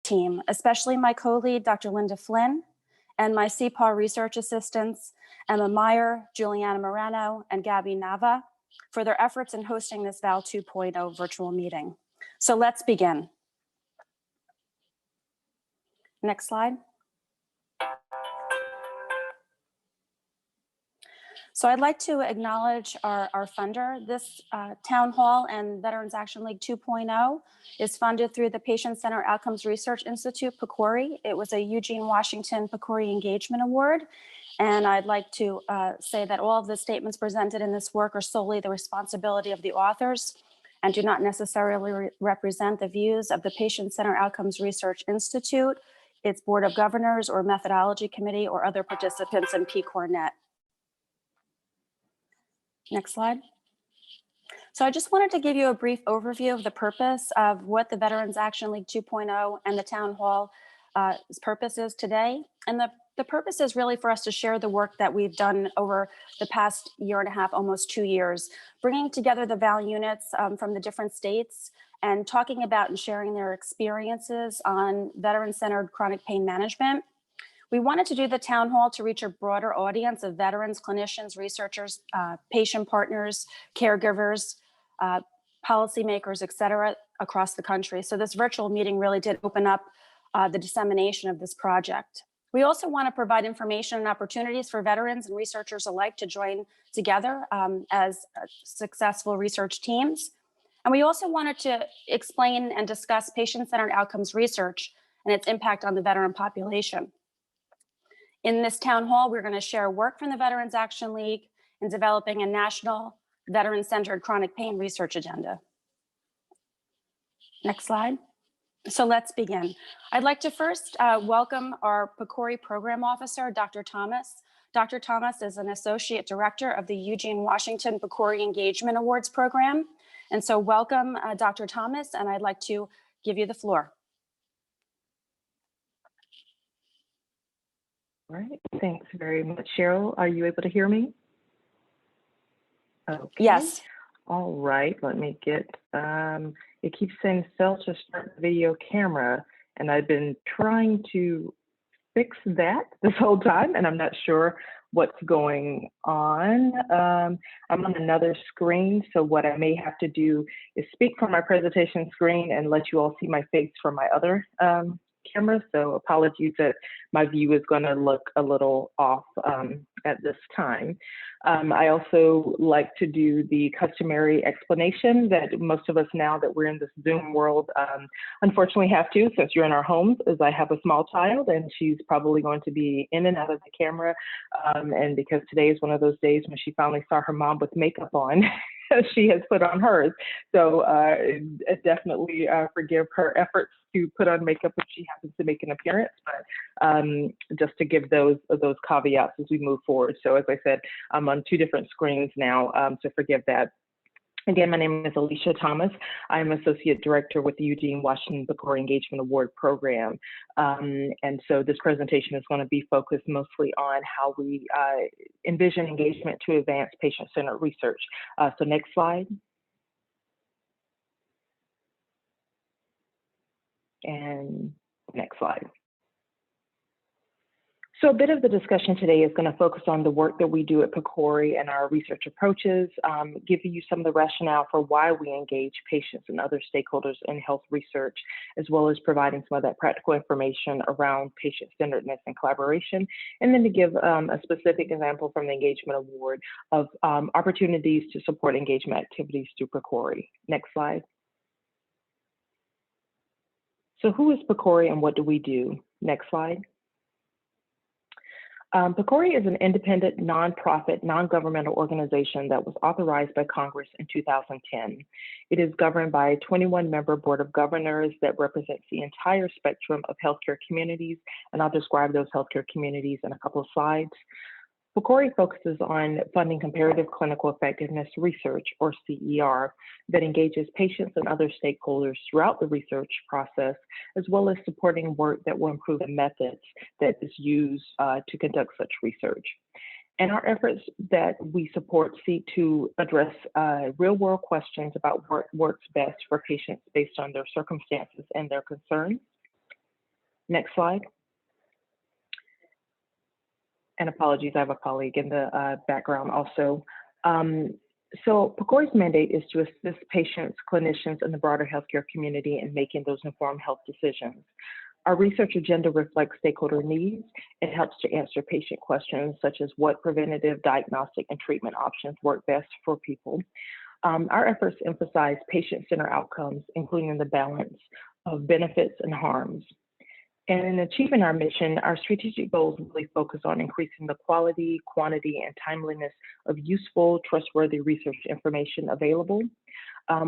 team, especially my co-lead, Dr. Linda Flynn, and my CPAW research assistants, Emma Meyer, Juliana Moreno, and Gabby Nava, for their efforts in hosting this VAL 2.0 virtual meeting. So let's begin. Next slide. So I'd like to acknowledge our funder. This Town Hall and Veterans Action League 2.0 is funded through the Patient Centered Outcomes Research Institute, PCORI. It was a Eugene Washington PCORI Engagement Award. And I'd like to say that all of the statements presented in this work are solely the responsibility of the authors and do not necessarily represent the views of the Patient Centered Outcomes Research Institute, its Board of Governors or Methodology Committee, or other participants in PCORNet. Next slide. So I just wanted to give you a brief overview of the purpose of what the Veterans Action League 2.0 and the Town Hall purpose is today. And the purpose is really for us to share the work that we've done over the past year and a half, almost 2 years, bringing together the VAL units from the different states and talking about and sharing their experiences on veteran-centered chronic pain management. We wanted to do the town hall to reach a broader audience of veterans, clinicians, researchers, patient partners, caregivers, policymakers, et cetera, across the country. So this virtual meeting really did open up the dissemination of this project. We also want to provide information and opportunities for veterans and researchers alike to join together as successful research teams. And we also wanted to explain and discuss patient-centered outcomes research and its impact on the veteran population. In this town hall, we're going to share work from the Veterans Action League in developing a national veteran-centered chronic pain research agenda. Next slide. So let's begin. I'd like to first welcome our PCORI program officer, Dr. Thomas. Dr. Thomas is an associate director of the Eugene Washington PCORI Engagement Awards program. And so welcome, Dr. Thomas, and I'd like to give you the floor. All right, thanks very much, Cheryl. Are you able to hear me? Okay. Yes. All right, let me get, it keeps saying fail to start the video camera, and I've been trying to fix that this whole time, and I'm not sure what's going on. I'm on another screen, so what I may have to do is speak from my presentation screen and let you all see my face from my other camera, so apologies that my view is going to look a little off at this time. I also like to do the customary explanation that most of us, now that we're in this Zoom world, unfortunately have to, since you're in our homes, as I have a small child and she's probably going to be in and out of the camera, and because today is one of those days when she finally saw her mom with makeup on, she has put on hers. So definitely forgive her efforts to put on makeup when she happens to make an appearance, but just to give those caveats as we move forward. So as I said, I'm on 2 different screens now, so forgive that. Again, my name is Alicia Thomas. I'm Associate Director with the Eugene Washington PCORI Engagement Award Program. And so this presentation is going to be focused mostly on how we envision engagement to advance patient-centered research. So next slide. And next slide. So a bit of the discussion today is going to focus on the work that we do at PCORI and our research approaches, giving you some of the rationale for why we engage patients and other stakeholders in health research, as well as providing some of that practical information around patient-centeredness and collaboration, and then to give a specific example from the Engagement Award of opportunities to support engagement activities through PCORI. Next slide. So who is PCORI and what do we do? Next slide. PCORI is an independent, nonprofit, non-governmental organization that was authorized by Congress in 2010. It is governed by a 21-member board of governors that represents the entire spectrum of healthcare communities, and I'll describe those healthcare communities in a couple of slides. PCORI focuses on funding comparative clinical effectiveness research, or CER, that engages patients and other stakeholders throughout the research process, as well as supporting work that will improve the methods that is used to conduct such research. And our efforts that we support seek to address real-world questions about what works best for patients based on their circumstances and their concerns. Next slide. And apologies, I have a colleague in the background also. So PCORI's mandate is to assist patients, clinicians, and the broader healthcare community in making those informed health decisions. Our research agenda reflects stakeholder needs. It helps to answer patient questions such as what preventative, diagnostic, and treatment options work best for people. Our efforts emphasize patient-centered outcomes, including the balance of benefits and harms. And in achieving our mission, our strategic goals really focus on increasing the quality, quantity, and timeliness of useful, trustworthy research information available.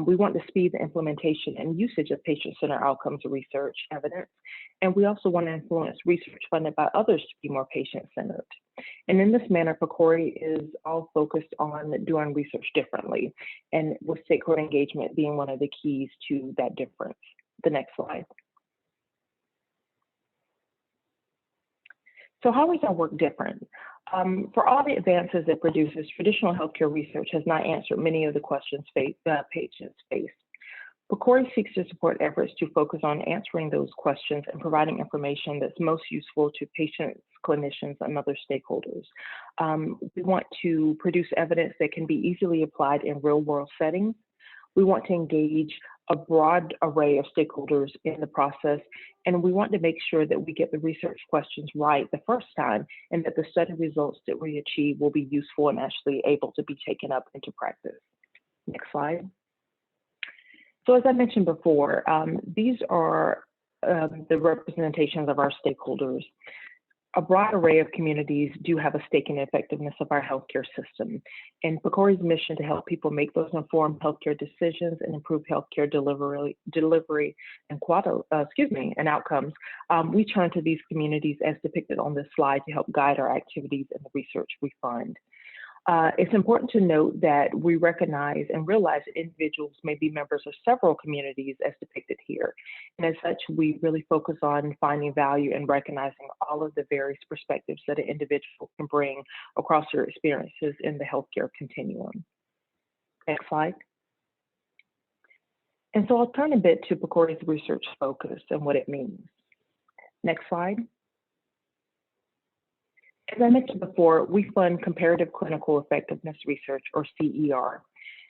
We want to speed the implementation and usage of patient-centered outcomes research evidence. And we also want to influence research funded by others to be more patient-centered. And in this manner, PCORI is all focused on doing research differently, and with stakeholder engagement being one of the keys to that difference. The next slide. So how is our work different? For all the advances it produces, traditional healthcare research has not answered many of the questions patients face. PCORI seeks to support efforts to focus on answering those questions and providing information that's most useful to patients, clinicians, and other stakeholders. We want to produce evidence that can be easily applied in real-world settings. We want to engage a broad array of stakeholders in the process, and we want to make sure that we get the research questions right the first time, and that the study results that we achieve will be useful and actually able to be taken up into practice. Next slide. So as I mentioned before, these are the representations of our stakeholders. A broad array of communities do have a stake in the effectiveness of our healthcare system. And PCORI's mission to help people make those informed healthcare decisions and improve healthcare delivery and outcomes, we turn to these communities as depicted on this slide to help guide our activities and the research we fund. It's important to note that we recognize and realize that individuals may be members of several communities as depicted here. And as such, we really focus on finding value and recognizing all of the various perspectives that an individual can bring across their experiences in the healthcare continuum. Next slide. And so I'll turn a bit to PCORI's research focus and what it means. Next slide. As I mentioned before, we fund comparative clinical effectiveness research, or CER.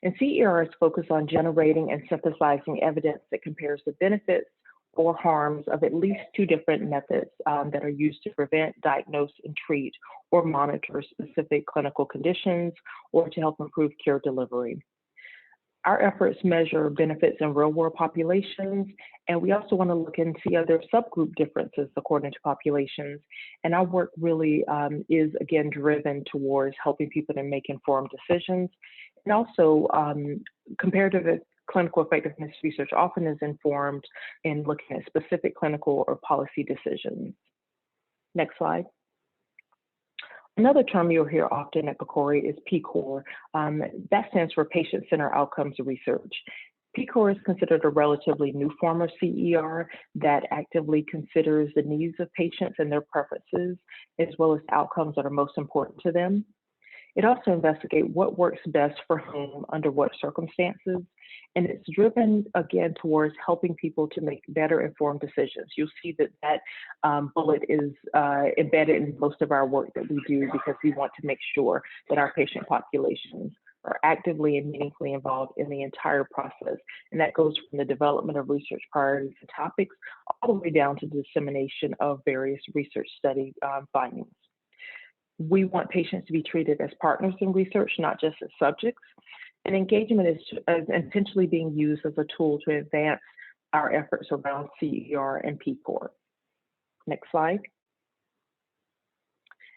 And CER is focused on generating and synthesizing evidence that compares the benefits or harms of at least two different methods that are used to prevent, diagnose, and treat or monitor specific clinical conditions or to help improve care delivery. Our efforts measure benefits in real-world populations, and we also want to look and see other subgroup differences according to populations. And our work really is, again, driven towards helping people to make informed decisions. And also, comparative clinical effectiveness research often is informed in looking at specific clinical or policy decisions. Next slide. Another term you'll hear often at PCORI is PCOR. That stands for Patient-Centered Outcomes Research. PCOR is considered a relatively new form of CER that actively considers the needs of patients and their preferences, as well as outcomes that are most important to them. It also investigates what works best for whom under what circumstances, and it's driven again towards helping people to make better informed decisions. You'll see that bullet is embedded in most of our work that we do because we want to make sure that our patient populations are actively and meaningfully involved in the entire process. And that goes from the development of research priorities and topics all the way down to the dissemination of various research study findings. We want patients to be treated as partners in research, not just as subjects. And engagement is intentionally being used as a tool to advance our efforts around CER and PCOR. Next slide.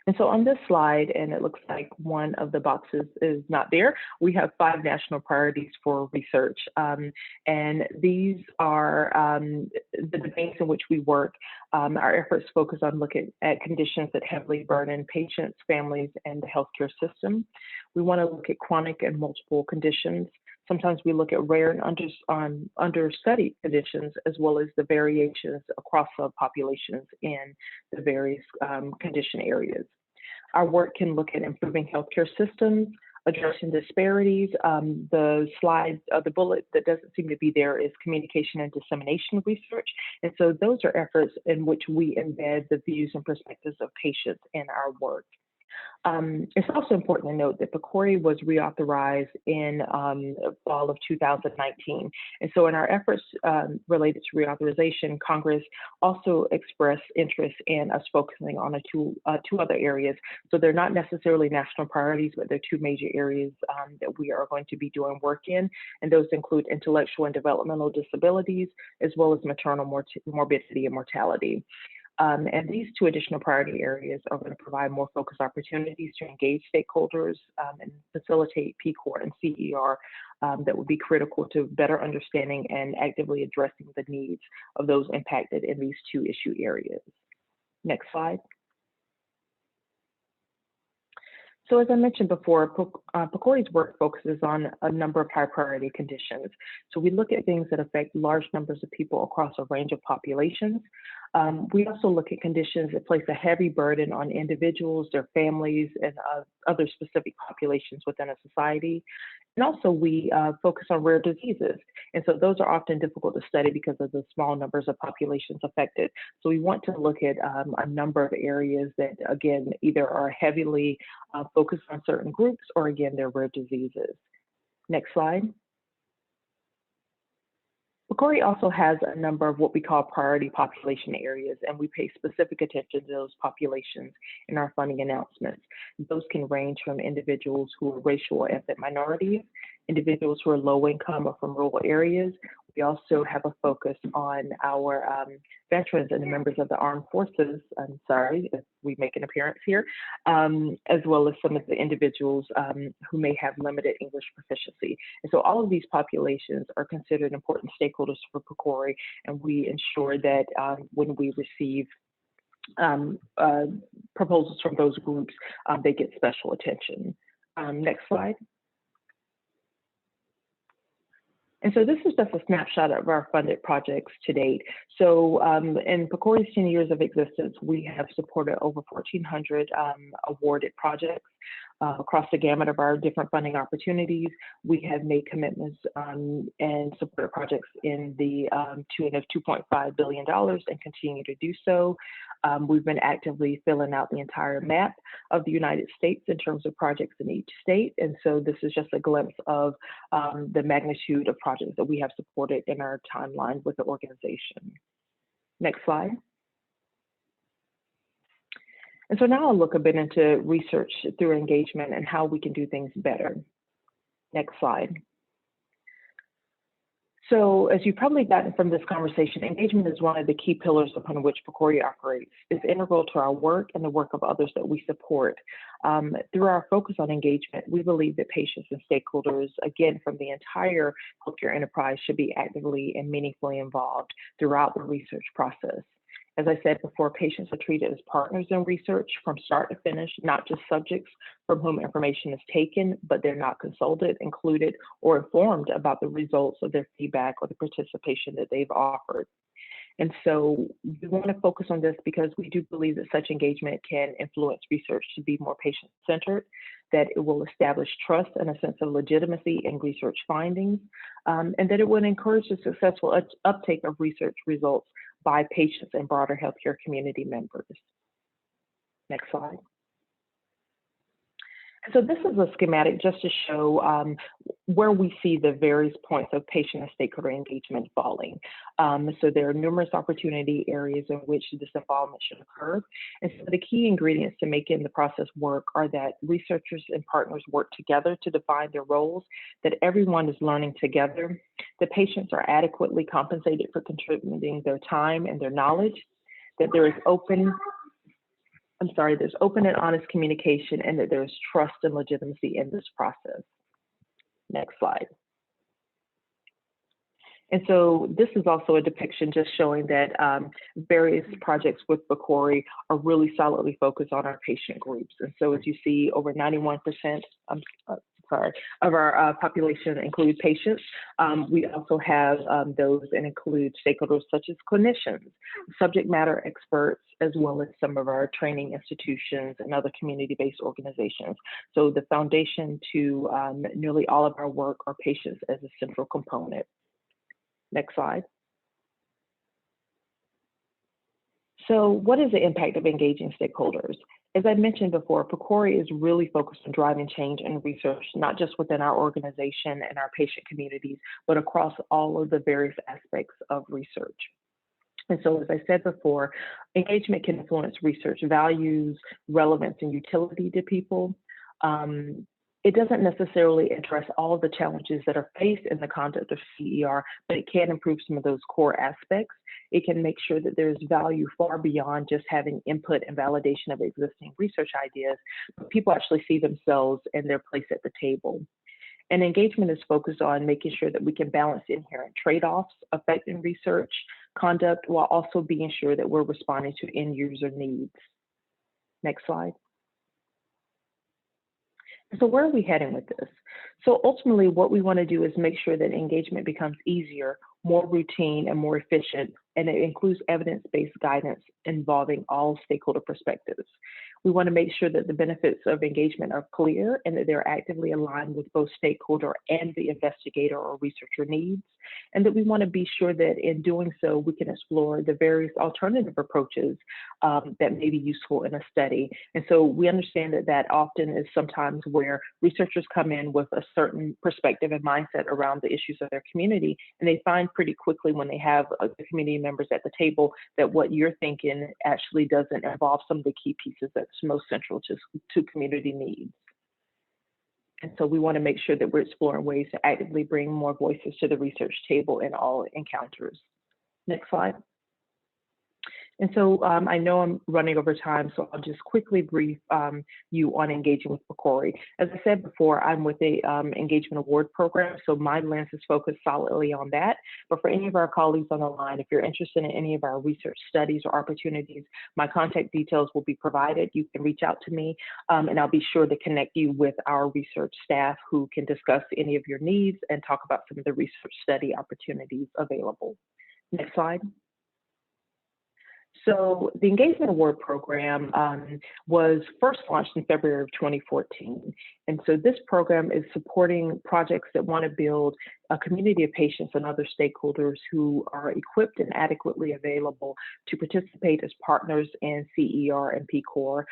And so on this slide, and it looks like one of the boxes is not there, we have 5 national priorities for research. And these are the domains in which we work. Our efforts focus on looking at conditions that heavily burden patients, families, and the healthcare system. We want to look at chronic and multiple conditions. Sometimes we look at rare and understudied conditions, as well as the variations across subpopulations in the various condition areas. Our work can look at improving healthcare systems, Addressing disparities, the slide, the bullet that doesn't seem to be there is communication and dissemination research. And so those are efforts in which we embed the views and perspectives of patients in our work. It's also important to note that PCORI was reauthorized in fall of 2019. And so in our efforts related to reauthorization, Congress also expressed interest in us focusing on two other areas. So they're not necessarily national priorities, but they're two major areas that we are going to be doing work in. And those include intellectual and developmental disabilities, as well as maternal morbidity and mortality. And these two additional priority areas are going to provide more focused opportunities to engage stakeholders and facilitate PCOR and CER that would be critical to better understanding and actively addressing the needs of those impacted in these two issue areas. Next slide. So as I mentioned before, PCORI's work focuses on a number of high priority conditions. So we look at things that affect large numbers of people across a range of populations. We also look at conditions that place a heavy burden on individuals, their families, and other specific populations within a society. And also we focus on rare diseases. And so those are often difficult to study because of the small numbers of populations affected. So we want to look at a number of areas that, again, either are heavily focused on certain groups or, again, they're rare diseases. Next slide. PCORI also has a number of what we call priority population areas, and we pay specific attention to those populations in our funding announcements. Those can range from individuals who are racial or ethnic minorities, individuals who are low income or from rural areas. We also have a focus on our veterans and the members of the armed forces. I'm sorry if we make an appearance here, as well as some of the individuals who may have limited English proficiency. And so all of these populations are considered important stakeholders for PCORI, and we ensure that when we receive proposals from those groups, they get special attention. Next slide. And so this is just a snapshot of our funded projects to date. So in PCORI's 10 years of existence, we have supported over 1,400 awarded projects across the gamut of our different funding opportunities. We have made commitments and supported projects in the tune of $2.5 billion and continue to do so. We've been actively filling out the entire map of the United States in terms of projects in each state. And so this is just a glimpse of the magnitude of projects that we have supported in our timeline with the organization. Next slide. And so now I'll look a bit into research through engagement and how we can do things better. Next slide. So as you've probably gotten from this conversation, engagement is one of the key pillars upon which PCORI operates. It's integral to our work and the work of others that we support. Through our focus on engagement, we believe that patients and stakeholders, again, from the entire healthcare enterprise, should be actively and meaningfully involved throughout the research process. As I said before, patients are treated as partners in research from start to finish, not just subjects from whom information is taken, but they're not consulted, included, or informed about the results of their feedback or the participation that they've offered. And so we want to focus on this because we do believe that such engagement can influence research to be more patient-centered, that it will establish trust and a sense of legitimacy in research findings, and that it will encourage the successful uptake of research results by patients and broader healthcare community members. Next slide. So this is a schematic just to show where we see the various points of patient and stakeholder engagement falling. So there are numerous opportunity areas in which this involvement should occur. And so the key ingredients to making the process work are that researchers and partners work together to define their roles, that everyone is learning together, that patients are adequately compensated for contributing their time and their knowledge, that there is there's open and honest communication, and that there's trust and legitimacy in this process. Next slide. And so this is also a depiction just showing that various projects with PCORI are really solidly focused on our patient groups. And so as you see, over 91%, of our population include patients. We also have those that include stakeholders such as clinicians, subject matter experts, as well as some of our training institutions and other community-based organizations. So the foundation to nearly all of our work are patients as a central component. Next slide. So what is the impact of engaging stakeholders? As I mentioned before, PCORI is really focused on driving change and research, not just within our organization and our patient communities, but across all of the various aspects of research. And so, as I said before, engagement can influence research values, relevance, and utility to people. It doesn't necessarily address all of the challenges that are faced in the conduct of CER, but it can improve some of those core aspects. It can make sure that there's value far beyond just having input and validation of existing research ideas, but people actually see themselves and their place at the table. And engagement is focused on making sure that we can balance inherent trade-offs affecting research conduct while also being sure that we're responding to end user needs. Next slide. So where are we heading with this? So ultimately, what we want to do is make sure that engagement becomes easier, more routine, and more efficient, and it includes evidence-based guidance involving all stakeholder perspectives. We want to make sure that the benefits of engagement are clear and that they're actively aligned with both stakeholder and the investigator or researcher needs, and that we want to be sure that in doing so, we can explore the various alternative approaches that may be useful in a study. And so we understand that that often is sometimes where researchers come in with a certain perspective and mindset around the issues of their community, and they find pretty quickly when they have the community members at the table that what you're thinking actually doesn't involve some of the key pieces that's most central to community needs. And so we want to make sure that we're exploring ways to actively bring more voices to the research table in all encounters. Next slide. And so I know I'm running over time, so I'll just quickly brief you on engaging with PCORI. As I said before, I'm with the Engagement Award Program, so my lens is focused solidly on that. But for any of our colleagues on the line, if you're interested in any of our research studies or opportunities, my contact details will be provided. You can reach out to me, and I'll be sure to connect you with our research staff who can discuss any of your needs and talk about some of the research study opportunities available. Next slide. So the Engagement Award Program was first launched in February of 2014. And so this program is supporting projects that want to build a community of patients and other stakeholders who are equipped and adequately available to participate as partners in CER and PCOR.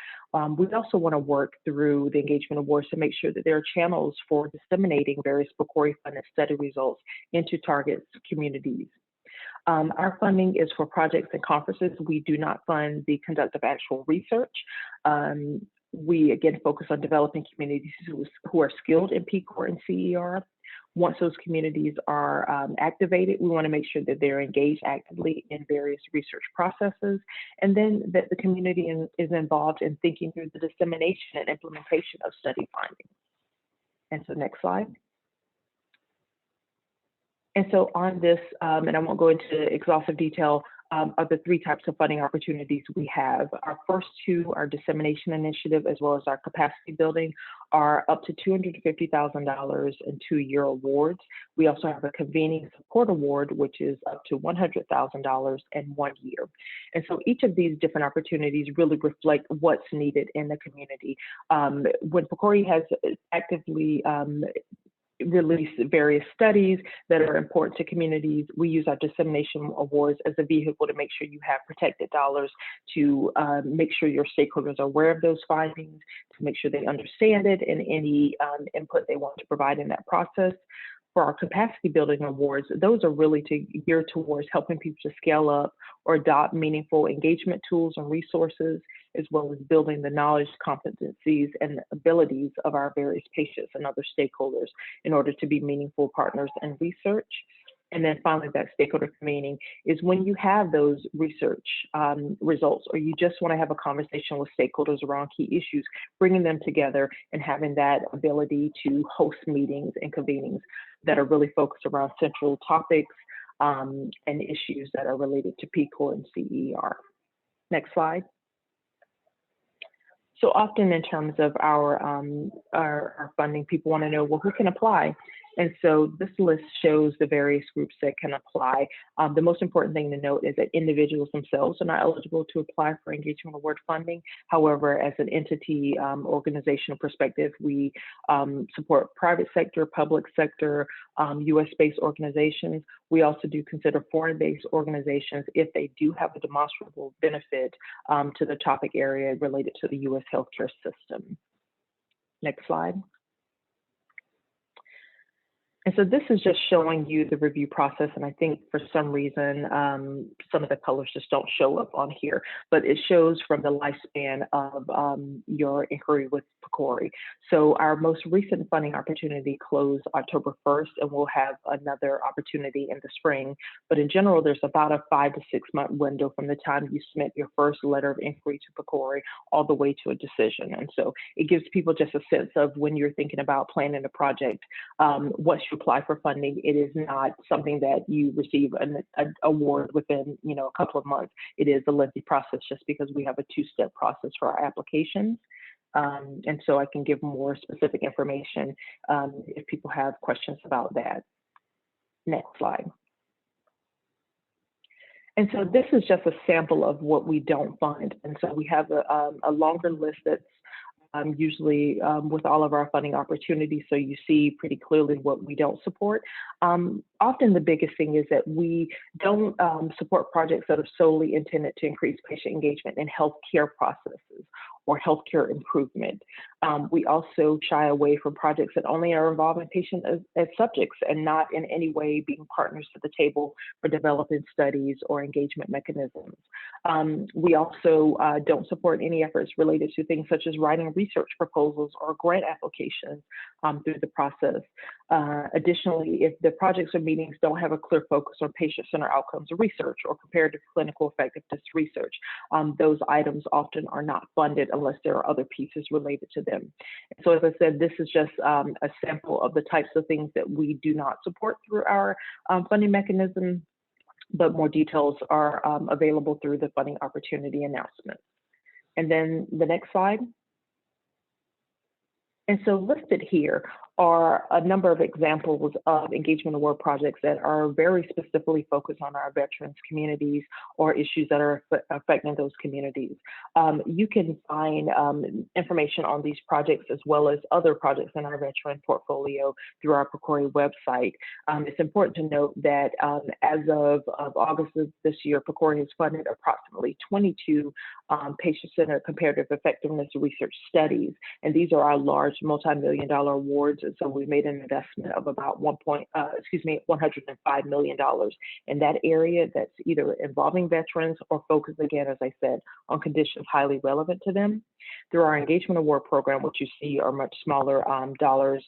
We also want to work through the Engagement Awards to make sure that there are channels for disseminating various PCORI-funded study results into target communities. Our funding is for projects and conferences. We do not fund the conduct of actual research. We, again, focus on developing communities who are skilled in PCOR and CER. Once those communities are activated, we want to make sure that they're engaged actively in various research processes, and then that the community is involved in thinking through the dissemination and implementation of study findings. And so next slide. And so on this, and I won't go into exhaustive detail of the three types of funding opportunities we have. Our first two, our dissemination initiative, as well as our capacity building, are up to $250,000 in 2-year awards. We also have a convening support award, which is up to $100,000 in 1 year. And so each of these different opportunities really reflect what's needed in the community. When PCORI has actively release various studies that are important to communities, we use our dissemination awards as a vehicle to make sure you have protected dollars, to make sure your stakeholders are aware of those findings, to make sure they understand it and any input they want to provide in that process. For our capacity building awards, those are really geared towards helping people to scale up or adopt meaningful engagement tools and resources, as well as building the knowledge, competencies, and abilities of our various patients and other stakeholders in order to be meaningful partners in research. And then finally, that stakeholder convening is when you have those research results, or you just want to have a conversation with stakeholders around key issues, bringing them together and having that ability to host meetings and convenings that are really focused around central topics and issues that are related to PCOR and CER. Next slide. So often in terms of our funding, people want to know, well, who can apply? And so this list shows the various groups that can apply. The most important thing to note is that individuals themselves are not eligible to apply for engagement award funding. However, as an entity, organizational perspective, we support private sector, public sector, US-based organizations. We also do consider foreign-based organizations if they do have a demonstrable benefit to the topic area related to the US healthcare system. Next slide. And so this is just showing you the review process, and I think for some reason, some of the colors just don't show up on here, but it shows from the lifespan of your inquiry with PCORI. So our most recent funding opportunity closed October 1st, and we'll have another opportunity in the spring. But in general, there's about a 5 to 6 month window from the time you submit your first letter of inquiry to PCORI all the way to a decision. And so it gives people just a sense of when you're thinking about planning a project, once you apply for funding, it is not something that you receive an award within, a couple of months. It is a lengthy process just because we have a two-step process for our applications. And so I can give more specific information if people have questions about that. Next slide. And so this is just a sample of what we don't fund. And so we have a longer list that's usually with all of our funding opportunities, so you see pretty clearly what we don't support. Often the biggest thing is that we don't support projects that are solely intended to increase patient engagement in healthcare processes or healthcare improvement. We also shy away from projects that only are involving patients as subjects and not in any way being partners at the table for developing studies or engagement mechanisms. We also don't support any efforts related to things such as writing research proposals or grant applications through the process. Additionally, if the projects or meetings don't have a clear focus on patient-centered outcomes research or comparative clinical effectiveness research, those items often are not funded unless there are other pieces related to them. So as I said, this is just a sample of the types of things that we do not support through our funding mechanism, but more details are available through the funding opportunity announcement. And then the next slide. And so listed here are a number of examples of engagement award projects that are very specifically focused on our veterans communities or issues that are affecting those communities. You can find information on these projects as well as other projects in our veteran portfolio through our PCORI website. It's important to note that as of August of this year, PCORI has funded approximately 22 patient-centered comparative effectiveness research studies, and these are our large multi-million-dollar awards. And so we made an investment of about $105 million in that area that's either involving veterans or focused, again, as I said, on conditions highly relevant to them. Through our engagement award program, which you see are much smaller dollars,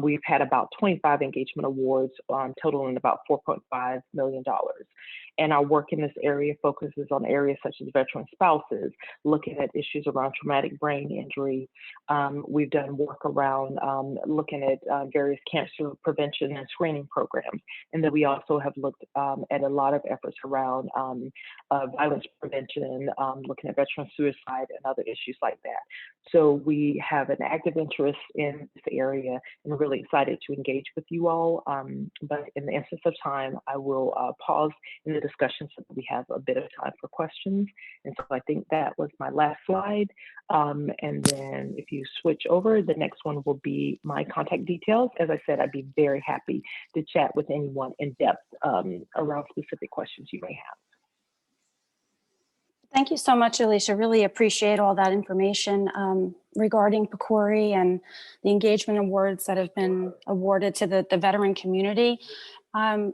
we've had about 25 engagement awards, totaling about $4.5 million. And our work in this area focuses on areas such as veteran spouses, looking at issues around traumatic brain injury. We've done work around looking at various cancer prevention and screening programs. And then we also have looked at a lot of efforts around violence prevention, looking at veteran suicide and other issues like that. So we have an active interest in this area and we're really excited to engage with you all. But in the interest of time, I will pause in the discussion so that we have a bit of time for questions. And so I think that was my last slide. And then if you switch over, the next one will be my contact details. As I said, I'd be very happy to chat with anyone in depth around specific questions you may have. Thank you so much, Alicia. Really appreciate all that information regarding PCORI and the engagement awards that have been awarded to the veteran community. I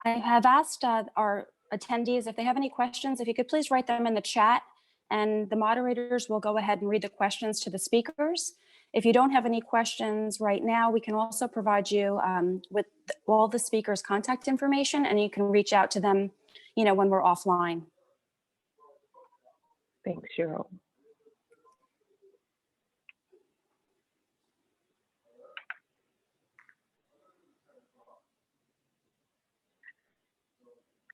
have asked our attendees if they have any questions, if you could please write them in the chat, and the moderators will go ahead and read the questions to the speakers. If you don't have any questions right now, we can also provide you with all the speakers' contact information, and you can reach out to them, when we're offline. Thanks, Cheryl.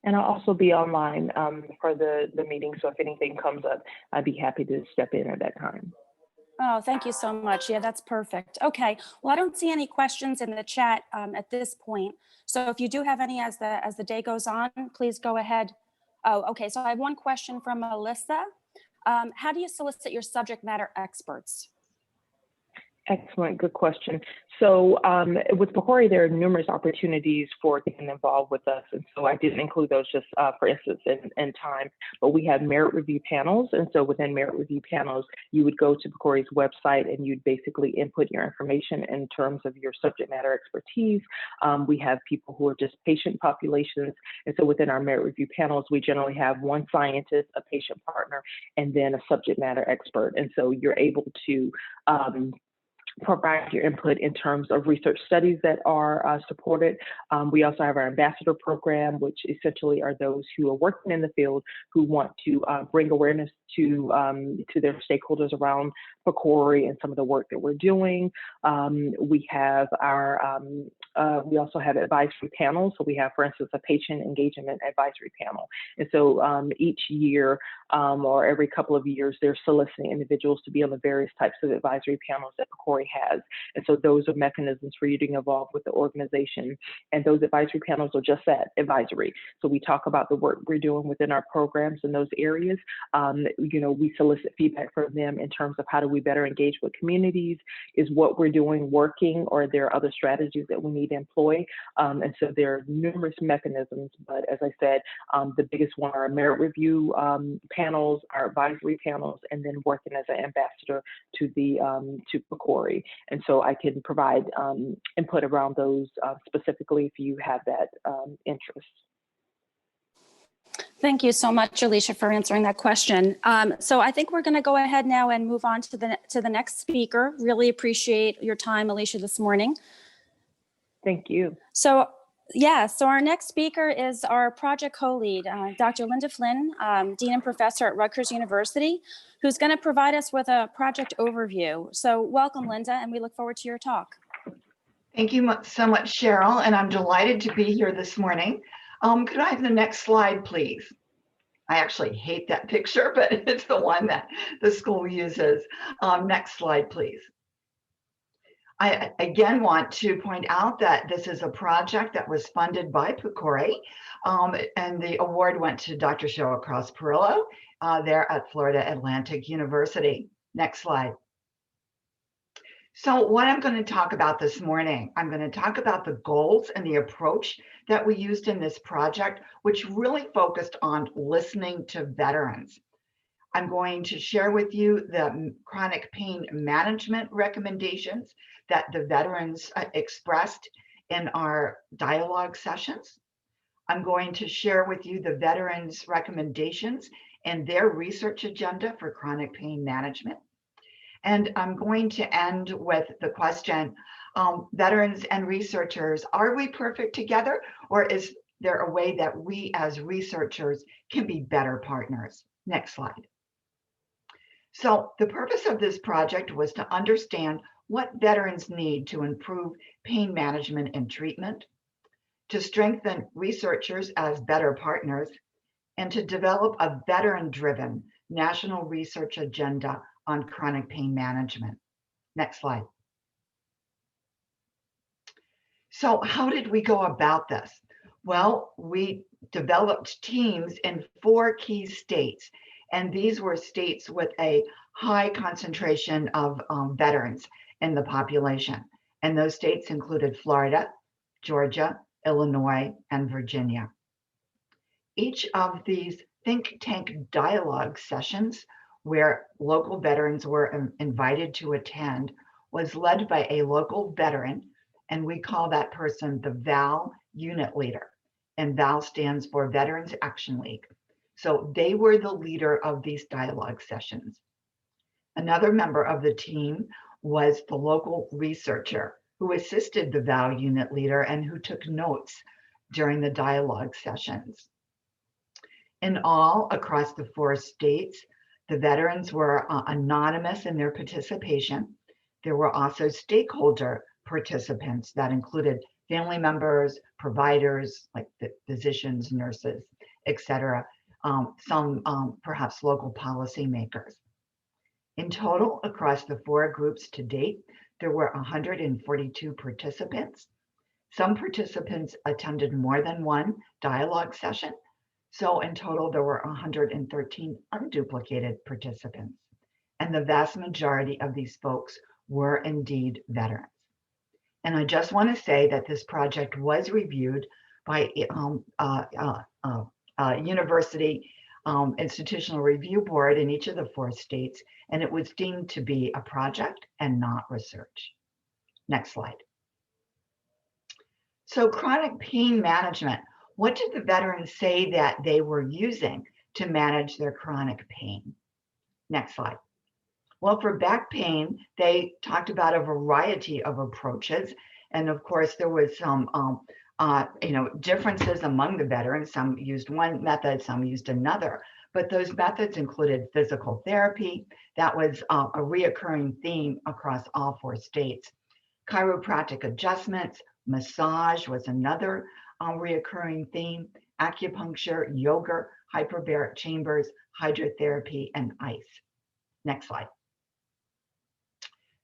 And I'll also be online for the meeting, so if anything comes up, I'd be happy to step in at that time. Oh, thank you so much. Yeah, that's perfect. Okay. Well, I don't see any questions in the chat at this point. So if you do have any as the day goes on, please go ahead. Oh, okay. So I have one question from Melissa. How do you solicit your subject matter experts? Excellent, good question. So with PCORI, there are numerous opportunities for getting involved with us. And so I didn't include those just for instance in time, but we have merit review panels. And so within merit review panels, you would go to PCORI's website and you'd basically input your information in terms of your subject matter expertise. We have people who are just patient populations. And so within our merit review panels, we generally have one scientist, a patient partner, and then a subject matter expert. And so you're able to provide your input in terms of research studies that are supported. We also have our ambassador program, which essentially are those who are working in the field who want to bring awareness to their stakeholders around PCORI and some of the work that we're doing. We have our we also have advisory panels. So we have, for instance, a patient engagement advisory panel. And so each year or every couple of years, they're soliciting individuals to be on the various types of advisory panels that PCORI has. And so those are mechanisms for you to get involved with the organization. And those advisory panels are just that, advisory. So we talk about the work we're doing within our programs in those areas. We solicit feedback from them in terms of how do we better engage with communities? Is what we're doing working, or are there other strategies that we need to employ? And so there are numerous mechanisms, but as I said, the biggest one are merit review panels, our advisory panels, and then working as an ambassador to the to PCORI. And so I can provide input around those specifically if you have that interest. Thank you so much, Alicia, for answering that question. So I think we're going to go ahead now and move on to the next speaker. Really appreciate your time, Alicia, this morning. Thank you. So our next speaker is our project co-lead, Dr. Linda Flynn, Dean and Professor at Rutgers University, who's going to provide us with a project overview. So welcome, Linda, and we look forward to your talk. Thank you so much, Cheryl, and I'm delighted to be here this morning. Could I have the next slide, please? I actually hate that picture, but it's the one that the school uses. Next slide, please. I again want to point out that this is a project that was funded by PCORI, and the award went to Dr. Cheryl Cross-Perillo there at Florida Atlantic University. Next slide. So what I'm going to talk about this morning, I'm going to talk about the goals and the approach that we used in this project, which really focused on listening to veterans. I'm going to share with you the chronic pain management recommendations that the veterans expressed in our dialogue sessions. I'm going to share with you the veterans' recommendations and their research agenda for chronic pain management. And I'm going to end with the question, veterans and researchers, are we perfect together, or is there a way that we as researchers can be better partners? Next slide. So the purpose of this project was to understand what veterans need to improve pain management and treatment, to strengthen researchers as better partners, and to develop a veteran-driven national research agenda on chronic pain management. Next slide. So how did we go about this? Well, we developed teams in 4 key states, and these were states with a high concentration of veterans in the population. And those states included Florida, Georgia, Illinois, and Virginia. Each of these think tank dialogue sessions where local veterans were invited to attend was led by a local veteran, and we call that person the VAL unit leader. And VAL stands for Veterans Action League. So they were the leader of these dialogue sessions. Another member of the team was the local researcher who assisted the VAL unit leader and who took notes during the dialogue sessions. In all, across the 4 states, the veterans were anonymous in their participation. There were also stakeholder participants that included family members, providers, like physicians, nurses, et cetera, some perhaps local policymakers. In total, across the 4 groups to date, there were 142 participants. Some participants attended more than one dialogue session. So in total, there were 113 unduplicated participants. And the vast majority of these folks were indeed veterans. And I just want to say that this project was reviewed by university institutional review board in each of the 4 states, and it was deemed to be a project and not research. Next slide. So chronic pain management, what did the veterans say that they were using to manage their chronic pain? Next slide. Well, for back pain, they talked about a variety of approaches. And of course, there was some differences among the veterans. Some used one method, some used another. But those methods included physical therapy. That was a reoccurring theme across all 4 states. Chiropractic adjustments, massage was another reoccurring theme. Acupuncture, yoga, hyperbaric chambers, hydrotherapy, and ice. Next slide.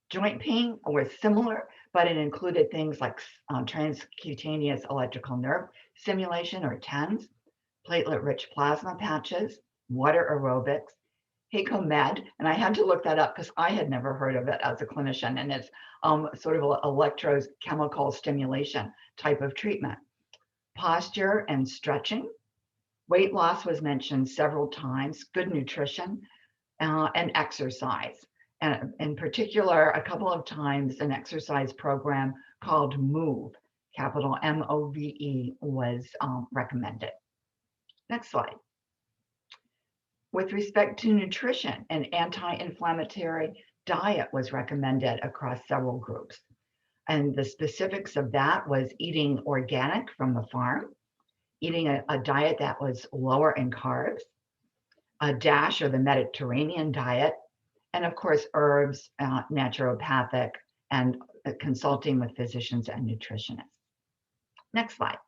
Joint pain was similar, but it included things like transcutaneous electrical nerve stimulation, or TENS, platelet-rich plasma patches, water aerobics, HACO-Med, and I had to look that up because I had never heard of it as a clinician, and it's sort of an electrochemical stimulation type of treatment. Posture and stretching. Weight loss was mentioned several times, good nutrition, and exercise. And in particular, a couple of times, an exercise program called MOVE, capital MOVE, was recommended. Next slide. With respect to nutrition, an anti-inflammatory diet was recommended across several groups. And the specifics of that was eating organic from the farm, eating a diet that was lower in carbs, a DASH, or the Mediterranean diet, and of course, herbs, naturopathic, and consulting with physicians and nutritionists. Next slide.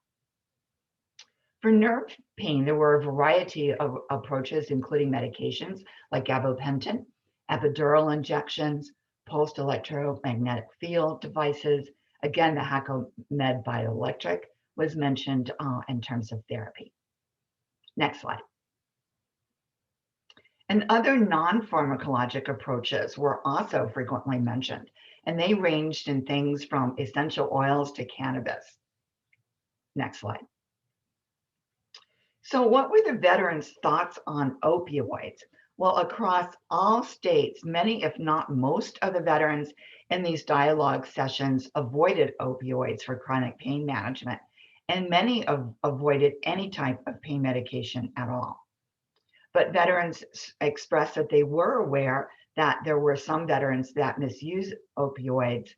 For nerve pain, there were a variety of approaches, including medications like gabapentin, epidural injections, pulsed electromagnetic field devices. Again, the HACO-Med bioelectric was mentioned in terms of therapy. Next slide. And other non-pharmacologic approaches were also frequently mentioned, and they ranged in things from essential oils to cannabis. Next slide. So what were the veterans' thoughts on opioids? Well, across all states, many, if not most, of the veterans in these dialogue sessions avoided opioids for chronic pain management, and many avoided any type of pain medication at all. But veterans expressed that they were aware that there were some veterans that misuse opioids.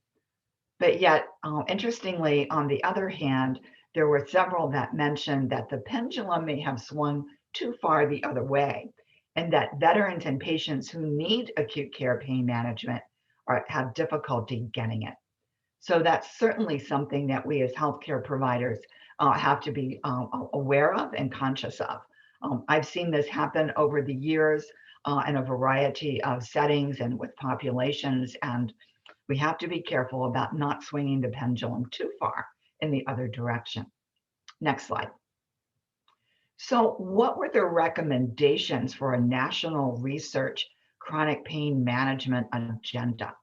But yet, interestingly, on the other hand, there were several that mentioned that the pendulum may have swung too far the other way, and that veterans and patients who need acute care pain management have difficulty getting it. So that's certainly something that we as healthcare providers have to be aware of and conscious of. I've seen this happen over the years in a variety of settings and with populations, and we have to be careful about not swinging the pendulum too far in the other direction. Next slide. So what were the recommendations for a national research chronic pain management agenda?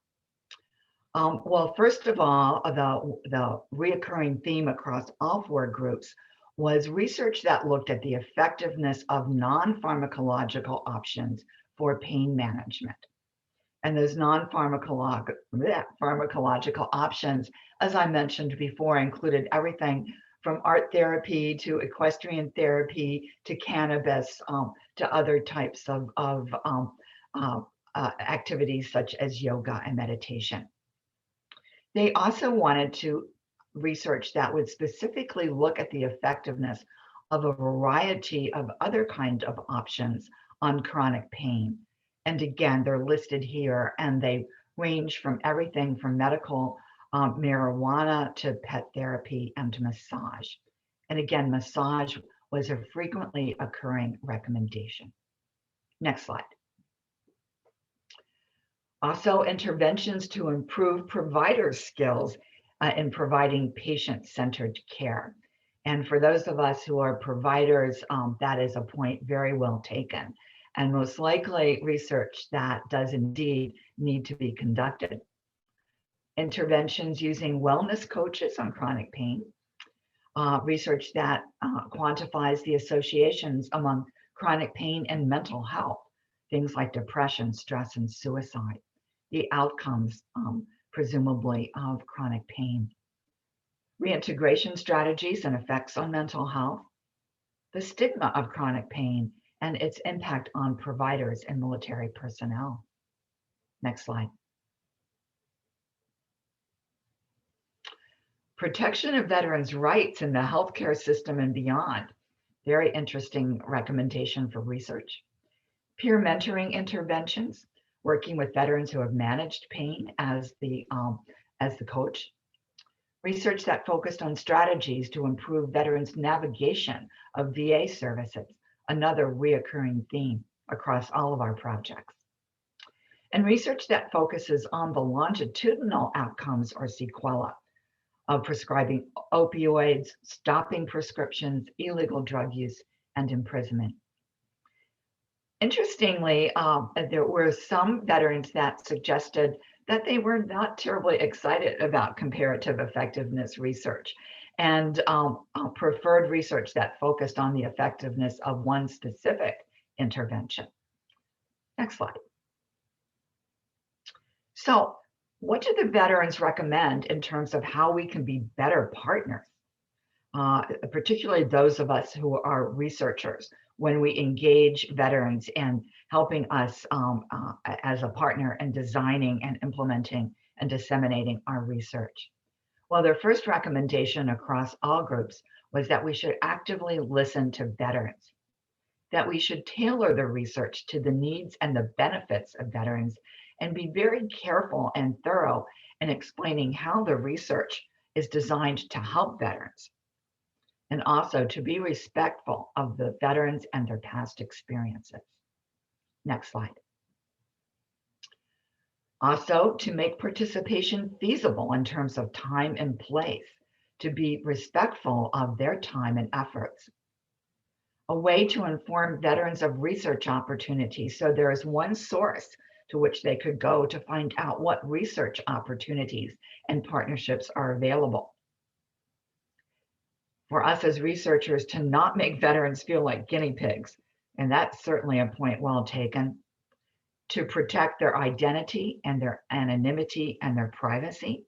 Well, first of all, the reoccurring theme across all 4 groups was research that looked at the effectiveness of non-pharmacological options for pain management. And those non-pharmacological options, as I mentioned before, included everything from art therapy to equestrian therapy to cannabis to other types of activities such as yoga and meditation. They also wanted to research that would specifically look at the effectiveness of a variety of other kinds of options on chronic pain. And again, they're listed here, and they range from everything from medical marijuana to pet therapy and to massage. And again, massage was a frequently occurring recommendation. Next slide. Also, interventions to improve provider skills in providing patient-centered care. And for those of us who are providers, that is a point very well taken, and most likely research that does indeed need to be conducted. Interventions using wellness coaches on chronic pain, research that quantifies the associations among chronic pain and mental health, things like depression, stress, and suicide, the outcomes, presumably, of chronic pain. Reintegration strategies and effects on mental health, the stigma of chronic pain and its impact on providers and military personnel. Next slide. Protection of veterans' rights in the healthcare system and beyond. Very interesting recommendation for research. Peer mentoring interventions, working with veterans who have managed pain as the coach. Research that focused on strategies to improve veterans' navigation of VA services, another reoccurring theme across all of our projects. And research that focuses on the longitudinal outcomes or sequela of prescribing opioids, stopping prescriptions, illegal drug use, and imprisonment. Interestingly, there were some veterans that suggested that they were not terribly excited about comparative effectiveness research and preferred research that focused on the effectiveness of one specific intervention. Next slide. So, what do the veterans recommend in terms of how we can be better partners, particularly those of us who are researchers, when we engage veterans in helping us as a partner in designing and implementing and disseminating our research? Well, their first recommendation across all groups was that we should actively listen to veterans, that we should tailor the research to the needs and the benefits of veterans, and be very careful and thorough in explaining how the research is designed to help veterans, and also to be respectful of the veterans and their past experiences. Next slide. Also, to make participation feasible in terms of time and place, to be respectful of their time and efforts. A way to inform veterans of research opportunities so there is one source to which they could go to find out what research opportunities and partnerships are available. For us as researchers to not make veterans feel like guinea pigs, and that's certainly a point well taken, to protect their identity and their anonymity and their privacy,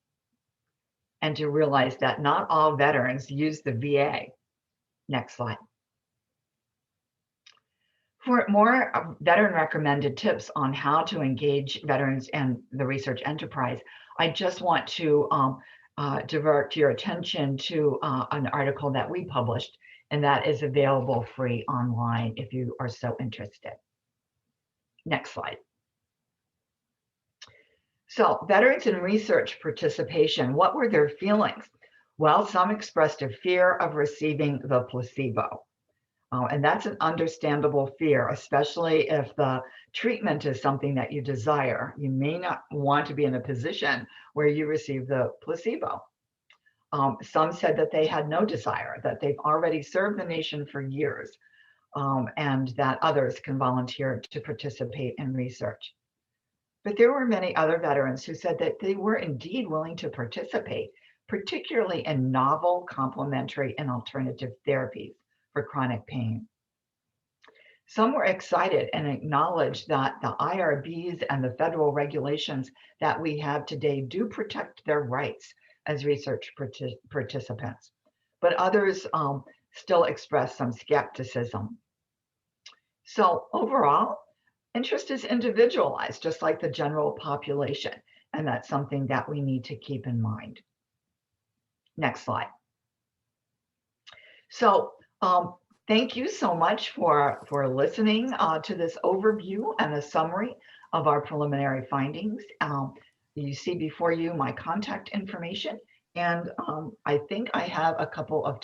and to realize that not all veterans use the VA. Next slide. For more veteran recommended tips on how to engage veterans and the research enterprise, I just want to divert your attention to an article that we published, and that is available free online if you are so interested. Next slide. So, veterans in research participation, what were their feelings? Well, some expressed a fear of receiving the placebo. And that's an understandable fear, especially if the treatment is something that you desire. You may not want to be in a position where you receive the placebo. Some said that they had no desire, that they've already served the nation for years, and that others can volunteer to participate in research. But there were many other veterans who said that they were indeed willing to participate, particularly in novel, complementary, and alternative therapies for chronic pain. Some were excited and acknowledged that the IRBs and the federal regulations that we have today do protect their rights as research participants. But others still expressed some skepticism. So overall, interest is individualized, just like the general population, and that's something that we need to keep in mind. Next slide. So, thank you so much for listening to this overview and a summary of our preliminary findings. You see before you my contact information, and I think I have a couple of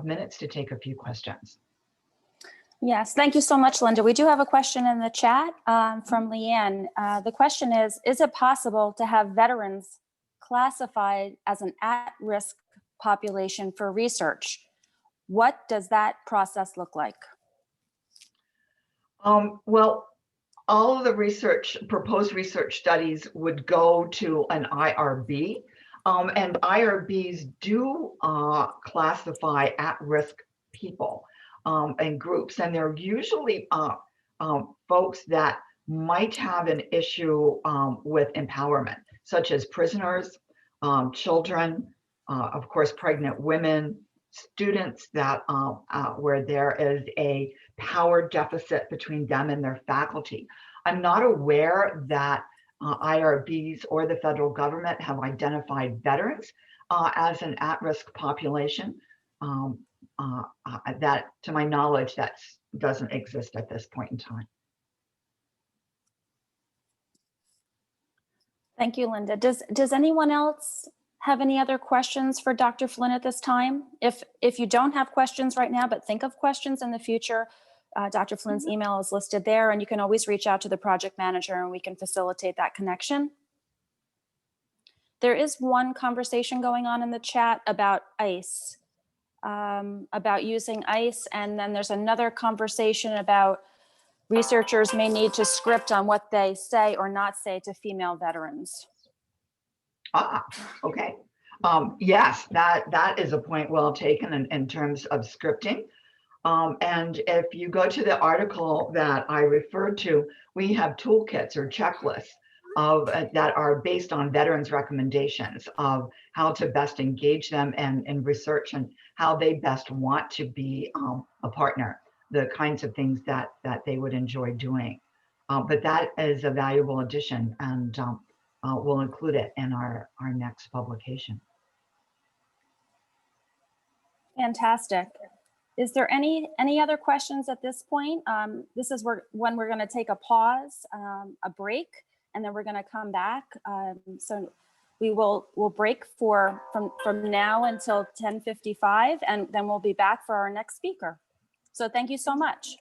minutes to take a few questions. Yes, thank you so much, Linda. We do have a question in the chat from Leanne. The question is it possible to have veterans classified as an at-risk population for research? What does that process look like? Well, all of the proposed research studies would go to an IRB, and IRBs do classify at-risk people and groups, and they're usually folks that might have an issue with empowerment, such as prisoners, children, of course, pregnant women, students that where there is a power deficit between them and their faculty. I'm not aware that IRBs or the federal government have identified veterans as an at-risk population. That, to my knowledge, that doesn't exist at this point in time. Thank you, Linda. Does anyone else have any other questions for Dr. Flynn at this time? If you don't have questions right now, but think of questions in the future, Dr. Flynn's email is listed there, and you can always reach out to the project manager and we can facilitate that connection. There is one conversation going on in the chat about ICE, about using ICE, and then there's another conversation about researchers may need to script on what they say or not say to female veterans. Okay. Yes, that is a point well taken in terms of scripting. And if you go to the article that I referred to, we have toolkits or checklists of that are based on veterans' recommendations of how to best engage them in research and how they best want to be a partner, the kinds of things that they would enjoy doing. But that is a valuable addition, and we'll include it in our next publication. Fantastic. Is there any other questions at this point? This is when we're going to take a pause, a break, and then we're going to come back. So we'll break from now until 10:55, and then we'll be back for our next speaker. So thank you so much.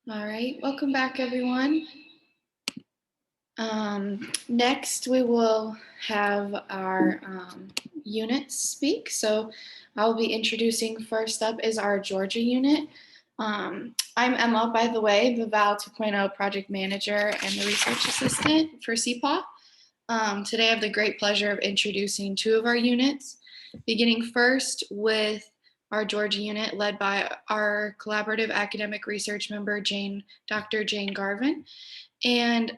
All right, welcome back, everyone. Next, we will have our units speak. So I'll be introducing first up is our Georgia unit. I'm Emma, by the way, the VAL 2.0 project manager and the research assistant for CPAW. Today, I have the great pleasure of introducing two of our units, beginning first with our Georgia unit led by our collaborative academic research member, Dr. Jane Garvin, and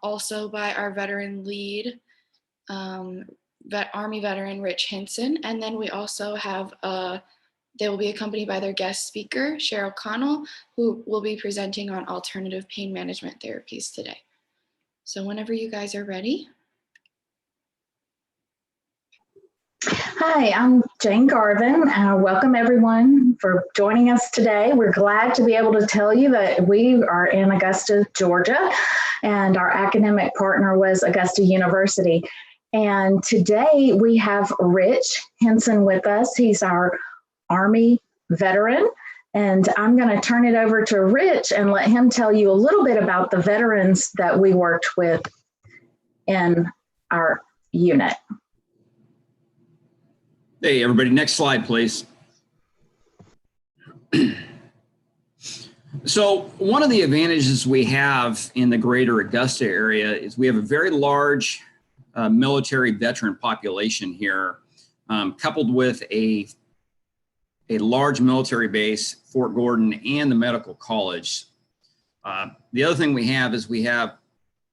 also by our veteran lead, Army veteran Rich Hinson. And then we also have, they will be accompanied by their guest speaker, Cheryl Connell, who will be presenting on alternative pain management therapies today. So whenever you guys are ready. Hi, I'm Jane Garvin. Welcome everyone for joining us today. We're glad to be able to tell you that we are in Augusta, Georgia, and our academic partner was Augusta University. And today we have Rich Hinson with us. He's our Army veteran. And I'm going to turn it over to Rich and let him tell you a little bit about the veterans that we worked with in our unit. Hey, everybody, next slide, please. So one of the advantages we have in the greater Augusta area is we have a very large military veteran population here, coupled with a large military base, Fort Gordon, and the medical college. The other thing we have is we have,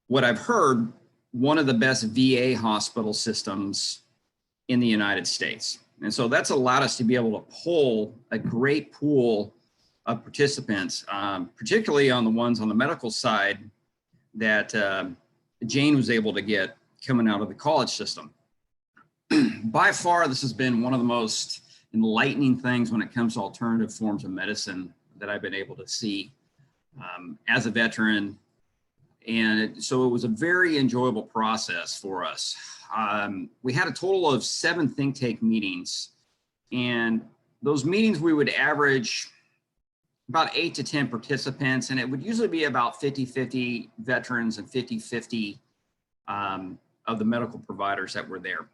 what I've heard, one of the best VA hospital systems in the United States. And so that's allowed us to be able to pull a great pool of participants, particularly on the ones on the medical side that Jane was able to get coming out of the college system. By far, this has been one of the most enlightening things when it comes to alternative forms of medicine that I've been able to see as a veteran. And so it was a very enjoyable process for us. We had a total of 7 think tank meetings, and those meetings we would average about 8 to 10 participants, and it would usually be about 50-50 veterans and 50-50 of the medical providers that were there.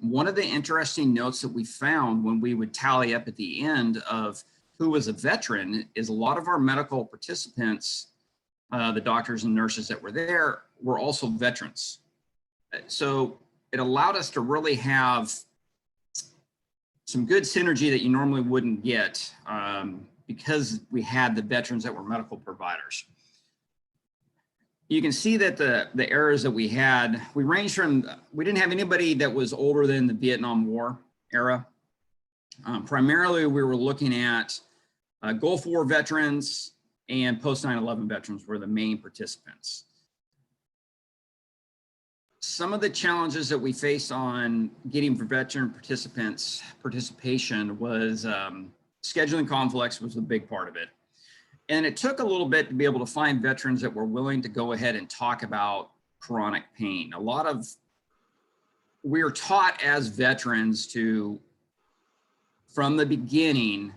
One of the interesting notes that we found when we would tally up at the end of who was a veteran is a lot of our medical participants, the doctors and nurses that were there, were also veterans. So it allowed us to really have some good synergy that you normally wouldn't get because we had the veterans that were medical providers. You can see that the eras that we had, we ranged from, we didn't have anybody that was older than the Vietnam War era. Primarily, we were looking at Gulf War veterans and post 9/11 veterans were the main participants. Some of the challenges that we faced on getting veteran participation was scheduling conflicts was a big part of it. And it took a little bit to be able to find veterans that were willing to go ahead and talk about chronic pain. We were taught as veterans to, from the beginning,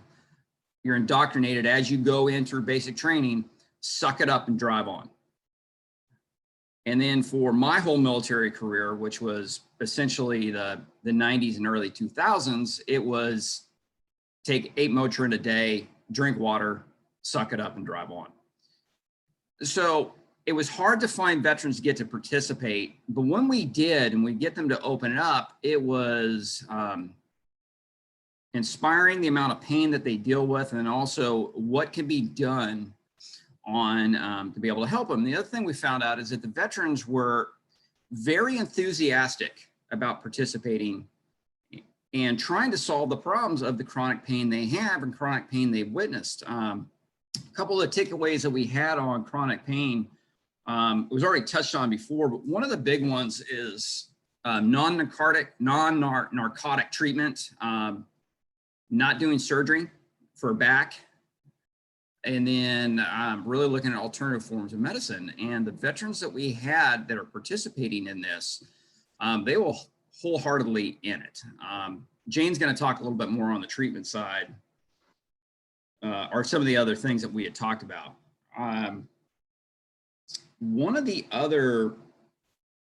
you're indoctrinated as you go in through basic training, suck it up and drive on. And then for my whole military career, which was essentially the 90s and early 2000s, it was take 8 Motrin a day, drink water, suck it up and drive on. So it was hard to find veterans to get to participate, but when we did and we get them to open it up, it was inspiring, the amount of pain that they deal with, and also what can be done on to be able to help them. The other thing we found out is that the veterans were very enthusiastic about participating and trying to solve the problems of the chronic pain they have and chronic pain they've witnessed. A couple of the takeaways that we had on chronic pain, it was already touched on before, but one of the big ones is non-narcotic treatment, not doing surgery for back, and then really looking at alternative forms of medicine. And the veterans that we had that are participating in this, they will wholeheartedly in it. Jane's going to talk a little bit more on the treatment side, or some of the other things that we had talked about. One of the other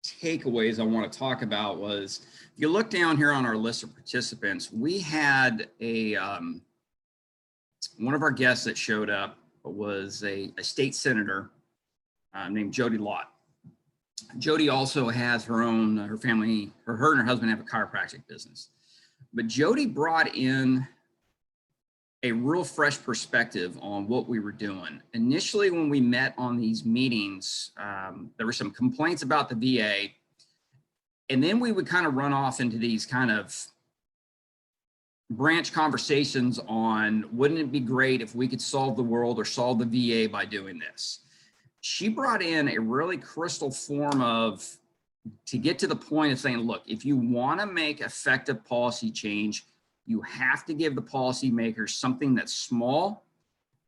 takeaways I want to talk about was, if you look down here on our list of participants, we had a one of our guests that showed up was a state senator named Jody Lott. Jody also has her own, her family, her and her husband have a chiropractic business. But Jody brought in a real fresh perspective on what we were doing. Initially, when we met on these meetings, there were some complaints about the VA. And then we would kind of run off into these kind of branch conversations on, wouldn't it be great if we could solve the world or solve the VA by doing this? She brought in a really crystal form of, to get to the point of saying, look, if you want to make effective policy change, you have to give the policymakers something that's small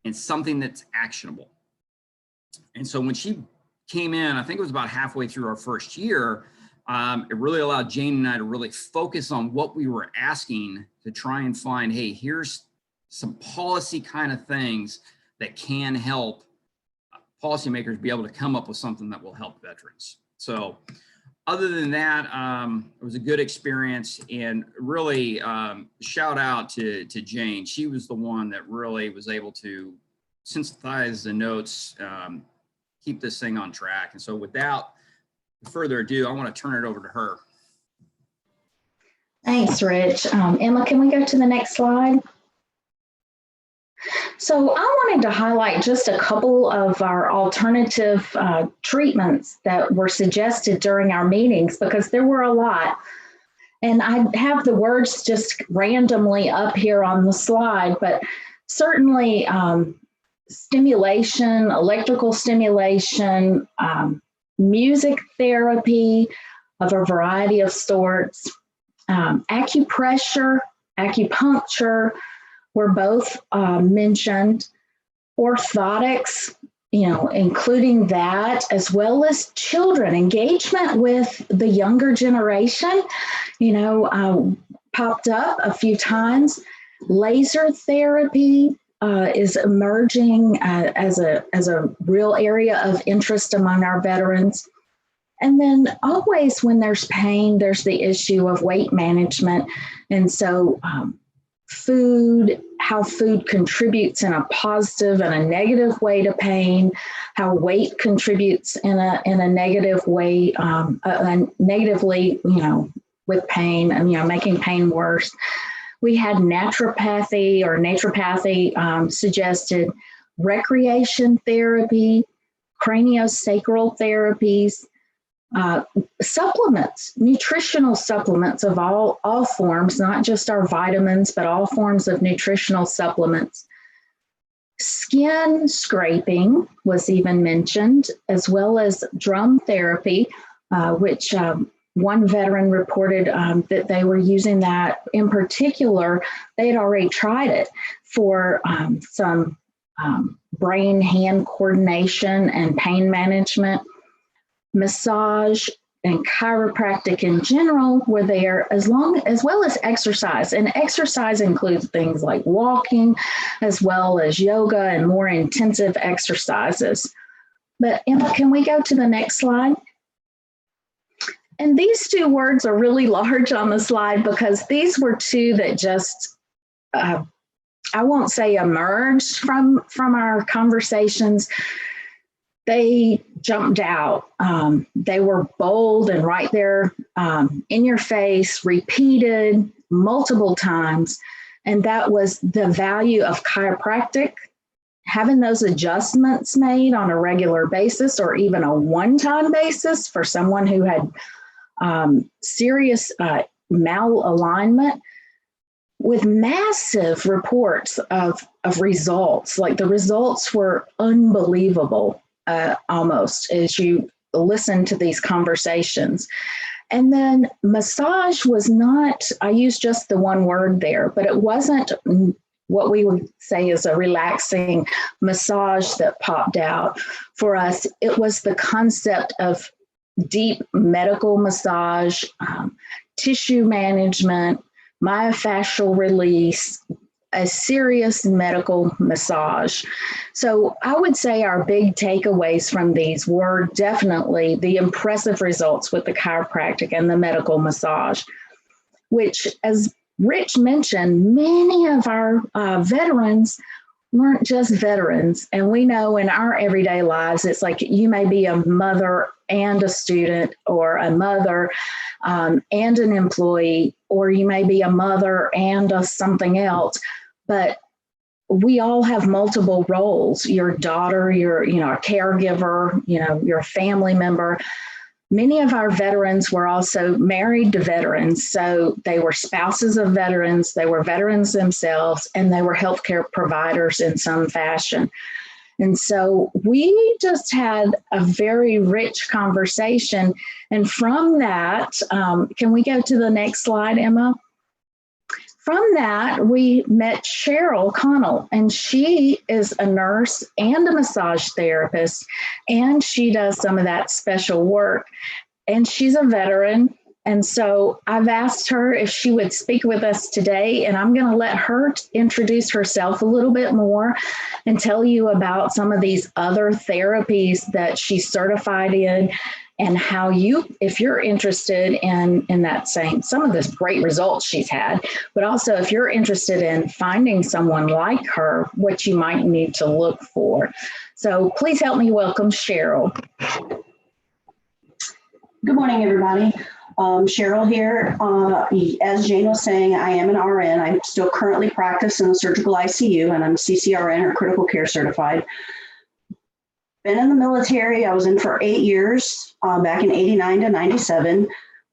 and something that's actionable. And so when she came in, I think it was about halfway through our first year, it really allowed Jane and I to really focus on what we were asking to try and find, hey, here's some policy kind of things that can help policymakers be able to come up with something that will help veterans. So other than that, it was a good experience, and really shout out to Jane. She was the one that really was able to synthesize the notes, keep this thing on track. And so without further ado, I want to turn it over to her. Thanks, Rich. Emma, can we go to the next slide? So I wanted to highlight just a couple of our alternative treatments that were suggested during our meetings, because there were a lot. And I have the words just randomly up here on the slide, but certainly stimulation, electrical stimulation, music therapy of a variety of sorts, acupressure, acupuncture were both mentioned, orthotics, including that, as well as children, engagement with the younger generation, popped up a few times. Laser therapy is emerging as a real area of interest among our veterans. And then always when there's pain, there's the issue of weight management. And so food, how food contributes in a positive and a negative way to pain, how weight contributes in a negative way, negatively, with pain and, making pain worse. We had naturopathy suggested, recreation therapy, craniosacral therapies, supplements, nutritional supplements of all forms, not just our vitamins, but all forms of nutritional supplements. Skin scraping was even mentioned, as well as drum therapy, which one veteran reported that they were using that in particular. They had already tried it for some brain-hand coordination and pain management. Massage and chiropractic in general were there, as well as exercise. And exercise includes things like walking, as well as yoga and more intensive exercises. But Emma, can we go to the next slide? And these two words are really large on the slide because these were two that just, I won't say emerged from our conversations. They jumped out. They were bold and right there in your face, repeated multiple times. And that was the value of chiropractic, having those adjustments made on a regular basis or even a one-time basis for someone who had serious malalignment, with massive reports of results. Like the results were unbelievable. Almost as you listen to these conversations. And then massage was not, I used just the one word there, but it wasn't what we would say is a relaxing massage that popped out for us. It was the concept of deep medical massage, tissue management, myofascial release, a serious medical massage. So I would say our big takeaways from these were definitely the impressive results with the chiropractic and the medical massage, which, as Rich mentioned, many of our veterans weren't just veterans. And we know in our everyday lives, it's like you may be a mother and a student, or a mother and an employee, or you may be a mother and a something else. But we all have multiple roles. Your daughter, you're, a caregiver, you're a family member. Many of our veterans were also married to veterans. So they were spouses of veterans, they were veterans themselves, and they were healthcare providers in some fashion. And so we just had a very rich conversation. And from that, can we go to the next slide, Emma? From that, we met Cheryl Connell, and she is a nurse and a massage therapist, and she does some of that special work. And she's a veteran. And so I've asked her if she would speak with us today, and I'm going to let her introduce herself a little bit more and tell you about some of these other therapies that she's certified in, and how you, if you're interested in that same, some of the great results she's had, but also if you're interested in finding someone like her, what you might need to look for. So please help me welcome Cheryl. Good morning, everybody. Cheryl here. As Jane was saying, I am an RN. I still currently practice in the surgical ICU, and I'm CCRN, or critical care certified. Been in the military. I was in for 8 years, back in 89 to 97.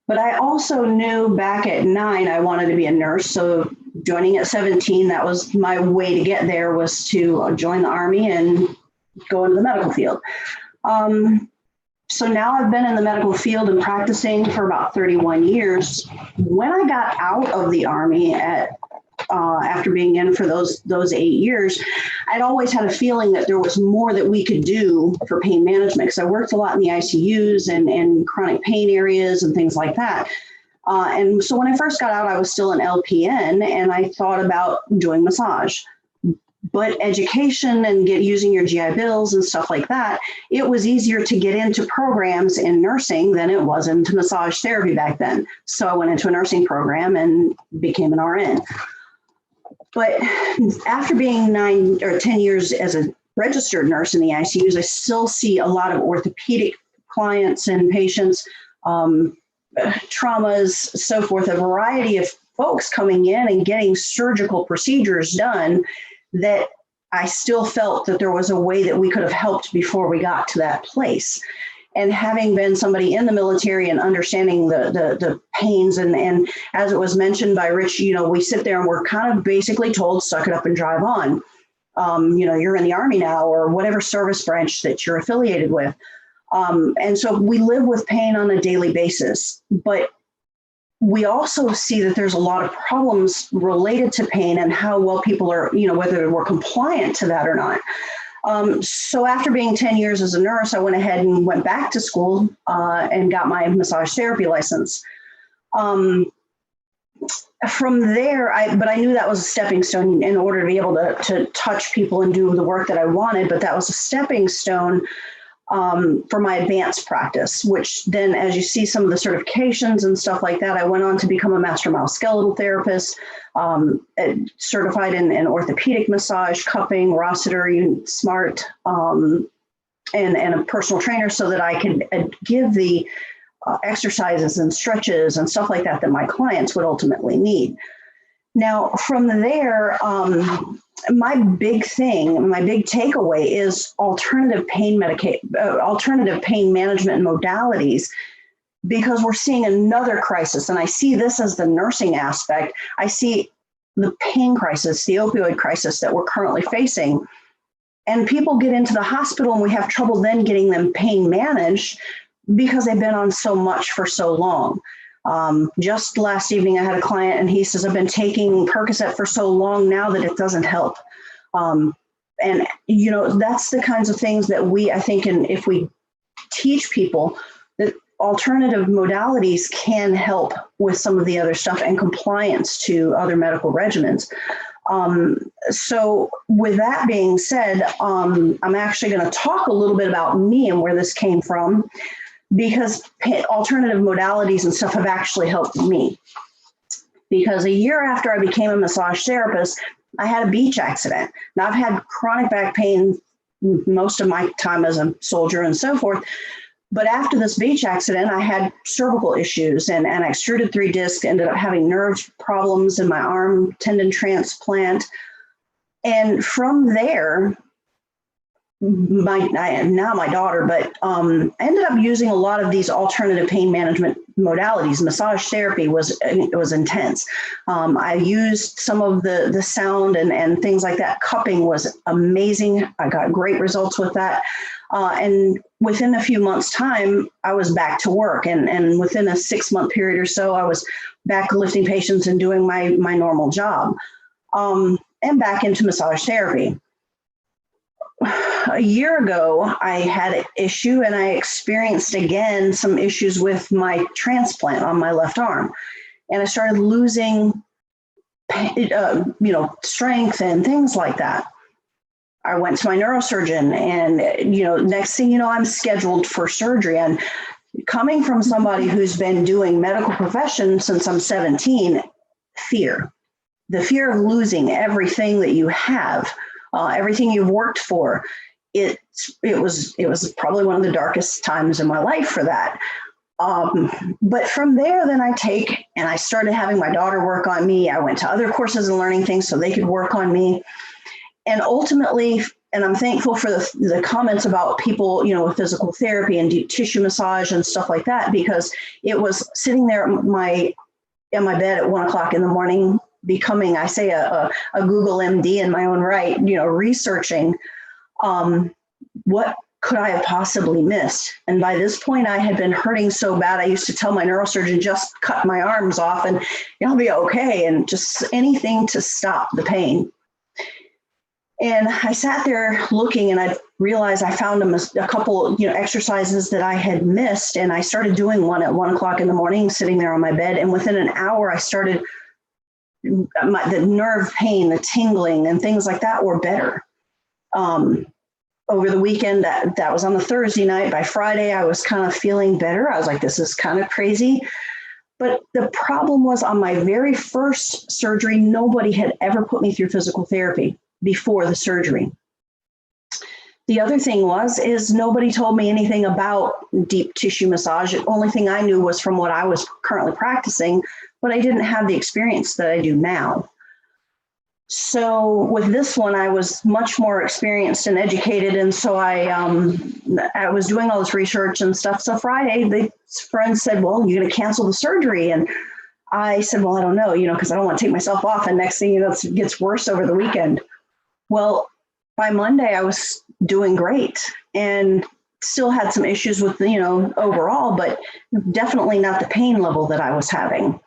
But I also knew back at 9 I wanted to be a nurse. So joining at 17, that was my way to get there, was to join the Army and go into the medical field. So now I've been in the medical field and practicing for about 31 years. When I got out of the Army after being in for those 8 years, I'd always had a feeling that there was more that we could do for pain management, because I worked a lot in the ICUs and chronic pain areas and things like that. And so when I first got out, I was still an LPN, and I thought about doing massage. But education and using your GI Bills and stuff like that, it was easier to get into programs in nursing than it was into massage therapy back then. So I went into a nursing program and became an RN. But after being 9 or 10 years as a registered nurse in the ICUs, I still see a lot of orthopedic clients and patients, traumas, so forth, a variety of folks coming in and getting surgical procedures done, that I still felt that there was a way that we could have helped before we got to that place. And having been somebody in the military and understanding the pains, and as it was mentioned by Rich, we sit there and we're kind of basically told, suck it up and drive on. You're in the Army now, or whatever service branch that you're affiliated with. And so we live with pain on a daily basis, but we also see that there's a lot of problems related to pain and how well people are, whether we're compliant to that or not. So after being 10 years as a nurse, I went ahead and went back to school and got my massage therapy license. From there, but I knew that was a stepping stone in order to be able to touch people and do the work that I wanted, but that was a stepping stone for my advanced practice, which then, as you see some of the certifications and stuff like that, I went on to become a master musculoskeletal therapist, certified in orthopedic massage, cupping, Rossiter, SMART, and a personal trainer, so that I can give the exercises and stretches and stuff like that my clients would ultimately need. Now, from there, my big takeaway is alternative pain management modalities, because we're seeing another crisis. And I see this as the nursing aspect. I see the pain crisis, the opioid crisis that we're currently facing. And people get into the hospital and we have trouble then getting them pain managed because they've been on so much for so long. Just last evening, I had a client and he says, I've been taking Percocet for so long now that it doesn't help. And, that's the kinds of things that I think, and if we teach people that alternative modalities can help with some of the other stuff and compliance to other medical regimens. So with that being said, I'm actually going to talk a little bit about me and where this came from, because alternative modalities and stuff have actually helped me. Because a year after I became a massage therapist, I had a beach accident. Now, I've had chronic back pain most of my time as a soldier and so forth. But after this beach accident, I had cervical issues and an extruded 3 disc, ended up having nerve problems in my arm, tendon transplant. And from there, now my daughter, but I ended up using a lot of these alternative pain management modalities. Massage therapy was intense. I used some of the sound and things like that. Cupping was amazing. I got great results with that. And within a few months' time, I was back to work. And within a 6-month period or so, I was back lifting patients and doing my normal job, and back into massage therapy. A year ago, I had an issue, and I experienced again some issues with my transplant on my left arm. And I started losing, strength and things like that. I went to my neurosurgeon, and, next thing you know, I'm scheduled for surgery. And coming from somebody who's been doing medical profession since I'm 17, the fear of losing everything that you have, everything you've worked for, it was probably one of the darkest times in my life for that. But from there, then I started having my daughter work on me. I went to other courses and learning things so they could work on me. And ultimately, and I'm thankful for the comments about people, with physical therapy and deep tissue massage and stuff like that, because it was sitting there in my bed at 1 o'clock in the morning, becoming, I say, a Google MD in my own right, researching what could I have possibly missed. And by this point, I had been hurting so bad. I used to tell my neurosurgeon, just cut my arms off and I'll be okay. And just anything to stop the pain. And I sat there looking, and I realized I found a couple, exercises that I had missed. And I started doing one at 1 o'clock in the morning, sitting there on my bed. And within an hour, I started, the nerve pain, the tingling and things like that were better. Over the weekend, that was on the Thursday night. By Friday, I was kind of feeling better. I was like, this is kind of crazy. But the problem was, on my very first surgery, nobody had ever put me through physical therapy before the surgery. The other thing is nobody told me anything about deep tissue massage. The only thing I knew was from what I was currently practicing, but I didn't have the experience that I do now. So with this one, I was much more experienced and educated. And so I was doing all this research and stuff. So Friday, the friends said, well, you're going to cancel the surgery. And I said, well, I don't know, because I don't want to take myself off. And next thing you know, it gets worse over the weekend. Well, by Monday, I was doing great and still had some issues with, overall, but definitely not the pain level that I was having.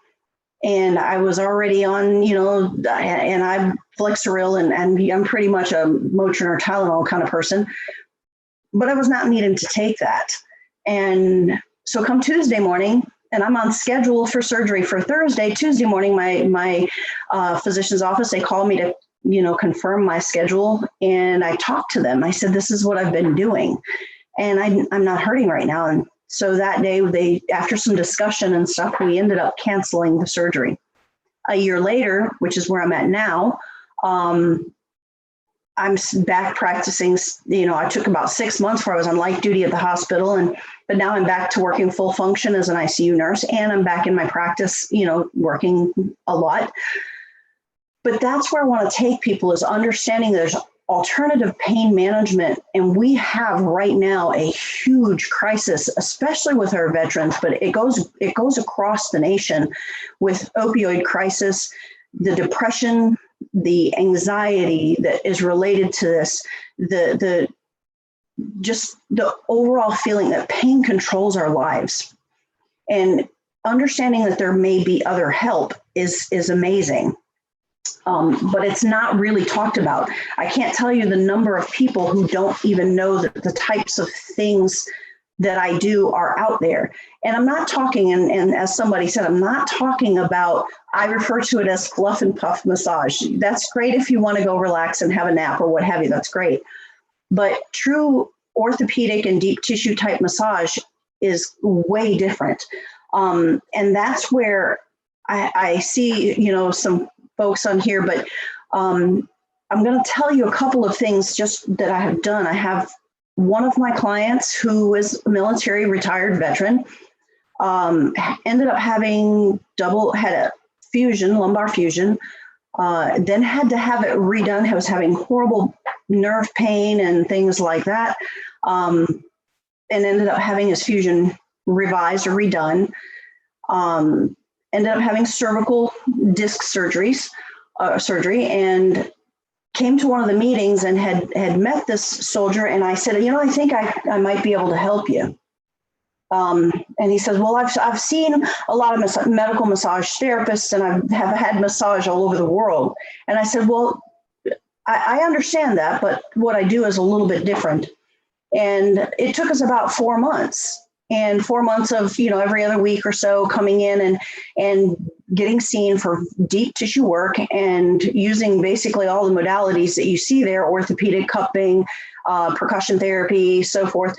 And I was already on, and I'm Flexeril and I'm pretty much a Motrin or Tylenol kind of person, but I was not needing to take that. And so come Tuesday morning, and I'm on schedule for surgery for Thursday. Tuesday morning, my physician's office, they called me to, confirm my schedule. And I talked to them. I said, this is what I've been doing, and I'm not hurting right now. And so that day, after some discussion and stuff, we ended up canceling the surgery. A year later, which is where I'm at now, I'm back practicing. I took about 6 months where I was on light duty at the hospital, but now I'm back to working full function as an ICU nurse, and I'm back in my practice, working a lot. But that's where I want to take people, is understanding there's alternative pain management. And we have right now a huge crisis, especially with our veterans, but it goes across the nation with opioid crisis, the depression, the anxiety that is related to this, just the overall feeling that pain controls our lives. And understanding that there may be other help is amazing. But it's not really talked about. I can't tell you the number of people who don't even know that the types of things that I do are out there. And I'm not talking, and as somebody said, I'm not talking about, I refer to it as fluff and puff massage. That's great if you want to go relax and have a nap or what have you, that's great. But true orthopedic and deep tissue type massage is way different. And that's where I see, you know, some folks on here, but I'm going to tell you a couple of things just that I have done. I have one of my clients who is a military retired veteran, ended up having had a fusion, lumbar fusion, then had to have it redone. He was having horrible nerve pain and things like that, and ended up having his fusion revised or redone. Ended up having cervical disc surgery, and came to one of the meetings and had met this soldier. And I said, you know, I think I might be able to help you. And he says, well, I've seen a lot of medical massage therapists, and I have had massage all over the world. And I said, well, I understand that, but what I do is a little bit different. And it took us about 4 months. And 4 months of, you know, every other week or so coming in and getting seen for deep tissue work and using basically all the modalities that you see there, orthopedic cupping, percussion therapy, so forth.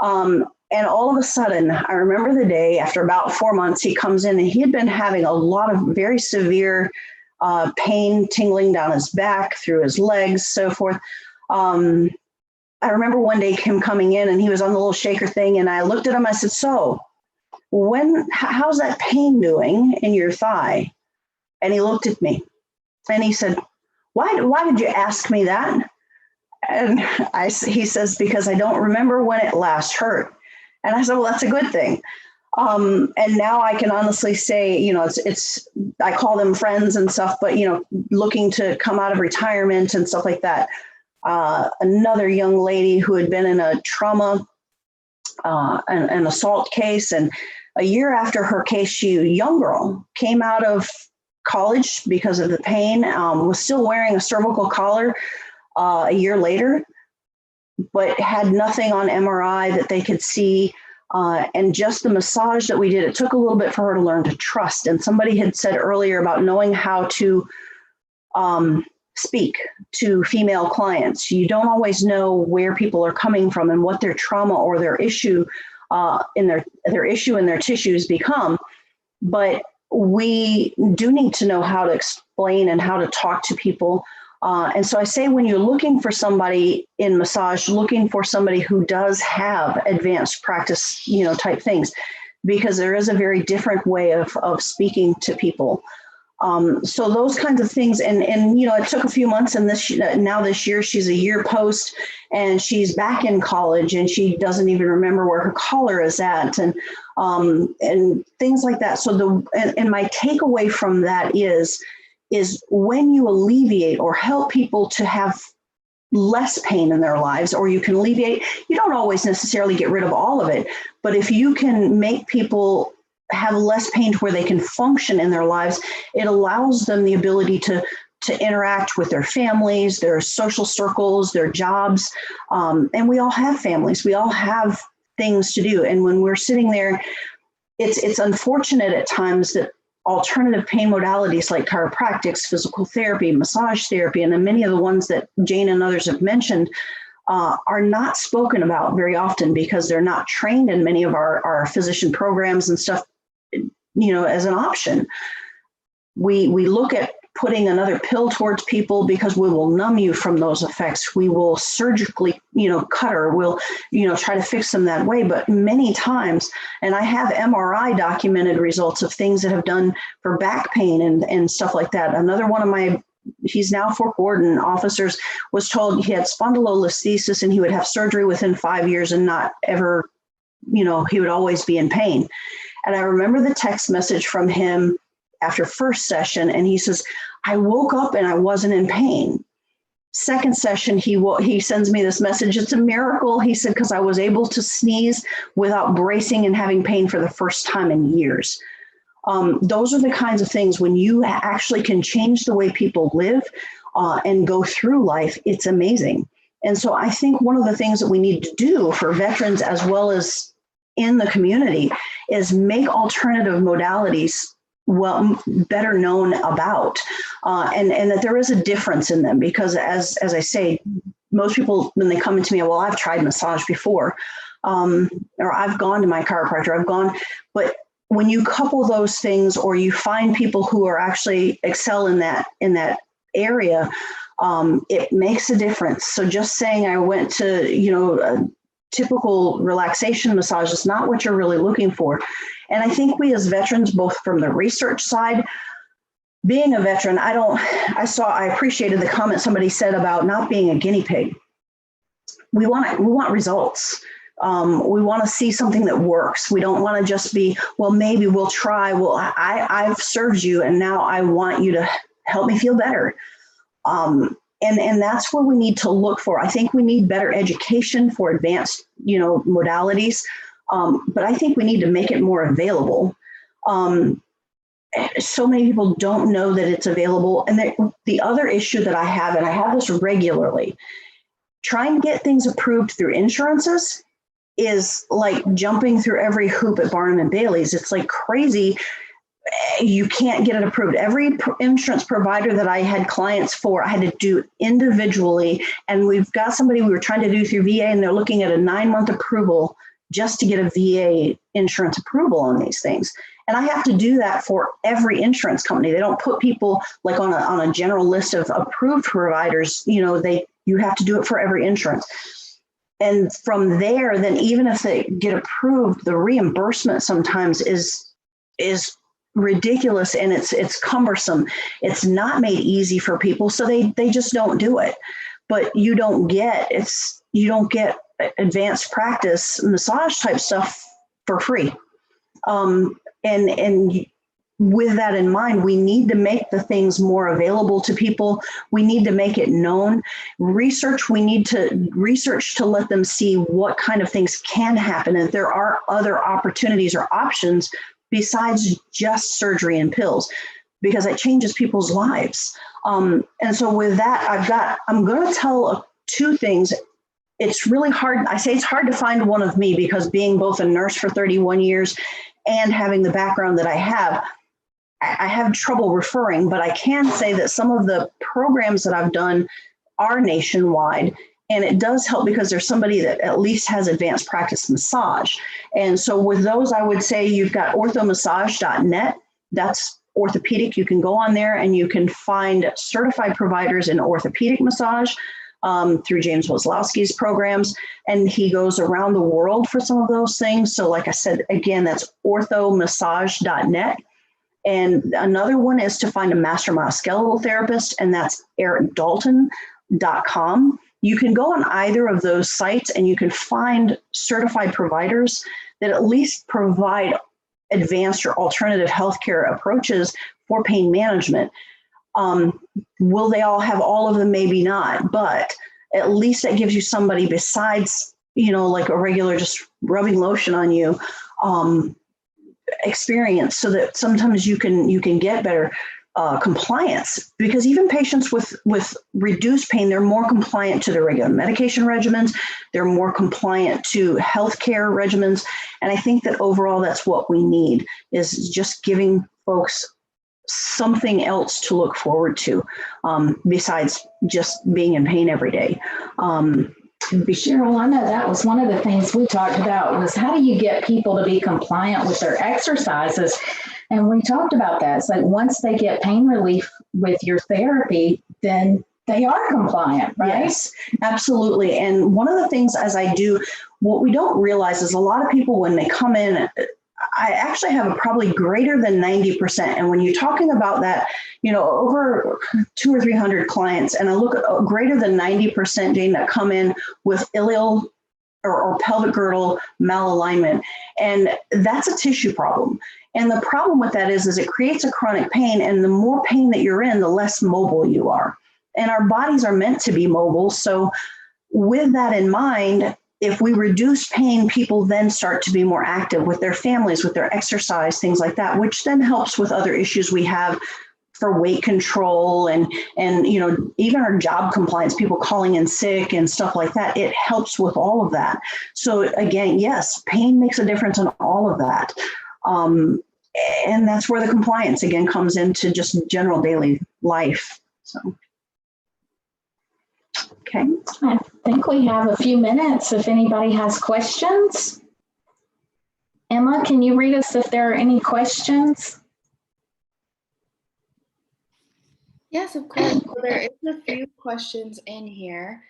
And all of a sudden, I remember the day after about 4 months, he comes in and he had been having a lot of very severe pain tingling down his back, through his legs, so forth. I remember one day him coming in and he was on the little shaker thing, and I looked at him, I said, so how's that pain doing in your thigh? And he looked at me and he said, why did you ask me that? And he says, because I don't remember when it last hurt. And I said, well, that's a good thing. And now I can honestly say, you know, it's I call them friends and stuff, but, you know, looking to come out of retirement and stuff like that. Another young lady who had been in a trauma, an assault case, and a year after her case, a young girl came out of college because of the pain, was still wearing a cervical collar a year later, but had nothing on MRI that they could see. And just the massage that we did, it took a little bit for her to learn to trust. And somebody had said earlier about knowing how to speak to female clients. You don't always know where people are coming from and what their trauma or their issue in their tissues become. But we do need to know how to explain and how to talk to people. And so I say, when you're looking for somebody in massage, looking for somebody who does have advanced practice, you know, type things, because there is a very different way of speaking to people. So those kinds of things, and you know, it took a few months, and this year she's a year post, and she's back in college, and she doesn't even remember where her collar is at, and things like that. So and my takeaway from that is when you alleviate or help people to have less pain in their lives, or you can alleviate, you don't always necessarily get rid of all of it, but if you can make people have less pain to where they can function in their lives, it allows them the ability to interact with their families, their social circles, their jobs. And we all have families. We all have things to do. And when we're sitting there, it's unfortunate at times that alternative pain modalities like chiropractics, physical therapy, massage therapy, and then many of the ones that Jane and others have mentioned are not spoken about very often because they're not trained in many of our physician programs and stuff, you know, as an option. We look at putting another pill towards people because we will numb you from those effects. We will surgically, you know, cut or we'll, you know, try to fix them that way. But many times, and I have MRI documented results of things that have done for back pain and stuff like that. Another one of he's now Fort Gordon officers was told he had spondylolisthesis and he would have surgery within 5 years and not ever, you know, he would always be in pain. And I remember the text message from him after first session, and he says, I woke up and I wasn't in pain. Second session, he sends me this message. It's a miracle, he said, because I was able to sneeze without bracing and having pain for the first time in years. Those are the kinds of things when you actually can change the way people live and go through life, it's amazing. And so I think one of the things that we need to do for veterans as well as in the community is make alternative modalities better known about, and that there is a difference in them, because as I say, most people, when they come into me, well, I've tried massage before, or I've gone to my chiropractor, but when you couple those things, or you find people who are actually excel in that area, it makes a difference. So just saying I went to, a typical relaxation massage is not what you're really looking for. And I think we as veterans, both from the research side, being a veteran, I appreciated the comment somebody said about not being a guinea pig. We want results. We want to see something that works. We don't want to just be, well, maybe we'll try. Well, I've served you, and now I want you to help me feel better. And that's where we need to look for. I think we need better education for advanced, modalities. But I think we need to make it more available. So many people don't know that it's available. And the other issue that I have, and I have this regularly, trying to get things approved through insurances is like jumping through every hoop at Barnum and Bailey's. It's like crazy. You can't get it approved. Every insurance provider that I had clients for, I had to do individually. And we've got somebody we were trying to do through VA, and they're looking at a 9-month approval just to get a VA insurance approval on these things. And I have to do that for every insurance company. They don't put people like on a general list of approved providers. You have to do it for every insurance. And from there, then even if they get approved, the reimbursement sometimes is ridiculous, and it's cumbersome. It's not made easy for people, so they just don't do it. But you don't get advanced practice massage type stuff for free. And with that in mind, we need to make the things more available to people. We need to make it known. We need to research to let them see what kind of things can happen. And there are other opportunities or options besides just surgery and pills, because it changes people's lives. And so with that, I'm going to tell 2 things. It's really hard. I say it's hard to find one of me, because being both a nurse for 31 years and having the background that I have trouble referring, but I can say that some of the programs that I've done are nationwide. And it does help because there's somebody that at least has advanced practice massage. And so with those, I would say you've got orthomassage.net. That's orthopedic. You can go on there and you can find certified providers in orthopedic massage through James Wozlowski's programs. And he goes around the world for some of those things. So like I said, again, that's orthomassage.net. And another one is to find a master musculoskeletal therapist, and that's ericdalton.com. You can go on either of those sites and you can find certified providers that at least provide advanced or alternative healthcare approaches for pain management. Will they all have all of them? Maybe not, but at least that gives you somebody besides, like a regular just rubbing lotion on you, experience, so that sometimes you can get better compliance, because even patients with reduced pain, they're more compliant to their regular medication regimens. They're more compliant to healthcare regimens. And I think that overall, that's what we need, is just giving folks something else to look forward to, besides just being in pain every day. Cheryl, I know that was one of the things we talked about, was how do you get people to be compliant with their exercises? And we talked about that. It's like once they get pain relief with your therapy, then they are compliant, right? Yes, absolutely. And one of the things as I do, what we don't realize is a lot of people, when they come in, I actually have a probably greater than 90%. And when you're talking about that, over 200 or 300 clients, and I look at greater than 90%, Jane, that come in with iliac or pelvic girdle malalignment. And that's a tissue problem. And the problem with that is it creates a chronic pain. And the more pain that you're in, the less mobile you are. And our bodies are meant to be mobile. So with that in mind, if we reduce pain, people then start to be more active with their families, with their exercise, things like that, which then helps with other issues we have for weight control and even our job compliance, people calling in sick and stuff like that. It helps with all of that. So again, yes, pain makes a difference in all of that. And that's where the compliance again comes into just general daily life. So, okay. I think we have a few minutes if anybody has questions. Emma, can you read us if there are any questions? Yes, of course. So there is a few questions in here.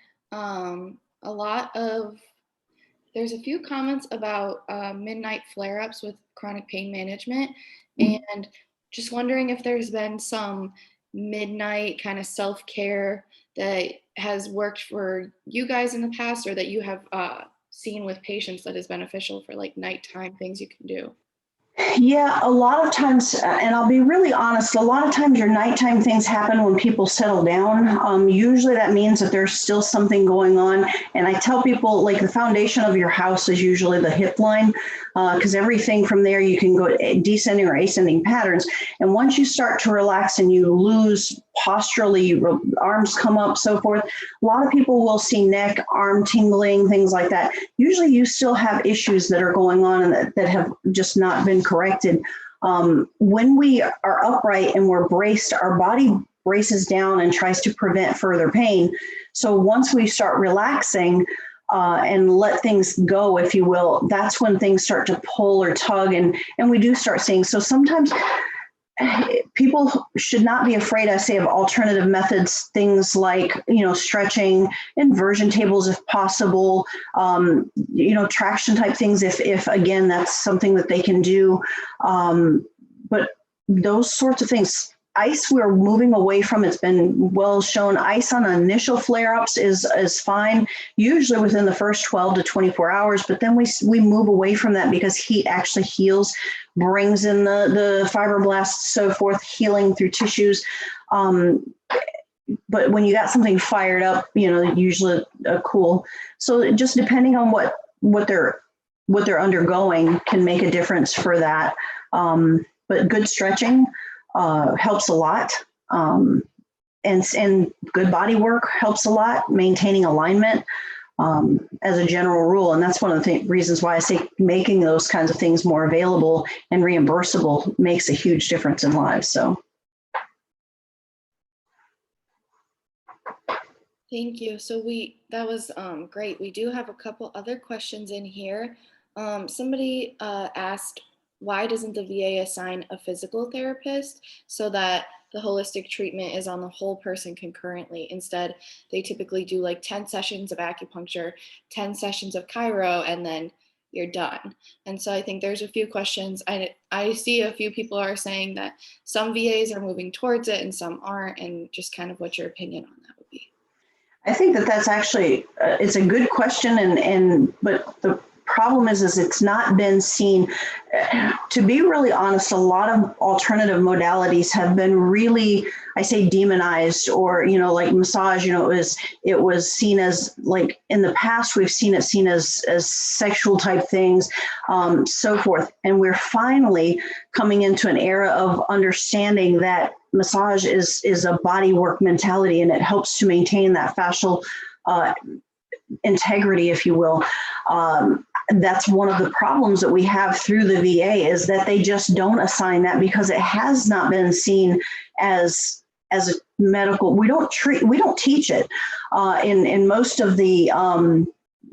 There's a few comments about midnight flare-ups with chronic pain management, and just wondering if there's been some midnight kind of self-care that has worked for you guys in the past, or that you have seen with patients that is beneficial for like nighttime things you can do. Yeah, a lot of times, and I'll be really honest, a lot of times your nighttime things happen when people settle down. Usually that means that there's still something going on. And I tell people, like, the foundation of your house is usually the hip line, because everything from there you can go descending or ascending patterns. And once you start to relax and you lose posturally, arms come up, so forth, a lot of people will see neck, arm tingling, things like that. Usually you still have issues that are going on and that have just not been corrected. When we are upright and we're braced, our body braces down and tries to prevent further pain. So once we start relaxing and let things go, if you will, that's when things start to pull or tug, and we do start seeing. So sometimes people should not be afraid, I say, of alternative methods, things like, stretching, inversion tables if possible, traction type things if again, that's something that they can do. But those sorts of things, ice we're moving away from. It's been well shown. Ice on initial flare-ups is fine, usually within the first 12 to 24 hours, but then we move away from that because heat actually heals, brings in the fibroblasts, so forth, healing through tissues. But when you got something fired up, usually cool. So just depending on what they're undergoing can make a difference for that. But good stretching helps a lot. And good body work helps a lot, maintaining alignment as a general rule. And that's one of the reasons why I say making those kinds of things more available and reimbursable makes a huge difference in lives. So. Thank you. So that was great. We do have a couple other questions in here. Somebody asked, why doesn't the VA assign a physical therapist so that the holistic treatment is on the whole person concurrently? Instead, they typically do like 10 sessions of acupuncture, 10 sessions of chiro, and then you're done. And so I think there's a few questions. I see a few people are saying that some VAs are moving towards it and some aren't, and just kind of what your opinion on that would be. I think that's actually, it's a good question, but the problem is it's not been seen. To be really honest, a lot of alternative modalities have been really, I say, demonized, or like massage. It was seen as, like, in the past we've seen it seen as sexual type things, so forth. And we're finally coming into an era of understanding that massage is a body work mentality, and it helps to maintain that fascial integrity, if you will. That's one of the problems that we have through the VA, is that they just don't assign that because it has not been seen as a medical. We don't teach it in most of the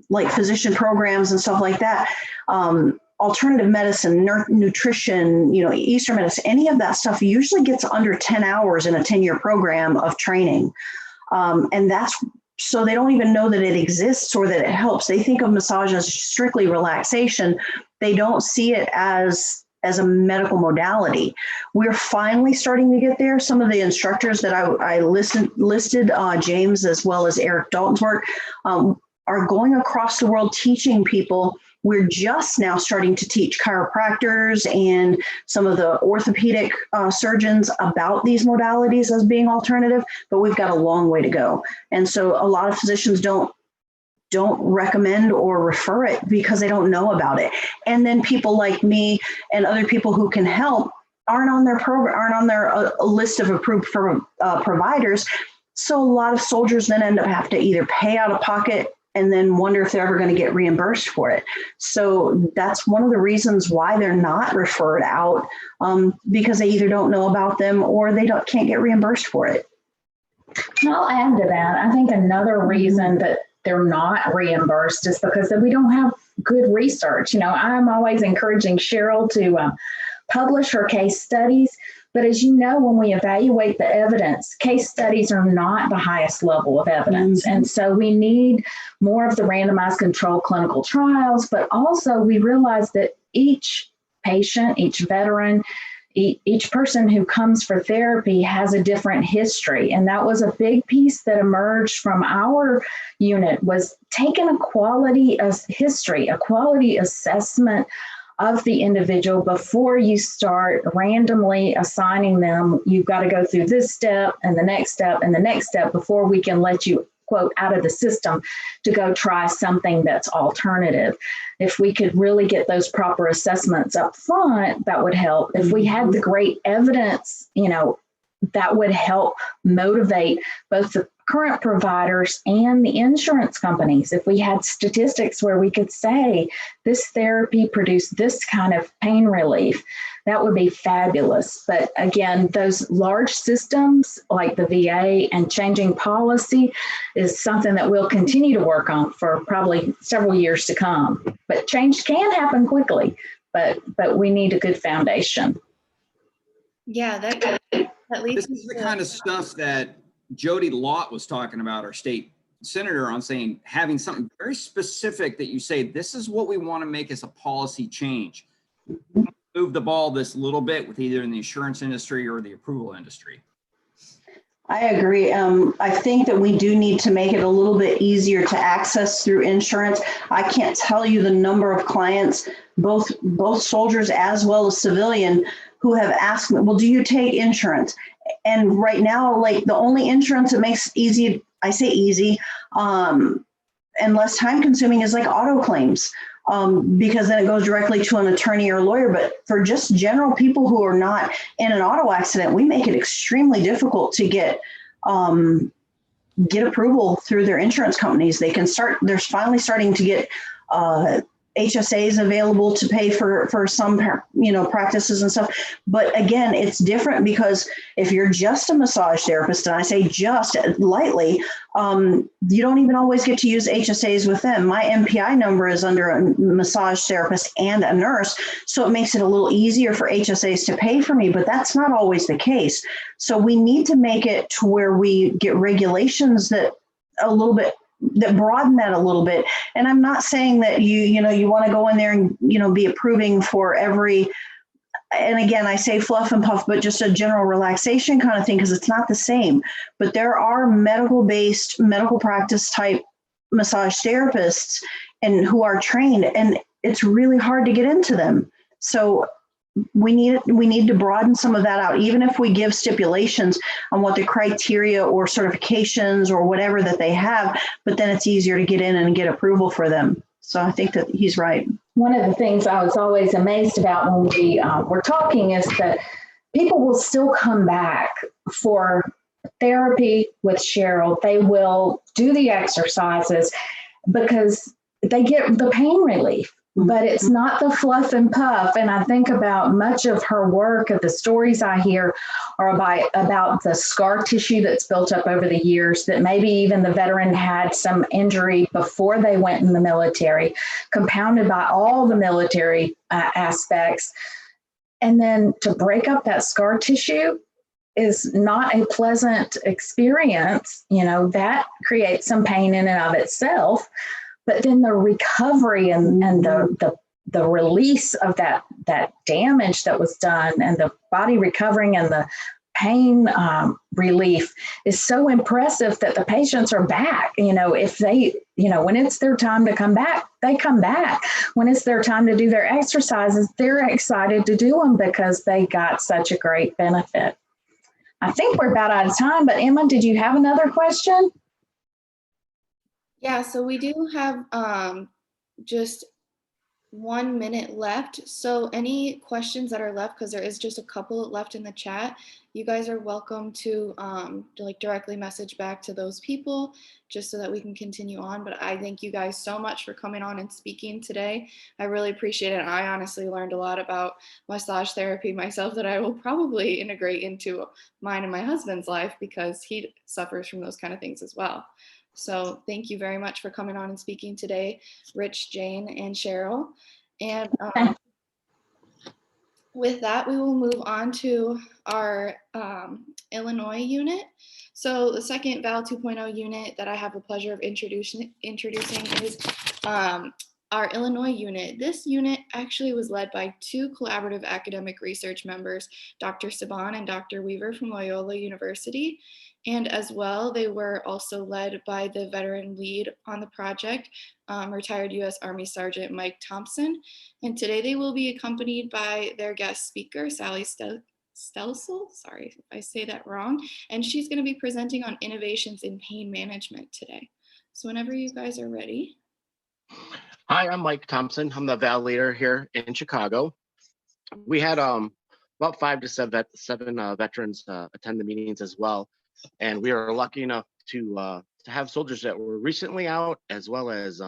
like physician programs and stuff like that. Alternative medicine, nutrition, Eastern medicine, any of that stuff usually gets under 10 hours in a 10-year program of training. And that's so they don't even know that it exists or that it helps. They think of massage as strictly relaxation. They don't see it as a medical modality. We're finally starting to get there. Some of the instructors that I listed, James as well as Eric Dalton's work, are going across the world teaching people. We're just now starting to teach chiropractors and some of the orthopedic surgeons about these modalities as being alternative, but we've got a long way to go. And so a lot of physicians don't recommend or refer it because they don't know about it. And then people like me and other people who can help aren't on their program, aren't on their list of approved providers. So a lot of soldiers then end up having to either pay out of pocket and then wonder if they're ever going to get reimbursed for it. So that's one of the reasons why they're not referred out, because they either don't know about them or they can't get reimbursed for it. I'll add to that. I think another reason that they're not reimbursed is because we don't have good research. I'm always encouraging Cheryl to publish her case studies. But as you know, when we evaluate the evidence, case studies are not the highest level of evidence. And so we need more of the randomized controlled clinical trials, but also we realize that each patient, each veteran, each person who comes for therapy has a different history. And that was a big piece that emerged from our unit, was taking a quality history, a quality assessment of the individual before you start randomly assigning them. You've got to go through this step and the next step and the next step before we can let you, quote, out of the system to go try something that's alternative. If we could really get those proper assessments up front, that would help. If we had the great evidence, that would help motivate both the current providers and the insurance companies. If we had statistics where we could say this therapy produced this kind of pain relief, that would be fabulous. But again, those large systems like the VA and changing policy is something that we'll continue to work on for probably several years to come. But change can happen quickly, but we need a good foundation. Yeah, that leads This is the kind of stuff that Jody Lott was talking about, our state senator, on saying having something very specific that you say, this is what we want to make as a policy change. Move the ball this little bit with either in the insurance industry or the approval industry. I agree. I think that we do need to make it a little bit easier to access through insurance. I can't tell you the number of clients, both soldiers as well as civilian, who have asked me, well, do you take insurance? And right now, like the only insurance that makes easy, I say easy, and less time consuming is like auto claims, because then it goes directly to an attorney or lawyer. But for just general people who are not in an auto accident, we make it extremely difficult to get approval through their insurance companies. They can start, they're finally starting to get HSAs available to pay for some, practices and stuff. But again, it's different because if you're just a massage therapist, and I say just lightly, you don't even always get to use HSAs with them. My MPI number is under a massage therapist and a nurse, so it makes it a little easier for HSAs to pay for me, but that's not always the case. So we need to make it to where we get regulations that broaden that a little bit. And I'm not saying that you want to go in there and, be approving for every, and again, I say fluff and puff, but just a general relaxation kind of thing, because it's not the same. But there are medical practice type massage therapists and who are trained, and it's really hard to get into them. So we need to broaden some of that out, even if we give stipulations on what the criteria or certifications or whatever that they have, but then it's easier to get in and get approval for them. So I think that he's right. One of the things I was always amazed about when we were talking is that people will still come back for therapy with Cheryl. They will do the exercises because they get the pain relief. But it's not the fluff and puff. And I think about much of her work, of the stories I hear are about the scar tissue that's built up over the years, that maybe even the veteran had some injury before they went in the military, compounded by all the military aspects. And then to break up that scar tissue is not a pleasant experience. That creates some pain in and of itself. But then the recovery and the release of that damage that was done, and the body recovering and the pain relief is so impressive that the patients are back. If they, when it's their time to come back, they come back. When it's their time to do their exercises, they're excited to do them because they got such a great benefit. I think we're about out of time, but Emma, did you have another question? Yeah, so we do have just 1 minute left. So any questions that are left, because there is just a couple left in the chat, you guys are welcome to like directly message back to those people just so that we can continue on. But I thank you guys so much for coming on and speaking today. I really appreciate it. I honestly learned a lot about massage therapy myself that I will probably integrate into mine and my husband's life because he suffers from those kind of things as well. So thank you very much for coming on and speaking today, Rich, Jane, and Cheryl. And with that, we will move on to our Illinois unit. So the second VAL 2.0 unit that I have the pleasure of introducing is our Illinois unit. This unit actually was led by two collaborative academic research members, Dr. Saban and Dr. Weaver from Loyola University. And as well, they were also led by the veteran lead on the project, retired U.S. Army Sergeant Mike Thompson. And today they will be accompanied by their guest speaker, Sally Stelsel, sorry if I say that wrong, and she's going to be presenting on innovations in pain management today. So whenever you guys are ready. Hi, I'm Mike Thompson. I'm the VAL leader here in Chicago. We had about 5 to 7 veterans attend the meetings as well. And we are lucky enough to have soldiers that were recently out, as well as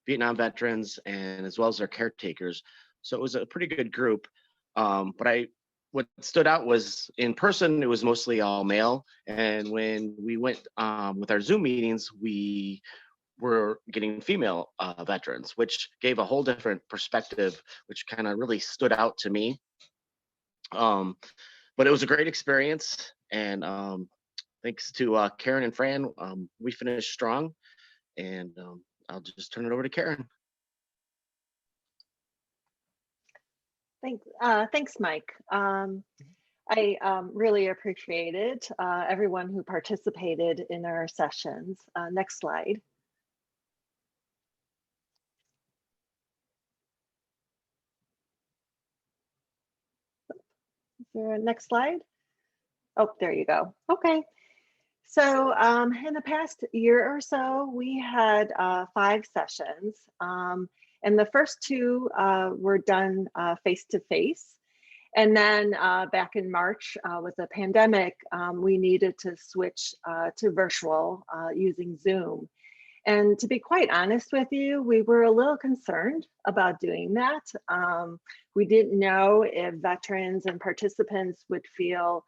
Vietnam veterans, and as well as their caretakers. So it was a pretty good group. But what stood out was in person, it was mostly all male. And when we went with our Zoom meetings, we were getting female veterans, which gave a whole different perspective, which kind of really stood out to me. But it was a great experience. And thanks to Karen and Fran, we finished strong. And I'll just turn it over to Karen. Thanks, Mike. I really appreciated everyone who participated in our sessions. Next slide. Next slide. Oh, there you go. Okay. So in the past year or so, we had 5 sessions. And the first 2 were done face-to-face. And then back in March with the pandemic, we needed to switch to virtual using Zoom. And to be quite honest with you, we were a little concerned about doing that. We didn't know if veterans and participants would feel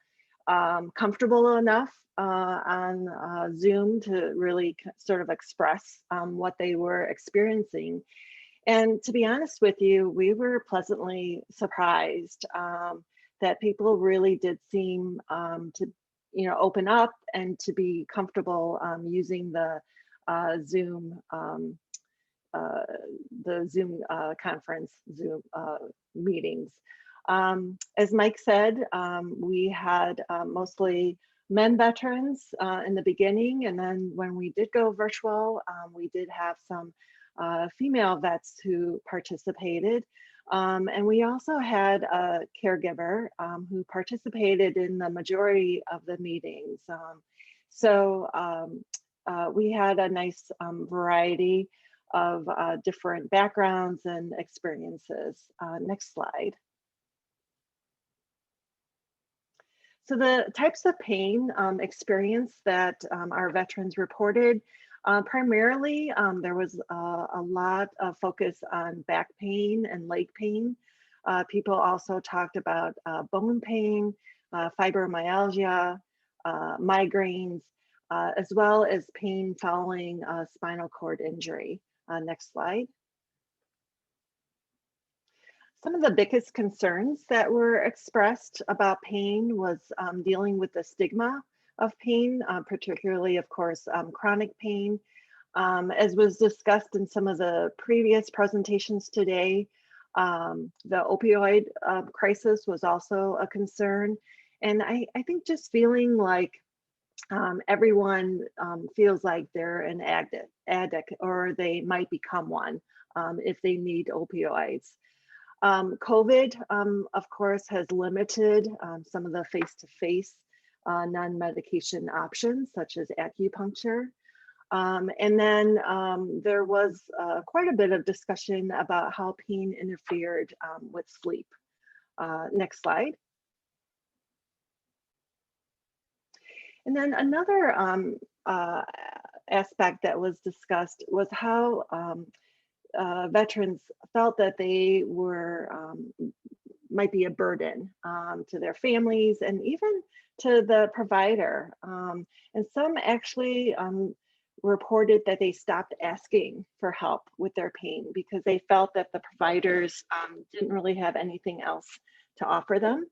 comfortable enough on Zoom to really sort of express what they were experiencing. And to be honest with you, we were pleasantly surprised that people really did seem to, open up and to be comfortable using the Zoom conference, Zoom meetings. As Mike said, we had mostly men veterans in the beginning, and then when we did go virtual, we did have some female vets who participated. And we also had a caregiver who participated in the majority of the meetings. So we had a nice variety of different backgrounds and experiences. Next slide. So the types of pain experience that our veterans reported, primarily there was a lot of focus on back pain and leg pain. People also talked about bone pain, fibromyalgia, migraines, as well as pain following spinal cord injury. Next slide. Some of the biggest concerns that were expressed about pain was dealing with the stigma of pain, particularly, of course, chronic pain. As was discussed in some of the previous presentations today, the opioid crisis was also a concern. And I think just feeling like everyone feels like they're an addict or they might become one if they need opioids. COVID, of course, has limited some of the face-to-face non-medication options, such as acupuncture. And then there was quite a bit of discussion about how pain interfered with sleep. Next slide. And then another aspect that was discussed was how veterans felt that they were might be a burden to their families and even to the provider. And some actually reported that they stopped asking for help with their pain because they felt that the providers didn't really have anything else to offer them.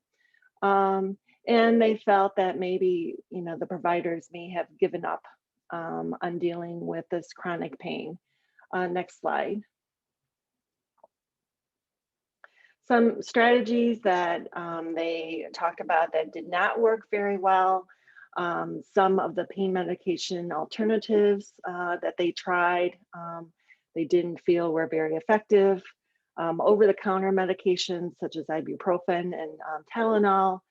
And they felt that maybe, you know, the providers may have given up on dealing with this chronic pain. Next slide. Some strategies that they talked about that did not work very well. Some of the pain medication alternatives that they tried, they didn't feel were very effective. Over-the-counter medications such as ibuprofen and Tylenol.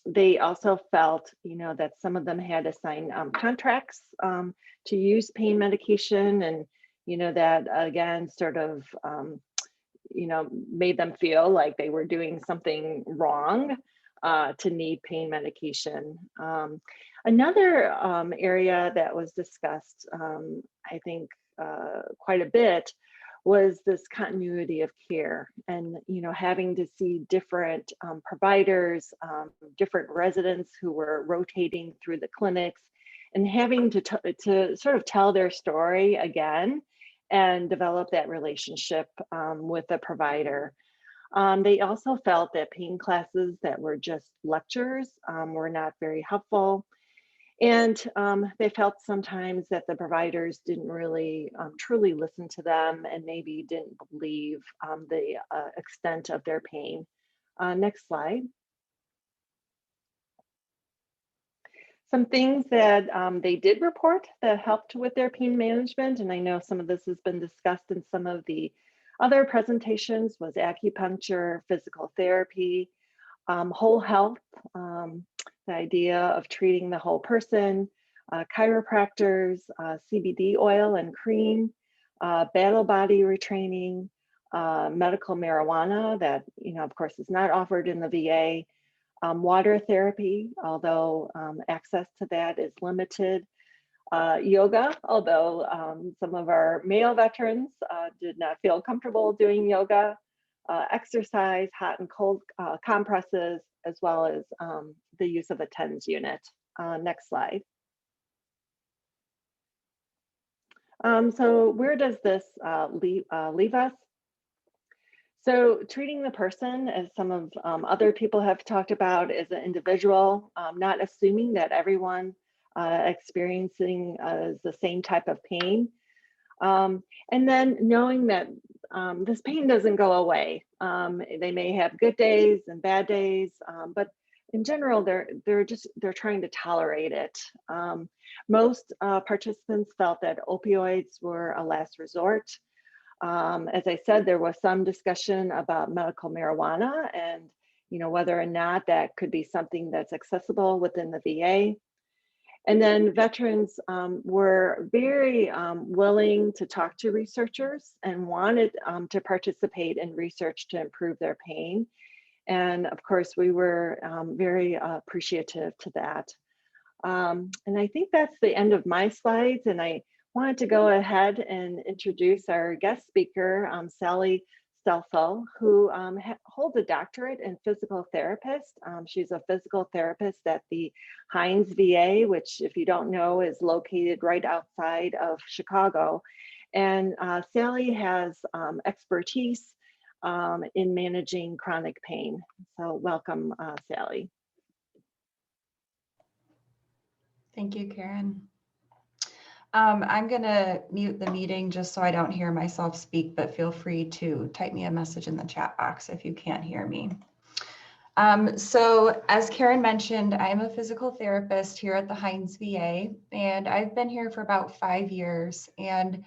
They also felt, you know, that some of them had to sign contracts to use pain medication, and you know that again sort of you know, made them feel like they were doing something wrong to need pain medication. Another area that was discussed, I think quite a bit, was this continuity of care, and you know, having to see different providers, different residents who were rotating through the clinics, and having to sort of tell their story again and develop that relationship with the provider. They also felt that pain classes that were just lectures were not very helpful. And they felt sometimes that the providers didn't really truly listen to them and maybe didn't believe the extent of their pain. Next slide. Some things that they did report that helped with their pain management, and I know some of this has been discussed in some of the other presentations, was acupuncture, physical therapy, whole health, the idea of treating the whole person, chiropractors, CBD oil and cream, battle body retraining, medical marijuana that, you know, of course is not offered in the VA, water therapy, although access to that is limited, yoga, although some of our male veterans did not feel comfortable doing yoga, exercise, hot and cold compresses, as well as the use of a TENS unit. Next slide. So where does this leave us? So treating the person, as some of other people have talked about, as an individual, not assuming that everyone experiencing the same type of pain. And then knowing that this pain doesn't go away. They may have good days and bad days, but in general, they're trying to tolerate it. Most participants felt that opioids were a last resort. As I said, there was some discussion about medical marijuana and, you know, whether or not that could be something that's accessible within the VA. And then veterans were very willing to talk to researchers and wanted to participate in research to improve their pain. And of course, we were very appreciative to that. And I think that's the end of my slides. And I wanted to go ahead and introduce our guest speaker, Sally Stelfo, who holds a doctorate in physical therapist. She's a physical therapist at the Hines VA, which, if you don't know, is located right outside of Chicago. And Sally has expertise in managing chronic pain. So welcome, Sally. Thank you, Karen. I'm going to mute the meeting just so I don't hear myself speak, but feel free to type me a message in the chat box if you can't hear me. So as Karen mentioned, I'm a physical therapist here at the Hines VA, and I've been here for about 5 years. And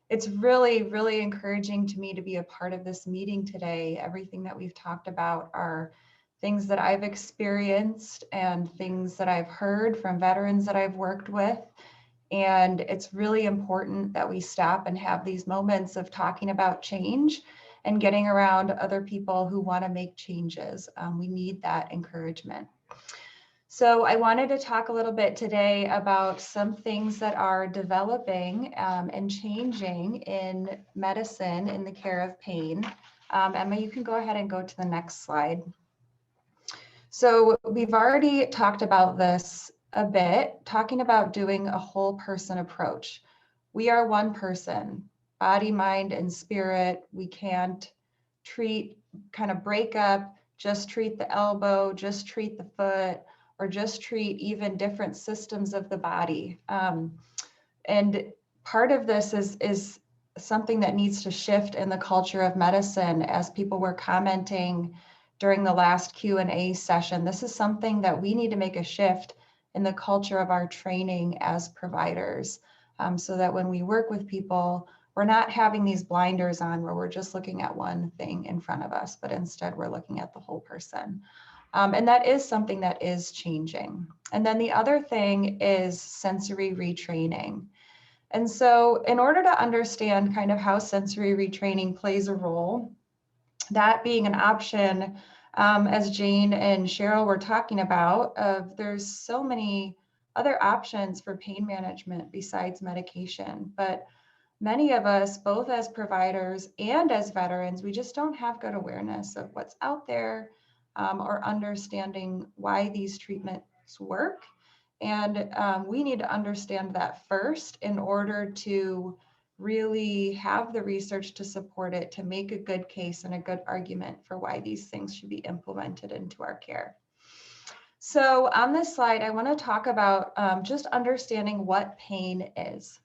it's really, really encouraging to me to be a part of this meeting today. Everything that we've talked about are things that I've experienced and things that I've heard from veterans that I've worked with. And it's really important that we stop and have these moments of talking about change and getting around other people who want to make changes. We need that encouragement. So I wanted to talk a little bit today about some things that are developing and changing in medicine in the care of pain. Emma, you can go ahead and go to the next slide. So we've already talked about this a bit, talking about doing a whole person approach. We are one person, body, mind, and spirit. We can't treat, kind of break up, just treat the elbow, just treat the foot, or just treat even different systems of the body. And part of this is something that needs to shift in the culture of medicine. As people were commenting during the last Q&A session, this is something that we need to make a shift in the culture of our training as providers, so that when we work with people, we're not having these blinders on where we're just looking at one thing in front of us, but instead we're looking at the whole person. And that is something that is changing. And then the other thing is sensory retraining. And so in order to understand kind of how sensory retraining plays a role, that being an option, as Jane and Cheryl were talking about, there's so many other options for pain management besides medication. But many of us, both as providers and as veterans, we just don't have good awareness of what's out there, or understanding why these treatments work. And we need to understand that first in order to really have the research to support it, to make a good case and a good argument for why these things should be implemented into our care. So on this slide, I want to talk about just understanding what pain is.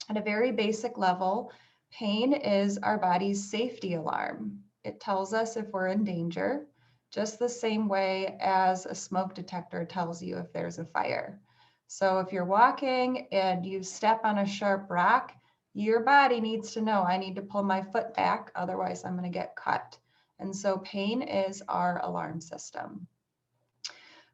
At a very basic level, pain is our body's safety alarm. It tells us if we're in danger, just the same way as a smoke detector tells you if there's a fire. So if you're walking and you step on a sharp rock, your body needs to know, I need to pull my foot back, otherwise I'm going to get cut. And so pain is our alarm system.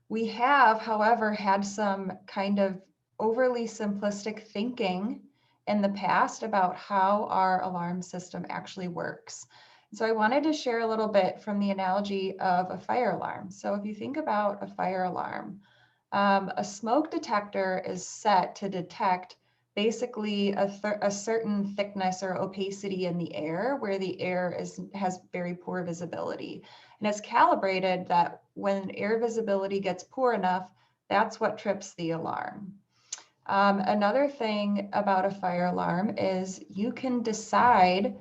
We have, however, had some kind of overly simplistic thinking in the past about how our alarm system actually works. So I wanted to share a little bit from the analogy of a fire alarm. So if you think about a fire alarm, a smoke detector is set to detect basically a certain thickness or opacity in the air where the air has very poor visibility. And it's calibrated that when air visibility gets poor enough, that's what trips the alarm. Another thing about a fire alarm is you can decide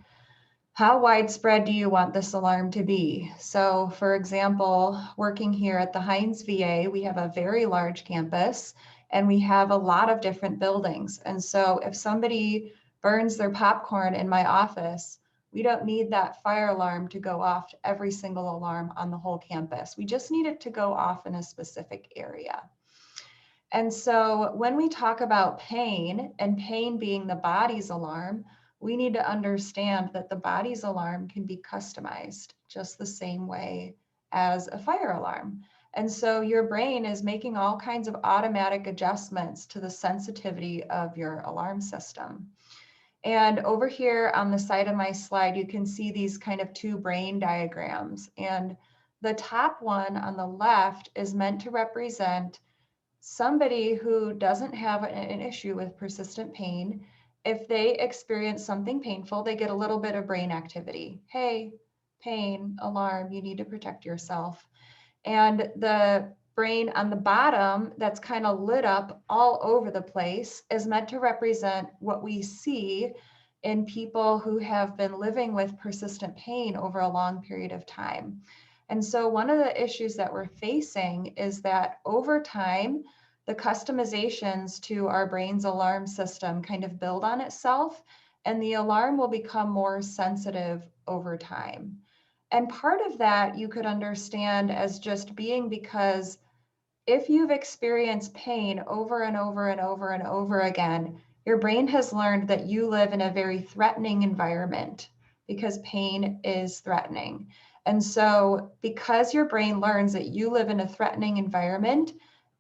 how widespread do you want this alarm to be? So for example, working here at the Hines VA, we have a very large campus and we have a lot of different buildings. And so if somebody burns their popcorn in my office, we don't need that fire alarm to go off to every single alarm on the whole campus. We just need it to go off in a specific area. And so when we talk about pain, and pain being the body's alarm, we need to understand that the body's alarm can be customized just the same way as a fire alarm. And so your brain is making all kinds of automatic adjustments to the sensitivity of your alarm system. And over here on the side of my slide, you can see these kind of two brain diagrams. And the top one on the left is meant to represent somebody who doesn't have an issue with persistent pain. If they experience something painful, they get a little bit of brain activity. Hey, pain, alarm, you need to protect yourself. And the brain on the bottom that's kind of lit up all over the place is meant to represent what we see in people who have been living with persistent pain over a long period of time. And so one of the issues that we're facing is that over time, the customizations to our brain's alarm system kind of build on itself, and the alarm will become more sensitive over time. And part of that you could understand as just being because if you've experienced pain over and over and over and over again, your brain has learned that you live in a very threatening environment because pain is threatening. And so because your brain learns that you live in a threatening environment,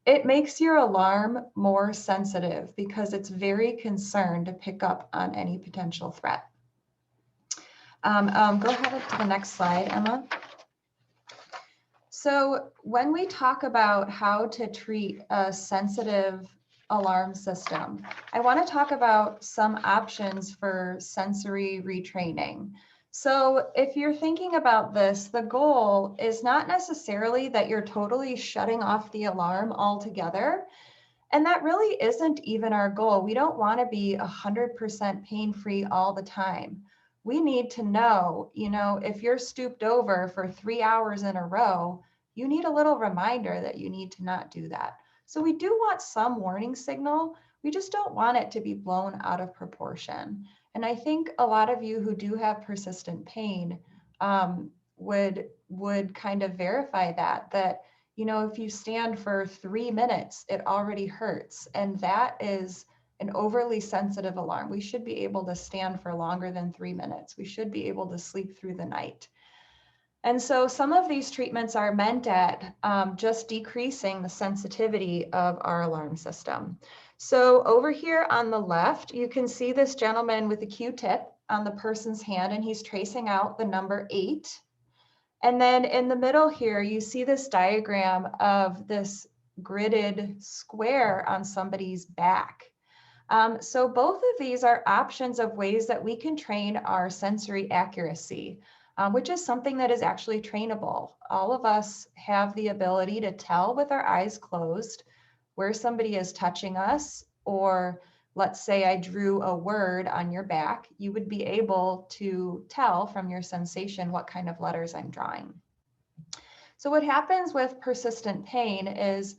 It makes your alarm more sensitive because it's very concerned to pick up on any potential threat. Go ahead to the next slide, Emma. So when we talk about how to treat a sensitive alarm system, I want to talk about some options for sensory retraining. So if you're thinking about this, the goal is not necessarily that you're totally shutting off the alarm altogether. And that really isn't even our goal. We don't want to be 100% pain-free all the time. We need to know, if you're stooped over for 3 hours in a row, you need a little reminder that you need to not do that. So we do want some warning signal. We just don't want it to be blown out of proportion. And I think a lot of you who do have persistent pain would kind of verify that if you stand for 3 minutes, it already hurts. And that is an overly sensitive alarm. We should be able to stand for longer than 3 minutes. We should be able to sleep through the night. And so some of these treatments are meant at just decreasing the sensitivity of our alarm system. So over here on the left, you can see this gentleman with a Q-tip on the person's hand, and he's tracing out the number 8. And then in the middle here, you see this diagram of this gridded square on somebody's back. So both of these are options of ways that we can train our sensory accuracy, which is something that is actually trainable. All of us have the ability to tell with our eyes closed where somebody is touching us, or let's say I drew a word on your back, you would be able to tell from your sensation what kind of letters I'm drawing. So what happens with persistent pain is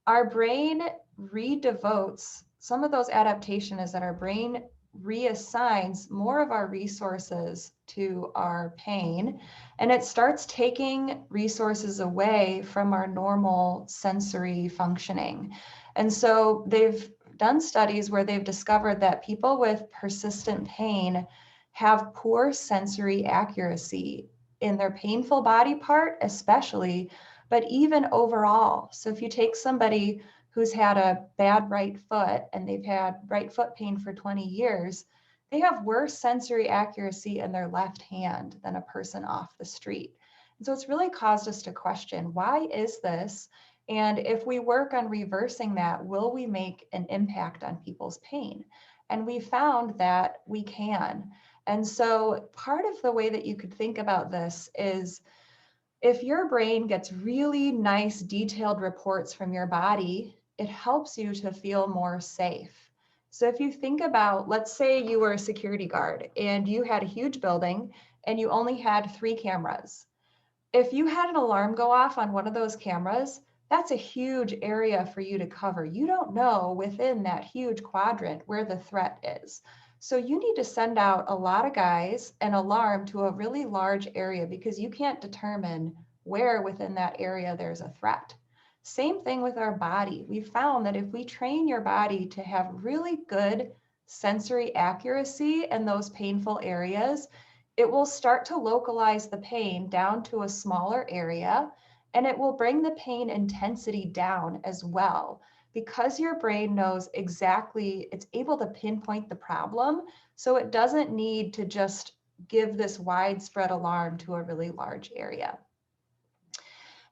our brain redevotes, some of those adaptation is that our brain reassigns more of our resources to our pain, and it starts taking resources away from our normal sensory functioning. And so they've done studies where they've discovered that people with persistent pain have poor sensory accuracy in their painful body part, especially, but even overall. So if you take somebody who's had a bad right foot and they've had right foot pain for 20 years, they have worse sensory accuracy in their left hand than a person off the street. And so it's really caused us to question, why is this? And if we work on reversing that, will we make an impact on people's pain? And we found that we can. And so part of the way that you could think about this is if your brain gets really nice detailed reports from your body, it helps you to feel more safe. So if you think about, let's say you were a security guard and you had a huge building and you only had 3 cameras. If you had an alarm go off on one of those cameras, that's a huge area for you to cover. You don't know within that huge quadrant where the threat is. So you need to send out a lot of guys and alarm to a really large area because you can't determine where within that area there's a threat. Same thing with our body. We found that if we train your body to have really good sensory accuracy in those painful areas, it will start to localize the pain down to a smaller area, and it will bring the pain intensity down as well, because your brain knows exactly, it's able to pinpoint the problem, so it doesn't need to just give this widespread alarm to a really large area.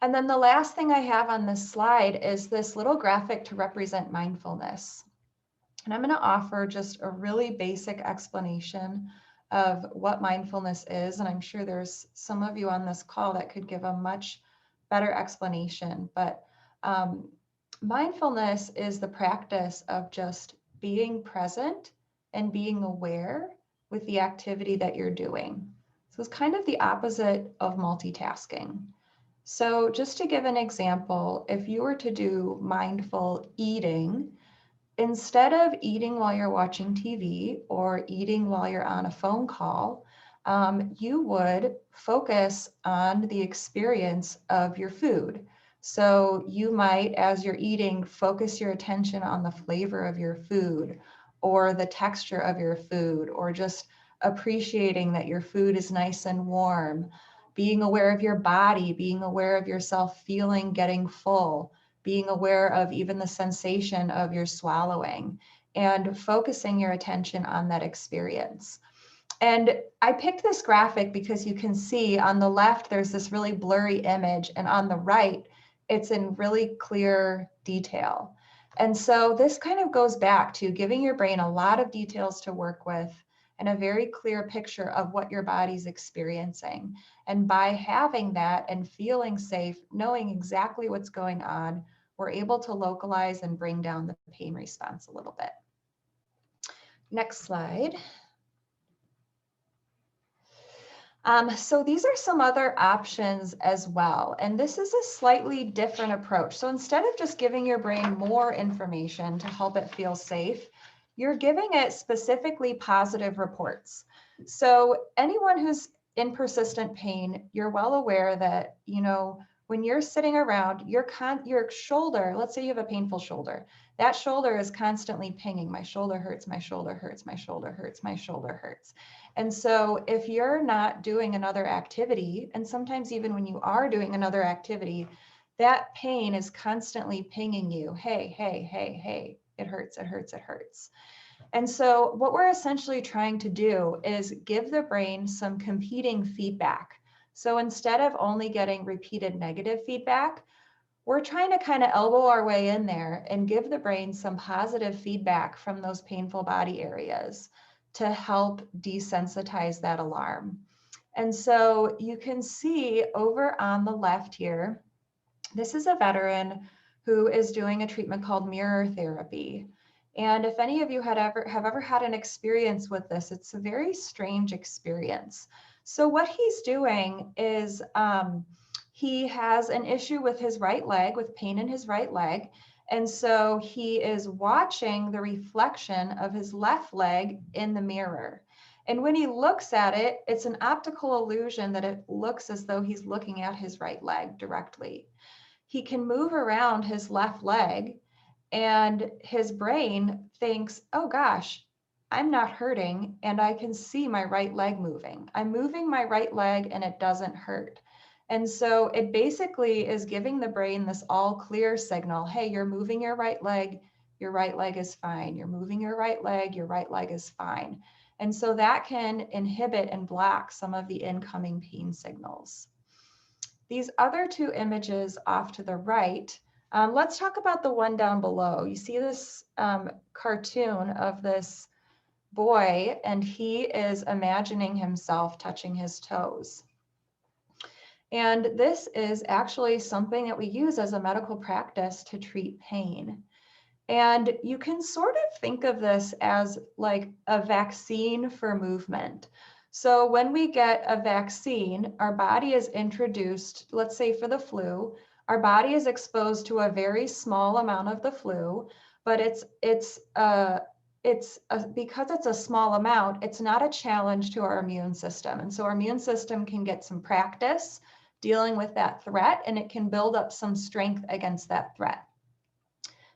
And then the last thing I have on this slide is this little graphic to represent mindfulness. And I'm going to offer just a really basic explanation of what mindfulness is. And I'm sure there's some of you on this call that could give a much better explanation. But mindfulness is the practice of just being present and being aware with the activity that you're doing. So it's kind of the opposite of multitasking. So just to give an example, if you were to do mindful eating, instead of eating while you're watching TV or eating while you're on a phone call, you would focus on the experience of your food. So you might, as you're eating, focus your attention on the flavor of your food or the texture of your food, or just appreciating that your food is nice and warm, being aware of your body, being aware of yourself feeling, getting full, being aware of even the sensation of your swallowing and focusing your attention on that experience. And I picked this graphic because you can see on the left, there's this really blurry image, and on the right, it's in really clear detail. And so this kind of goes back to giving your brain a lot of details to work with and a very clear picture of what your body's experiencing. And by having that and feeling safe, knowing exactly what's going on, we're able to localize and bring down the pain response a little bit. Next slide. So these are some other options as well. And this is a slightly different approach. So instead of just giving your brain more information to help it feel safe, you're giving it specifically positive reports. So anyone who's in persistent pain, you're well aware that, you know, when you're sitting around, your shoulder, let's say you have a painful shoulder, that shoulder is constantly pinging, my shoulder hurts, my shoulder hurts, my shoulder hurts, my shoulder hurts. And so if you're not doing another activity, and sometimes even when you are doing another activity, that pain is constantly pinging you, hey, hey, hey, hey, it hurts, it hurts, it hurts. And so what we're essentially trying to do is give the brain some competing feedback. So instead of only getting repeated negative feedback, we're trying to kind of elbow our way in there and give the brain some positive feedback from those painful body areas to help desensitize that alarm. And so you can see over on the left here, this is a veteran who is doing a treatment called mirror therapy. And if any of you have ever had an experience with this, it's a very strange experience. So what he's doing is he has an issue with his right leg, with pain in his right leg. And so he is watching the reflection of his left leg in the mirror. And when he looks at it, it's an optical illusion that it looks as though he's looking at his right leg directly. He can move around his left leg and his brain thinks, oh gosh, I'm not hurting and I can see my right leg moving. I'm moving my right leg and it doesn't hurt. And so it basically is giving the brain this all clear signal. Hey, you're moving your right leg is fine. You're moving your right leg is fine. And so that can inhibit and block some of the incoming pain signals. These other two images off to the right, let's talk about the one down below. You see this cartoon of this boy, and he is imagining himself touching his toes. And this is actually something that we use as a medical practice to treat pain. And you can sort of think of this as like a vaccine for movement. So when we get a vaccine, our body is introduced, let's say for the flu, our body is exposed to a very small amount of the flu, but because it's a small amount, it's not a challenge to our immune system. And so our immune system can get some practice dealing with that threat, and it can build up some strength against that threat.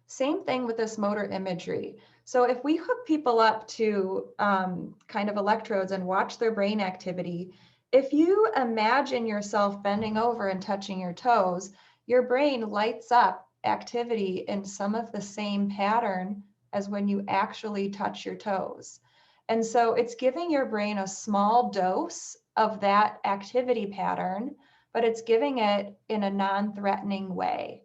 Same thing with this motor imagery. So if we hook people up to kind of electrodes and watch their brain activity, if you imagine yourself bending over and touching your toes, your brain lights up activity in some of the same pattern as when you actually touch your toes. And so it's giving your brain a small dose of that activity pattern, but it's giving it in a non-threatening way.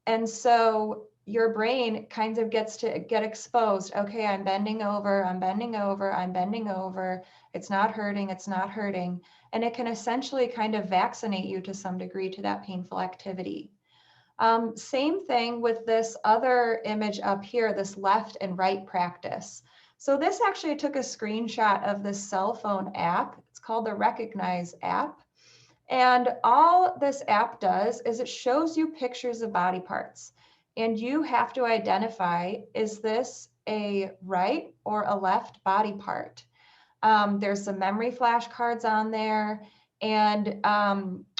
And so your brain kind of gets to get exposed. Okay, I'm bending over, I'm bending over, I'm bending over. It's not hurting, it's not hurting. And it can essentially kind of vaccinate you to some degree to that painful activity. Same thing with this other image up here, this left and right practice. So this actually took a screenshot of this cell phone app. It's called the Recognize app. And all this app does is it shows you pictures of body parts. And you have to identify, is this a right or a left body part? There's some memory flashcards on there. And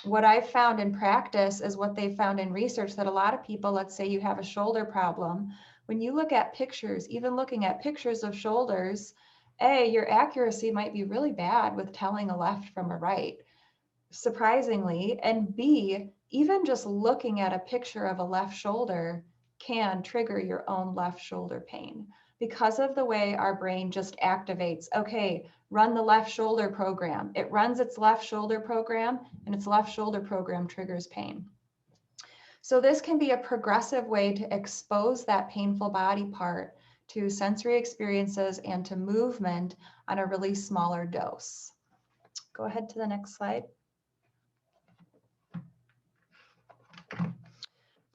what I've found in practice is what they found in research, that a lot of people, let's say you have a shoulder problem, when you look at pictures, even looking at pictures of shoulders, A, your accuracy might be really bad with telling a left from a right, surprisingly, and B, even just looking at a picture of a left shoulder can trigger your own left shoulder pain because of the way our brain just activates. Okay, run the left shoulder program. It runs its left shoulder program, and its left shoulder program triggers pain. So this can be a progressive way to expose that painful body part to sensory experiences and to movement on a really smaller dose. Go ahead to the next slide.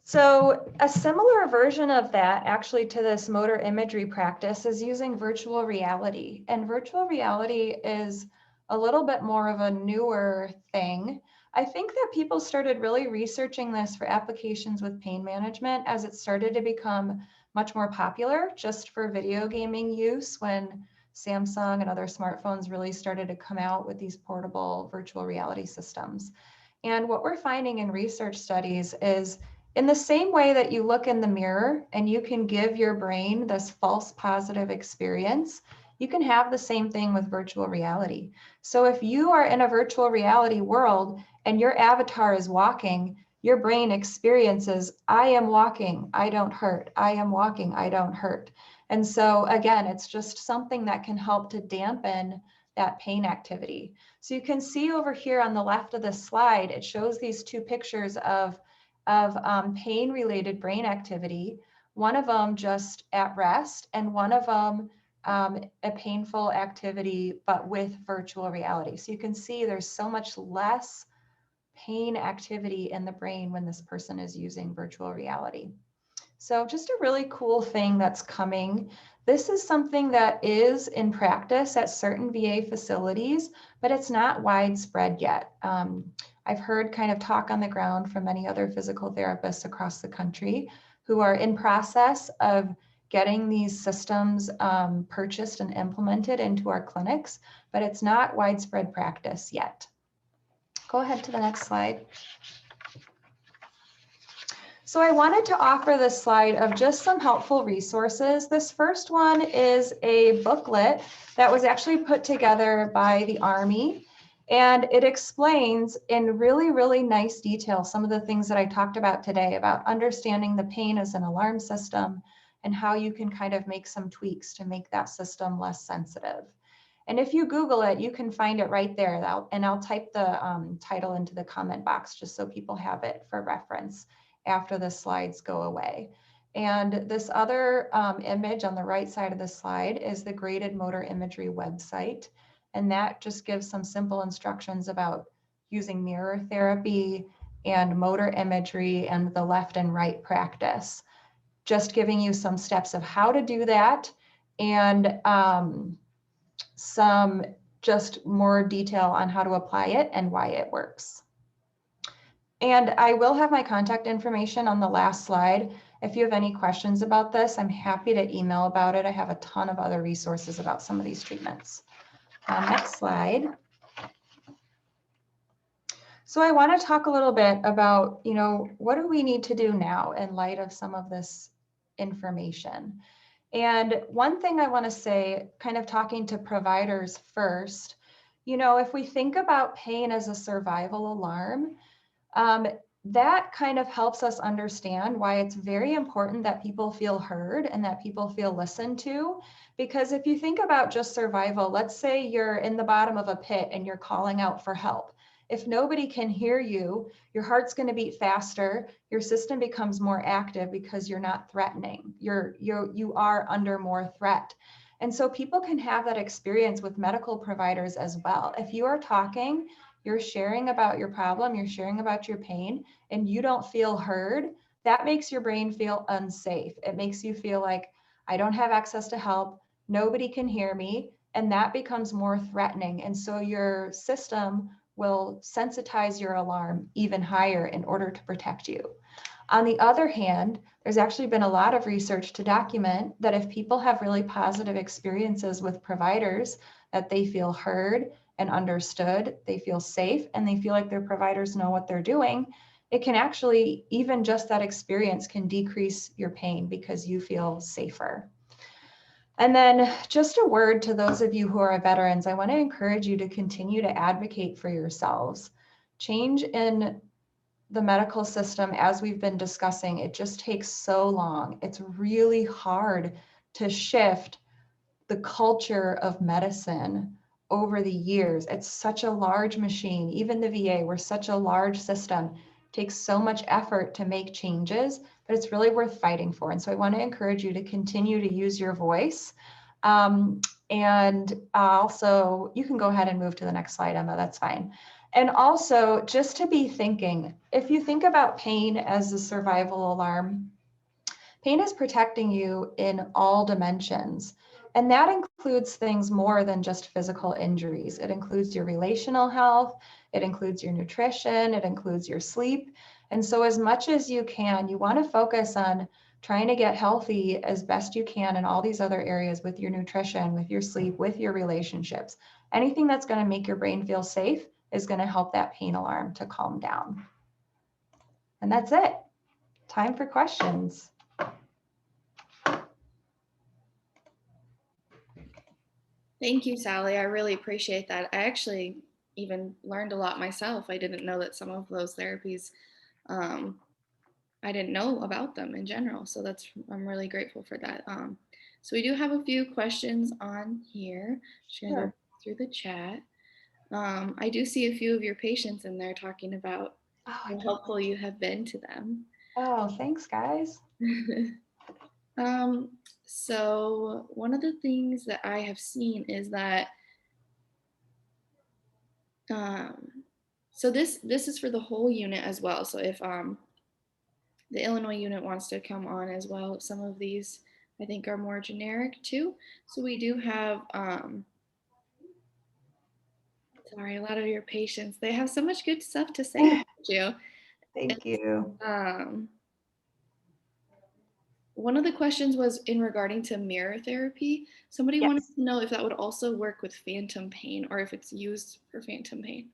So a similar version of that actually to this motor imagery practice is using virtual reality. And virtual reality is a little bit more of a newer thing. I think that people started really researching this for applications with pain management as it started to become much more popular just for video gaming use when Samsung and other smartphones really started to come out with these portable virtual reality systems. And what we're finding in research studies is in the same way that you look in the mirror and you can give your brain this false positive experience, you can have the same thing with virtual reality. So if you are in a virtual reality world and your avatar is walking, your brain experiences, I am walking, I don't hurt. I am walking, I don't hurt. And so again, it's just something that can help to dampen that pain activity. So you can see over here on the left of this slide, it shows these two pictures of pain-related brain activity, one of them just at rest and one of them a painful activity, but with virtual reality. So you can see there's so much less pain activity in the brain when this person is using virtual reality. So just a really cool thing that's coming. This is something that is in practice at certain VA facilities, but it's not widespread yet. I've heard kind of talk on the ground from many other physical therapists across the country who are in process of getting these systems purchased and implemented into our clinics, but it's not widespread practice yet. Go ahead to the next slide. So I wanted to offer this slide of just some helpful resources. This first one is a booklet that was actually put together by the Army, and it explains in really, really nice detail some of the things that I talked about today about understanding the pain as an alarm system and how you can kind of make some tweaks to make that system less sensitive. And if you Google it, you can find it right there. And I'll type the title into the comment box just so people have it for reference after the slides go away. And this other image on the right side of the slide is the Graded Motor Imagery website. And that just gives some simple instructions about using mirror therapy and motor imagery and the left and right practice. Just giving you some steps of how to do that and some just more detail on how to apply it and why it works. And I will have my contact information on the last slide. If you have any questions about this, I'm happy to email about it. I have a ton of other resources about some of these treatments. Next slide. So I want to talk a little bit about, what do we need to do now in light of some of this information? And one thing I want to say, kind of talking to providers first, if we think about pain as a survival alarm, that kind of helps us understand why it's very important that people feel heard and that people feel listened to. Because if you think about just survival, let's say you're in the bottom of a pit and you're calling out for help. If nobody can hear you, your heart's going to beat faster. Your system becomes more active because you're not threatening. You are under more threat. And so people can have that experience with medical providers as well. If you are talking, you're sharing about your problem, you're sharing about your pain, and you don't feel heard, that makes your brain feel unsafe. It makes you feel like, I don't have access to help, nobody can hear me, and that becomes more threatening. And so your system will sensitize your alarm even higher in order to protect you. On the other hand, there's actually been a lot of research to document that if people have really positive experiences with providers, that they feel heard and understood, they feel safe, and they feel like their providers know what they're doing, it can actually, even just that experience can decrease your pain because you feel safer. And then just a word to those of you who are veterans, I want to encourage you to continue to advocate for yourselves. Change in the medical system, as we've been discussing, it just takes so long. It's really hard to shift the culture of medicine over the years. It's such a large machine. Even the VA, we're such a large system, it takes so much effort to make changes, but it's really worth fighting for. And so I want to encourage you to continue to use your voice. And also, you can go ahead and move to the next slide, Emma, that's fine. And also, just to be thinking, if you think about pain as a survival alarm, pain is protecting you in all dimensions. And that includes things more than just physical injuries. It includes your relational health, it includes your nutrition, it includes your sleep. And so as much as you can, you want to focus on trying to get healthy as best you can in all these other areas with your nutrition, with your sleep, with your relationships. Anything that's going to make your brain feel safe is going to help that pain alarm to calm down. And that's it. Time for questions. Thank you, Sally. I really appreciate that. I actually even learned a lot myself. I didn't know that some of those therapies, I didn't know about them in general. So I'm really grateful for that. So we do have a few questions on here. Just gonna go through the chat. I do see a few of your patients in there talking about how helpful you have been to them. Oh, thanks, guys. So one of the things that I have seen is that, so this is for the whole unit as well. So if the Illinois unit wants to come on as well, some of these I think are more generic too. So we do have, sorry, a lot of your patients, they have so much good stuff to say about you. Thank you. One of the questions was in regarding to mirror therapy. Somebody wanted to know if that would also work with phantom pain or if it's used for phantom pain.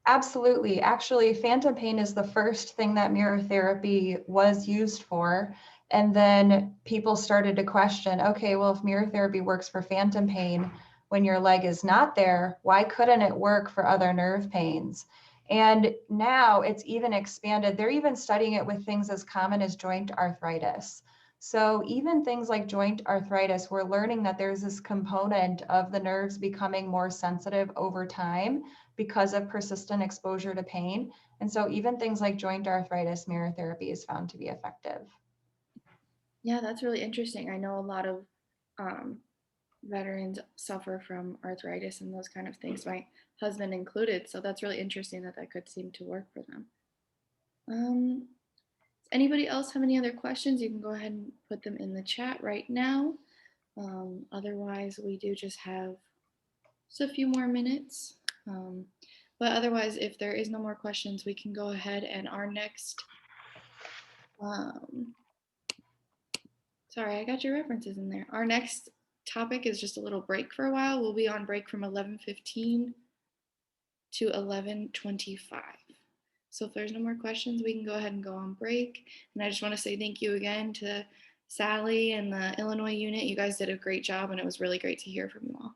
Absolutely. Actually, phantom pain is the first thing that mirror therapy was used for. And then people started to question, okay, well, if mirror therapy works for phantom pain when your leg is not there, why couldn't it work for other nerve pains? And now it's even expanded. They're even studying it with things as common as joint arthritis. So even things like joint arthritis, we're learning that there's this component of the nerves becoming more sensitive over time because of persistent exposure to pain. And so even things like joint arthritis, mirror therapy is found to be effective. Yeah, that's really interesting. I know a lot of veterans suffer from arthritis and those kind of things, my husband included. So that's really interesting that that could seem to work for them. Does anybody else have any other questions? You can go ahead and put them in the chat right now. Otherwise, we do just have a few more minutes. But otherwise, if there is no more questions, we can go ahead and our next, sorry, I got your references in there. Our next topic is just a little break for a while. We'll be on break from 11:15 to 11:25. So if there's no more questions, we can go ahead and go on break. And I just want to say thank you again to Sally and the Illinois unit. You guys did a great job and it was really great to hear from you all.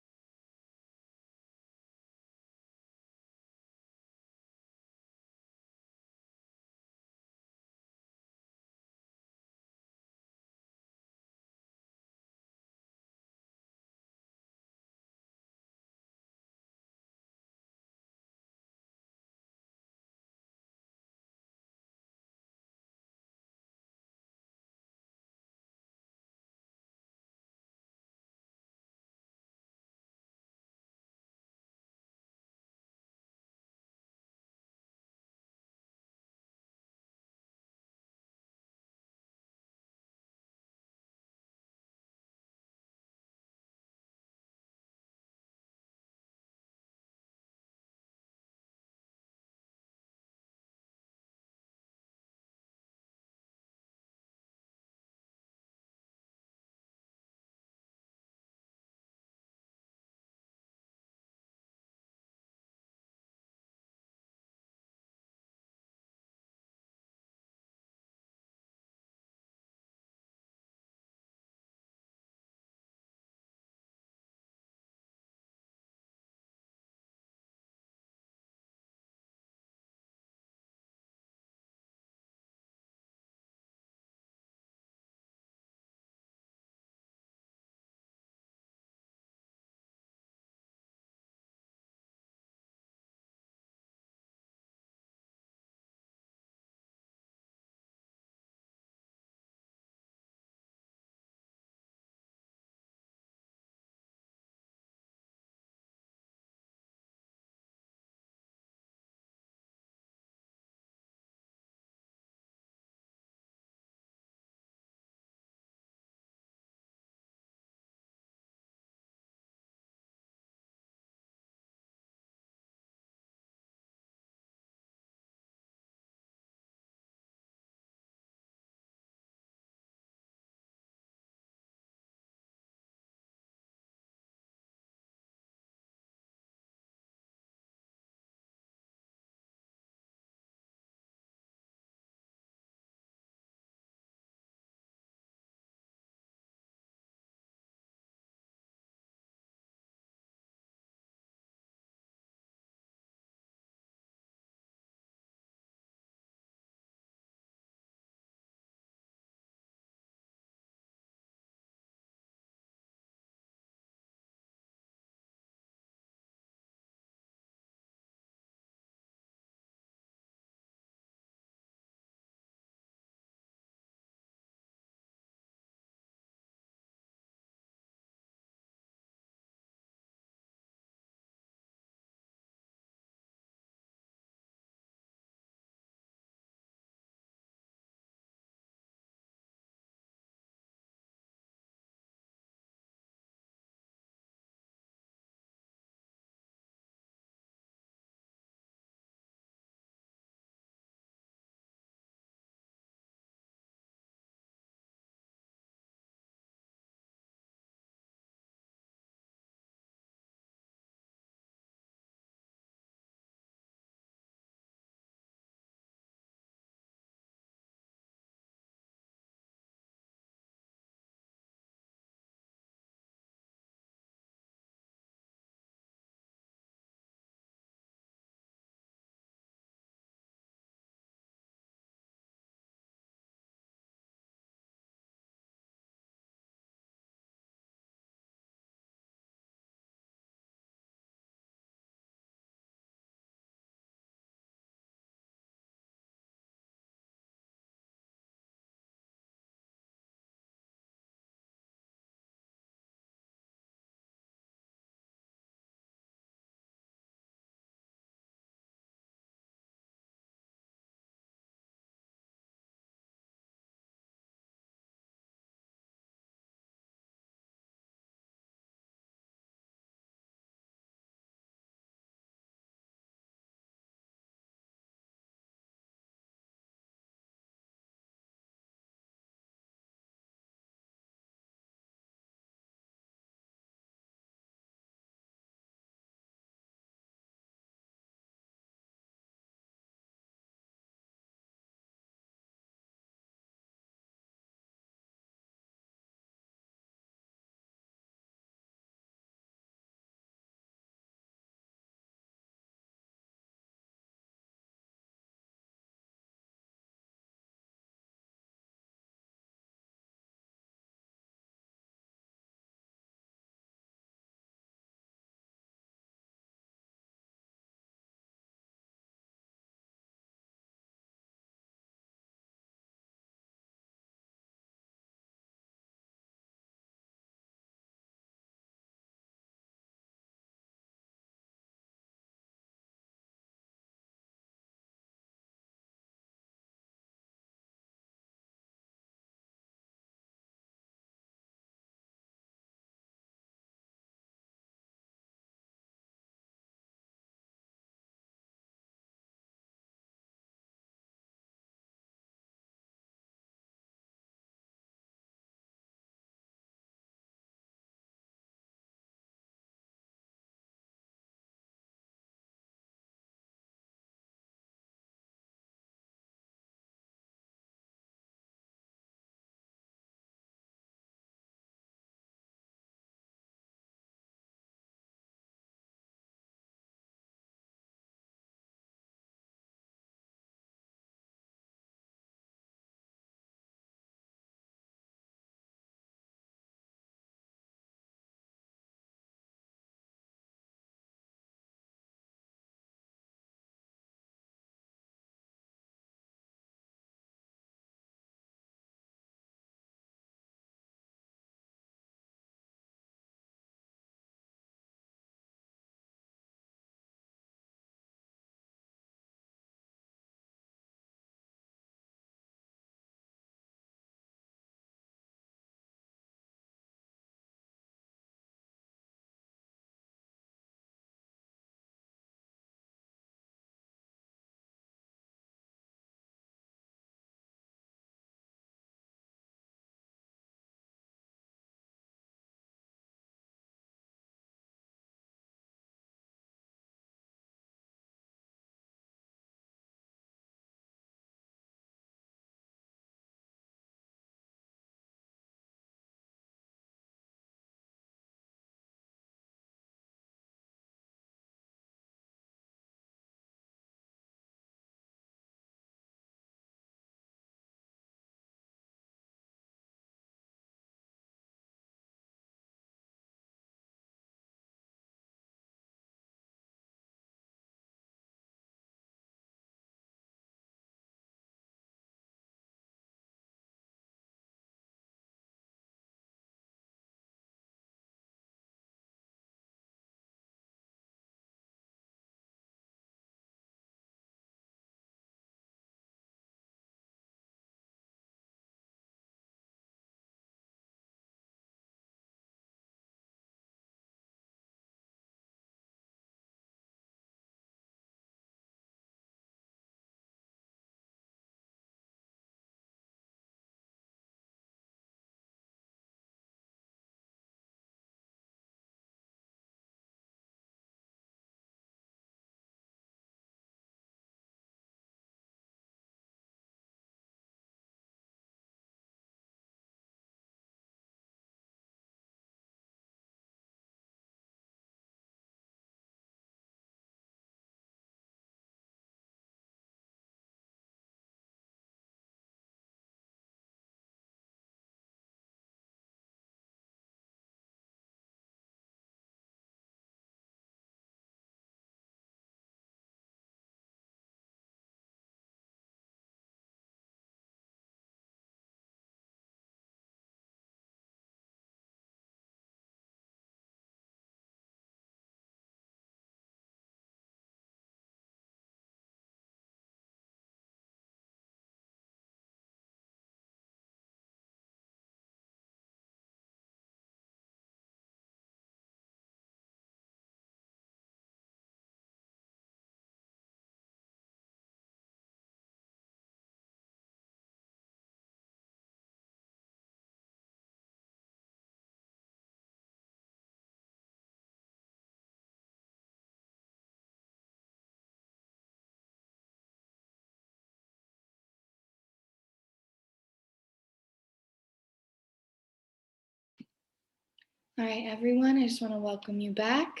All right, everyone, I just want to welcome you back.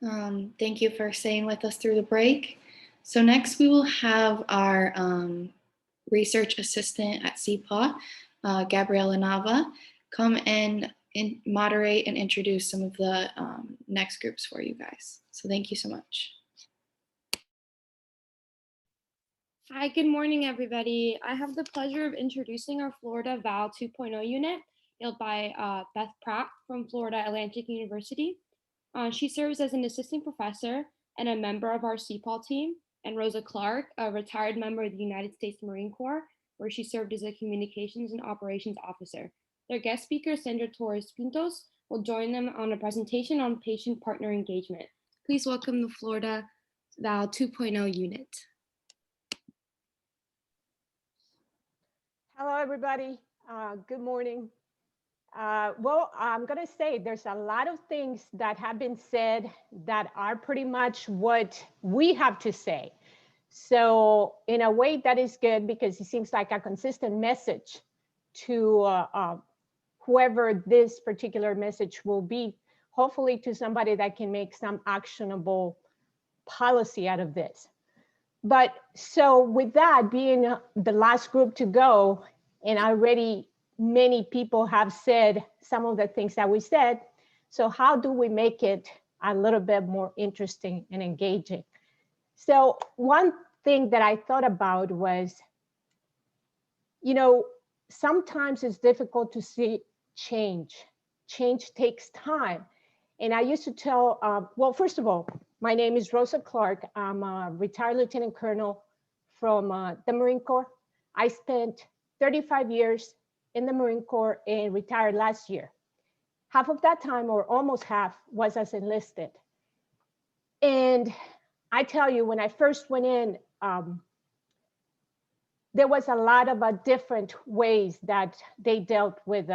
Thank you for staying with us through the break. So next we will have our research assistant at CPAW, Gabriela Nava, come and moderate and introduce some of the next groups for you guys. So thank you so much. Hi, good morning, everybody. I have the pleasure of introducing our Florida Val 2.0 unit, built by Beth Pratt from Florida Atlantic University. She serves as an assistant professor and a member of our CPAL team, and Rosa Clark, a retired member of the United States Marine Corps, where she served as a communications and operations officer. Their guest speaker, Sandra Torres Pintos, will join them on a presentation on patient partner engagement. Please welcome the Florida Val 2.0 unit. Hello, everybody. Good morning. Well, I'm going to say there's a lot of things that have been said that are pretty much what we have to say. So in a way that is good because it seems like a consistent message to whoever this particular message will be, hopefully to somebody that can make some actionable policy out of this. But so with that being the last group to go, and already many people have said some of the things that we said, so how do we make it a little bit more interesting and engaging? So one thing that I thought about was, you know, sometimes it's difficult to see change. Change takes time. And I used to tell, well, first of all, my name is Rosa Clark. I'm a retired Lieutenant Colonel from the Marine Corps. I spent 35 years in the Marine Corps and retired last year. Half of that time, or almost half, was as enlisted. And I tell you, when I first went in, there was a lot of different ways that they dealt with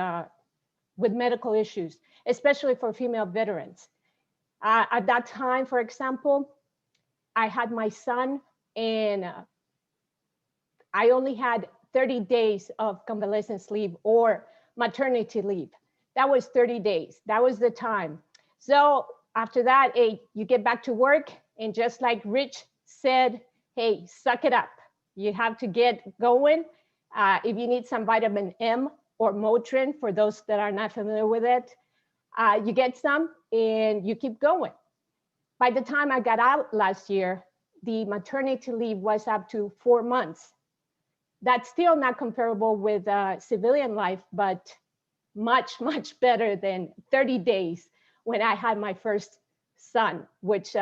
medical issues, especially for female veterans. At that time, for example, I had my son and I only had 30 days of convalescence leave or maternity leave. That was 30 days. That was the time. So after that, hey, you get back to work, and just like Rich said, hey, suck it up. You have to get going. If you need some vitamin M or Motrin, for those that are not familiar with it, you get some and you keep going. By the time I got out last year, the maternity leave was up to 4 months. That's still not comparable with civilian life, but much, much better than 30 days when I had my first son, which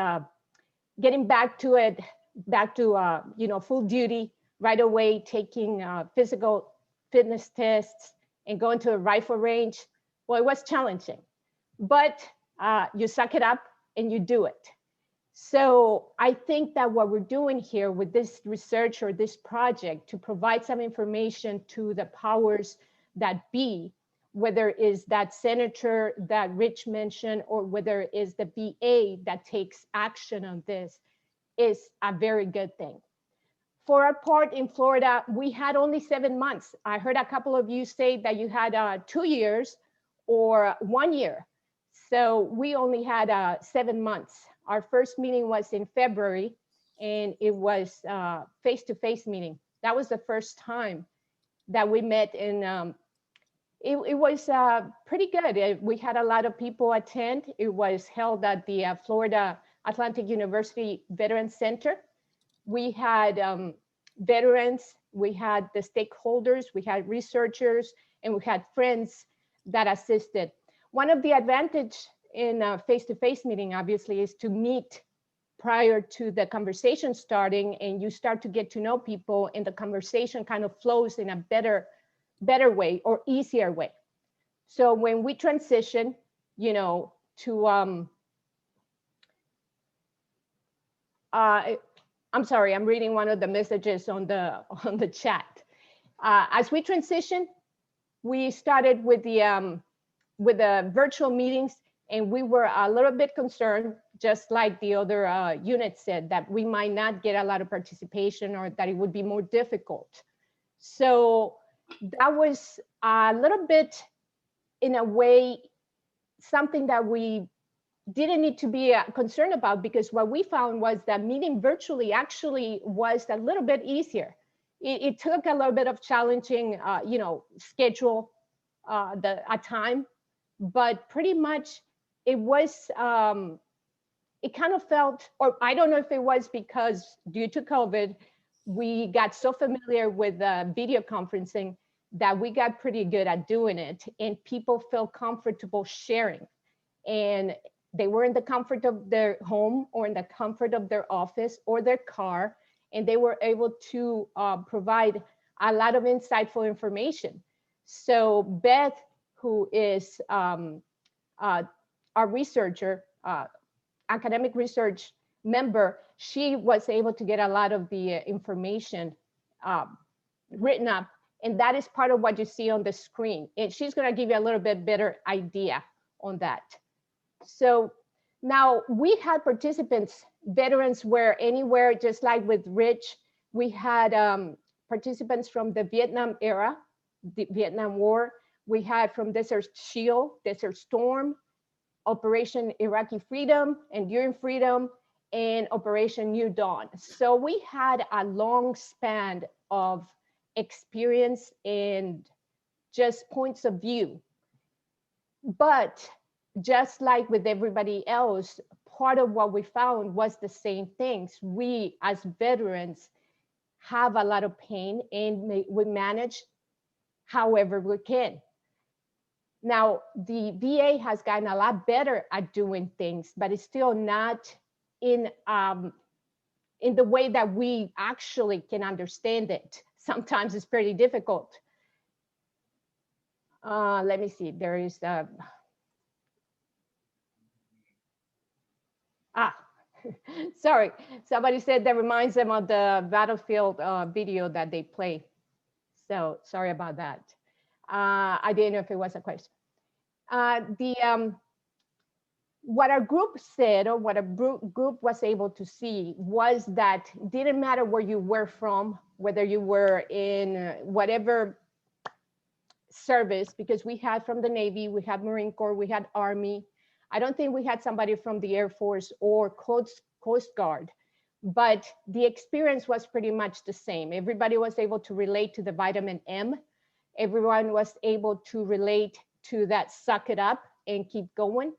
getting back to it, back to you know, full duty right away, taking physical fitness tests and going to a rifle range. Well, it was challenging, but you suck it up and you do it. So I think that what we're doing here with this research or this project to provide some information to the powers that be, whether it is that senator that Rich mentioned or whether it is the VA that takes action on this, is a very good thing. For our part in Florida, we had only 7 months. I heard a couple of you say that you had 2 years or 1 year. So we only had 7 months. Our first meeting was in February, and it was face-to-face meeting. That was the first time that we met, and it was pretty good. We had a lot of people attend. It was held at the Florida Atlantic University Veterans Center. We had veterans, we had the stakeholders, we had researchers, and we had friends that assisted. One of the advantages in a face-to-face meeting, obviously, is to meet prior to the conversation starting, and you start to get to know people, and the conversation kind of flows in a better way or easier way. So when we transition, you know, to I'm sorry, I'm reading one of the messages on the chat. As we transition, we started with the virtual meetings, and we were a little bit concerned, just like the other units said, that we might not get a lot of participation or that it would be more difficult. So that was a little bit, in a way, something that we didn't need to be concerned about, because what we found was that meeting virtually actually was a little bit easier. It took a little bit of challenging, schedule a time, but pretty much it was, it kind of felt, or I don't know if it was because due to COVID, we got so familiar with video conferencing that we got pretty good at doing it, and people felt comfortable sharing. And they were in the comfort of their home or in the comfort of their office or their car, and they were able to provide a lot of insightful information. So Beth, who is our researcher, academic research member, she was able to get a lot of the information written up, and that is part of what you see on the screen. And she's going to give you a little bit better idea on that. So now we had participants, veterans were anywhere, just like with Rich. We had participants from the Vietnam era, the Vietnam War. We had from Desert Shield, Desert Storm, Operation Iraqi Freedom, Enduring Freedom, and Operation New Dawn. So we had a long span of experience and just points of view. But just like with everybody else, part of what we found was the same things. We as veterans have a lot of pain, and we manage however we can. Now, the VA has gotten a lot better at doing things, but it's still not in the way that we actually can understand it. Sometimes it's pretty difficult. Let me see, there is sorry, somebody said that reminds them of the Battlefield video that they play. So sorry about that. I didn't know if it was a question. What our group said, or what a group was able to see, was that it didn't matter where you were from, whether you were in whatever service, because we had from the Navy, we had Marine Corps, we had Army. I don't think we had somebody from the Air Force or Coast Guard, but the experience was pretty much the same. Everybody was able to relate to the vitamin M. Everyone was able to relate to that suck it up and keep going.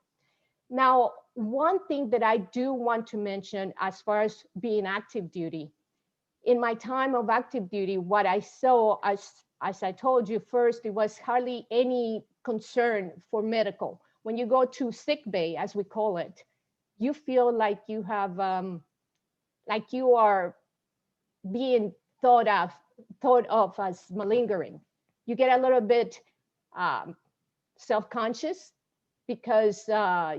Now, one thing that I do want to mention as far as being active duty, in my time of active duty, what I saw, as I told you first, it was hardly any concern for medical. When you go to sick bay, as we call it, you feel like you have, like you are being thought of as malingering. You get a little bit self-conscious because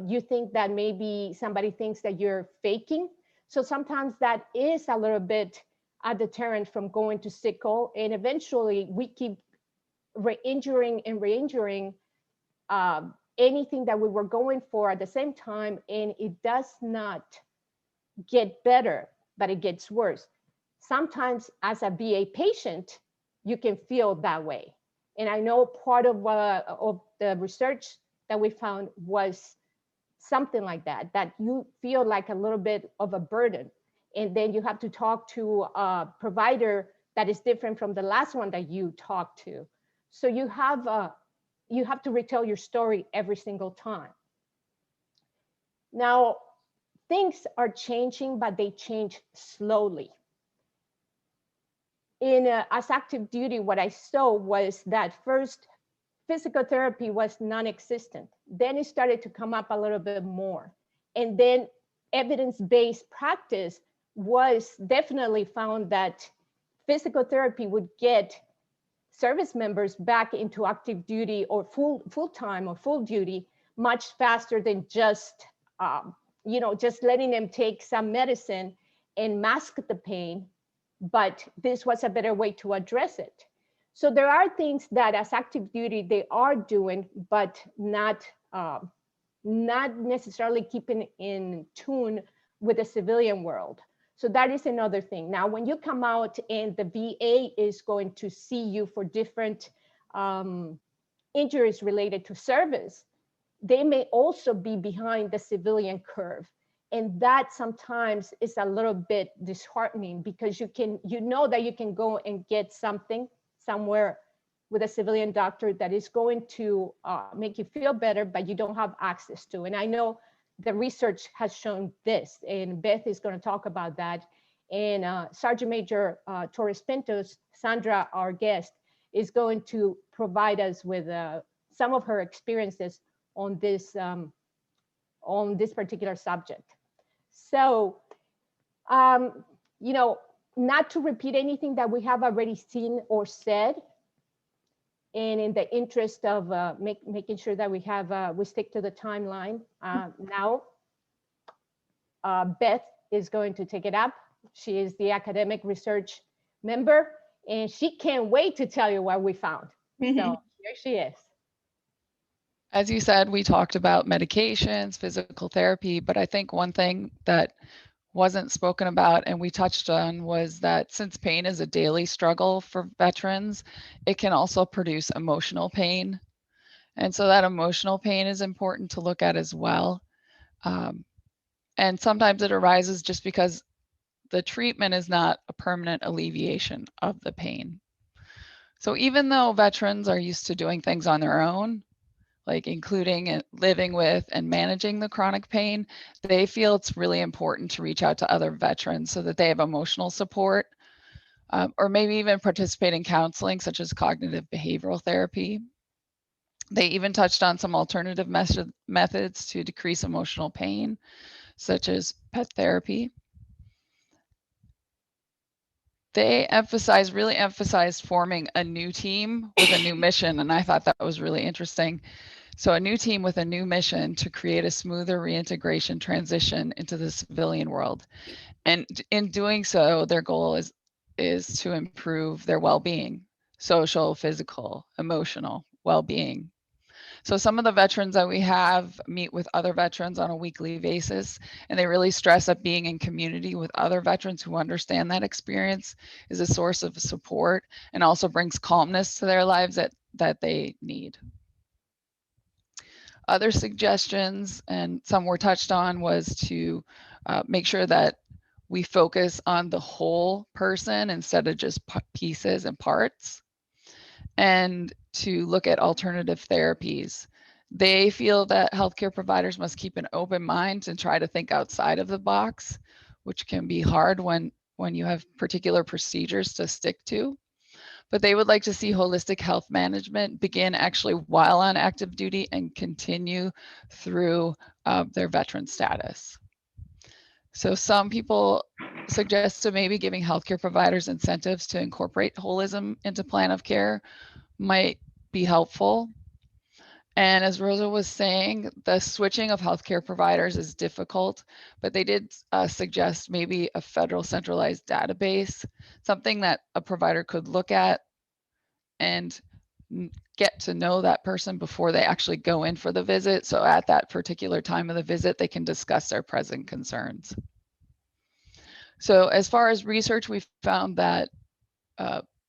you think that maybe somebody thinks that you're faking. So sometimes that is a little bit a deterrent from going to sick call. And eventually we keep re-injuring and re-injuring anything that we were going for at the same time, and it does not get better, but it gets worse. Sometimes as a VA patient, you can feel that way. And I know part of the research that we found was something like that, that you feel like a little bit of a burden. And then you have to talk to a provider that is different from the last one that you talked to. So you have to retell your story every single time. Now, things are changing, but they change slowly. As active duty, what I saw was that first, physical therapy was non-existent. Then it started to come up a little bit more. And then evidence-based practice was definitely found that physical therapy would get service members back into active duty or full-time or full duty much faster than just, just letting them take some medicine and mask the pain. But this was a better way to address it. So there are things that as active duty they are doing, but not necessarily keeping in tune with the civilian world. So that is another thing. Now, when you come out and the VA is going to see you for different injuries related to service, they may also be behind the civilian curve. And that sometimes is a little bit disheartening, because you know that you can go and get something somewhere with a civilian doctor that is going to make you feel better, but you don't have access to. And I know the research has shown this, and Beth is going to talk about that. And Sergeant Major Torres Pintos, Sandra, our guest, is going to provide us with some of her experiences on this particular subject. So, you know, not to repeat anything that we have already seen or said, and in the interest of making sure that we stick to the timeline, now Beth is going to take it up. She is the academic research member, and she can't wait to tell you what we found. So here she is. As you said, we talked about medications, physical therapy, but I think one thing that wasn't spoken about and we touched on was that since pain is a daily struggle for veterans, it can also produce emotional pain. And so that emotional pain is important to look at as well. And sometimes it arises just because the treatment is not a permanent alleviation of the pain. So even though veterans are used to doing things on their own, like including and living with and managing the chronic pain, they feel it's really important to reach out to other veterans so that they have emotional support, or maybe even participate in counseling, such as cognitive behavioral therapy. They even touched on some alternative methods to decrease emotional pain, such as pet therapy. They really emphasized forming a new team with a new mission, and I thought that was really interesting. So a new team with a new mission to create a smoother reintegration transition into the civilian world. And in doing so, their goal is to improve their well-being, social, physical, emotional well-being. So some of the veterans that we have meet with other veterans on a weekly basis, and they really stress that being in community with other veterans who understand that experience is a source of support and also brings calmness to their lives that they need. Other suggestions, and some were touched on, was to make sure that we focus on the whole person instead of just pieces and parts, and to look at alternative therapies. They feel that healthcare providers must keep an open mind and try to think outside of the box, which can be hard when you have particular procedures to stick to. But they would like to see holistic health management begin actually while on active duty and continue through their veteran status. So some people suggest maybe giving healthcare providers incentives to incorporate holism into plan of care might be helpful. And as Rosa was saying, the switching of healthcare providers is difficult, but they did suggest maybe a federal centralized database, something that a provider could look at and get to know that person before they actually go in for the visit. So at that particular time of the visit, they can discuss their present concerns. So as far as research, we found that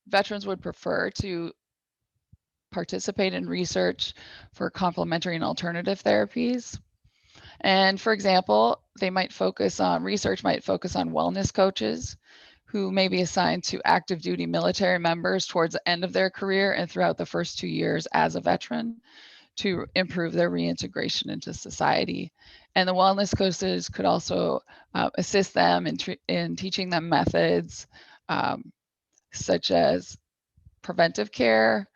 veterans would prefer to participate in research for complementary and alternative therapies. And for example, research might focus on wellness coaches who may be assigned to active duty military members towards the end of their career and throughout the first 2 years as a veteran to improve their reintegration into society. And the wellness coaches could also assist them in teaching them methods such as preventive care,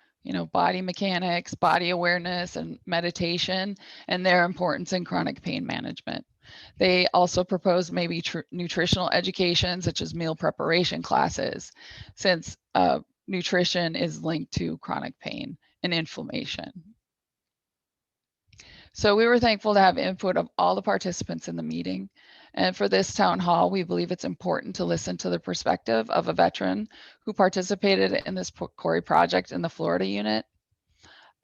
body mechanics, body awareness, and meditation, and their importance in chronic pain management. They also propose maybe nutritional education, such as meal preparation classes, since nutrition is linked to chronic pain and inflammation. So we were thankful to have input of all the participants in the meeting. And for this town hall, we believe it's important to listen to the perspective of a veteran who participated in this CORI project in the Florida unit.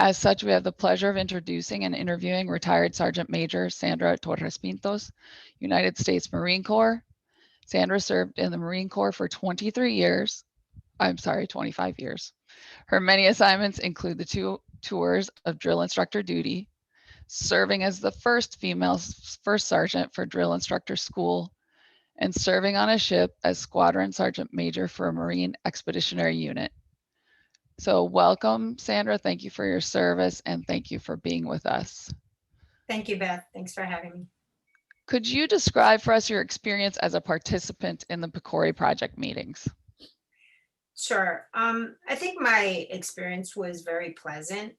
As such, we have the pleasure of introducing and interviewing retired Sergeant Major Sandra Torres Pintos, United States Marine Corps. Sandra served in the Marine Corps for 25 years. Her many assignments include the 2 tours of drill instructor duty, serving as the first female first sergeant for drill instructor school, and serving on a ship as squadron sergeant major for a Marine Expeditionary Unit. So welcome, Sandra. Thank you for your service and thank you for being with us. Thank you, Beth. Thanks for having me. Could you describe for us your experience as a participant in the PCORI project meetings? Sure. I think my experience was very pleasant.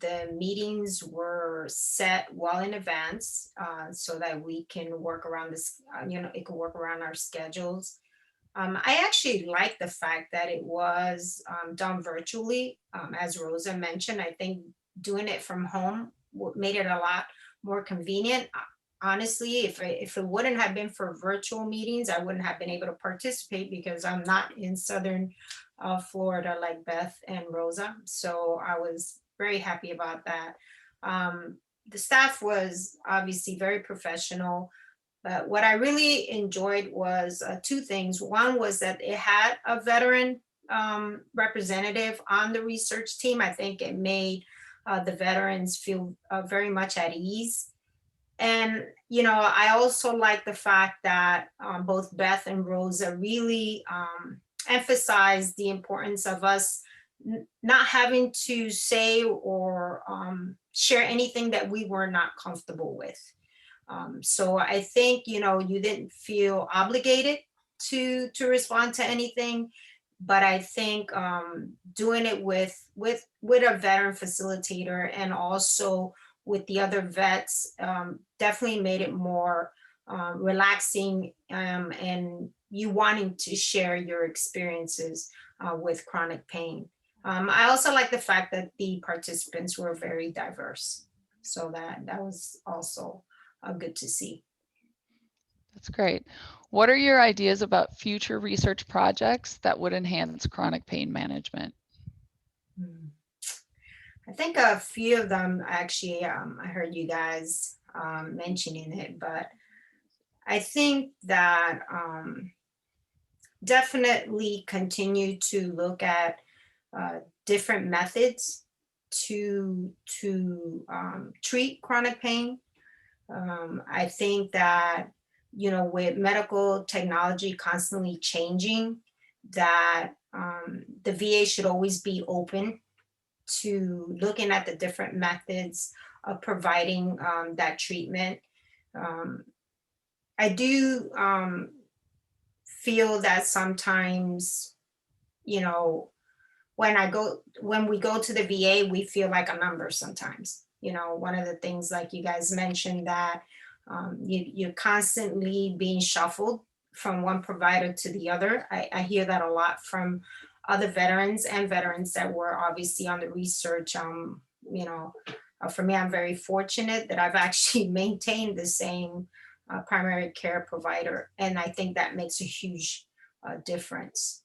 The meetings were set well in advance so that we can work around this, it could work around our schedules. I actually like the fact that it was done virtually. As Rosa mentioned, I think doing it from home made it a lot more convenient. Honestly, if it wouldn't have been for virtual meetings, I wouldn't have been able to participate because I'm not in Southern Florida like Beth and Rosa. So I was very happy about that. The staff was obviously very professional, but what I really enjoyed was two things. One was that it had a veteran representative on the research team. I think it made the veterans feel very much at ease. And, I also like the fact that both Beth and Rosa really emphasized the importance of us not having to say or share anything that we were not comfortable with. So I think, you didn't feel obligated to respond to anything, but I think doing it with a veteran facilitator and also with the other vets definitely made it more relaxing and you wanting to share your experiences with chronic pain. I also like the fact that the participants were very diverse. So that was also good to see. That's great. What are your ideas about future research projects that would enhance chronic pain management? I think a few of them actually, I heard you guys mentioning it, but I think that definitely continue to look at different methods to treat chronic pain. I think that, with medical technology constantly changing, that the VA should always be open to looking at the different methods of providing that treatment. I do feel that sometimes, when we go to the VA, we feel like a number sometimes. One of the things, like you guys mentioned, that you're constantly being shuffled from one provider to the other. I hear that a lot from other veterans and veterans that were obviously on the research. For me, I'm very fortunate that I've actually maintained the same primary care provider. And I think that makes a huge difference.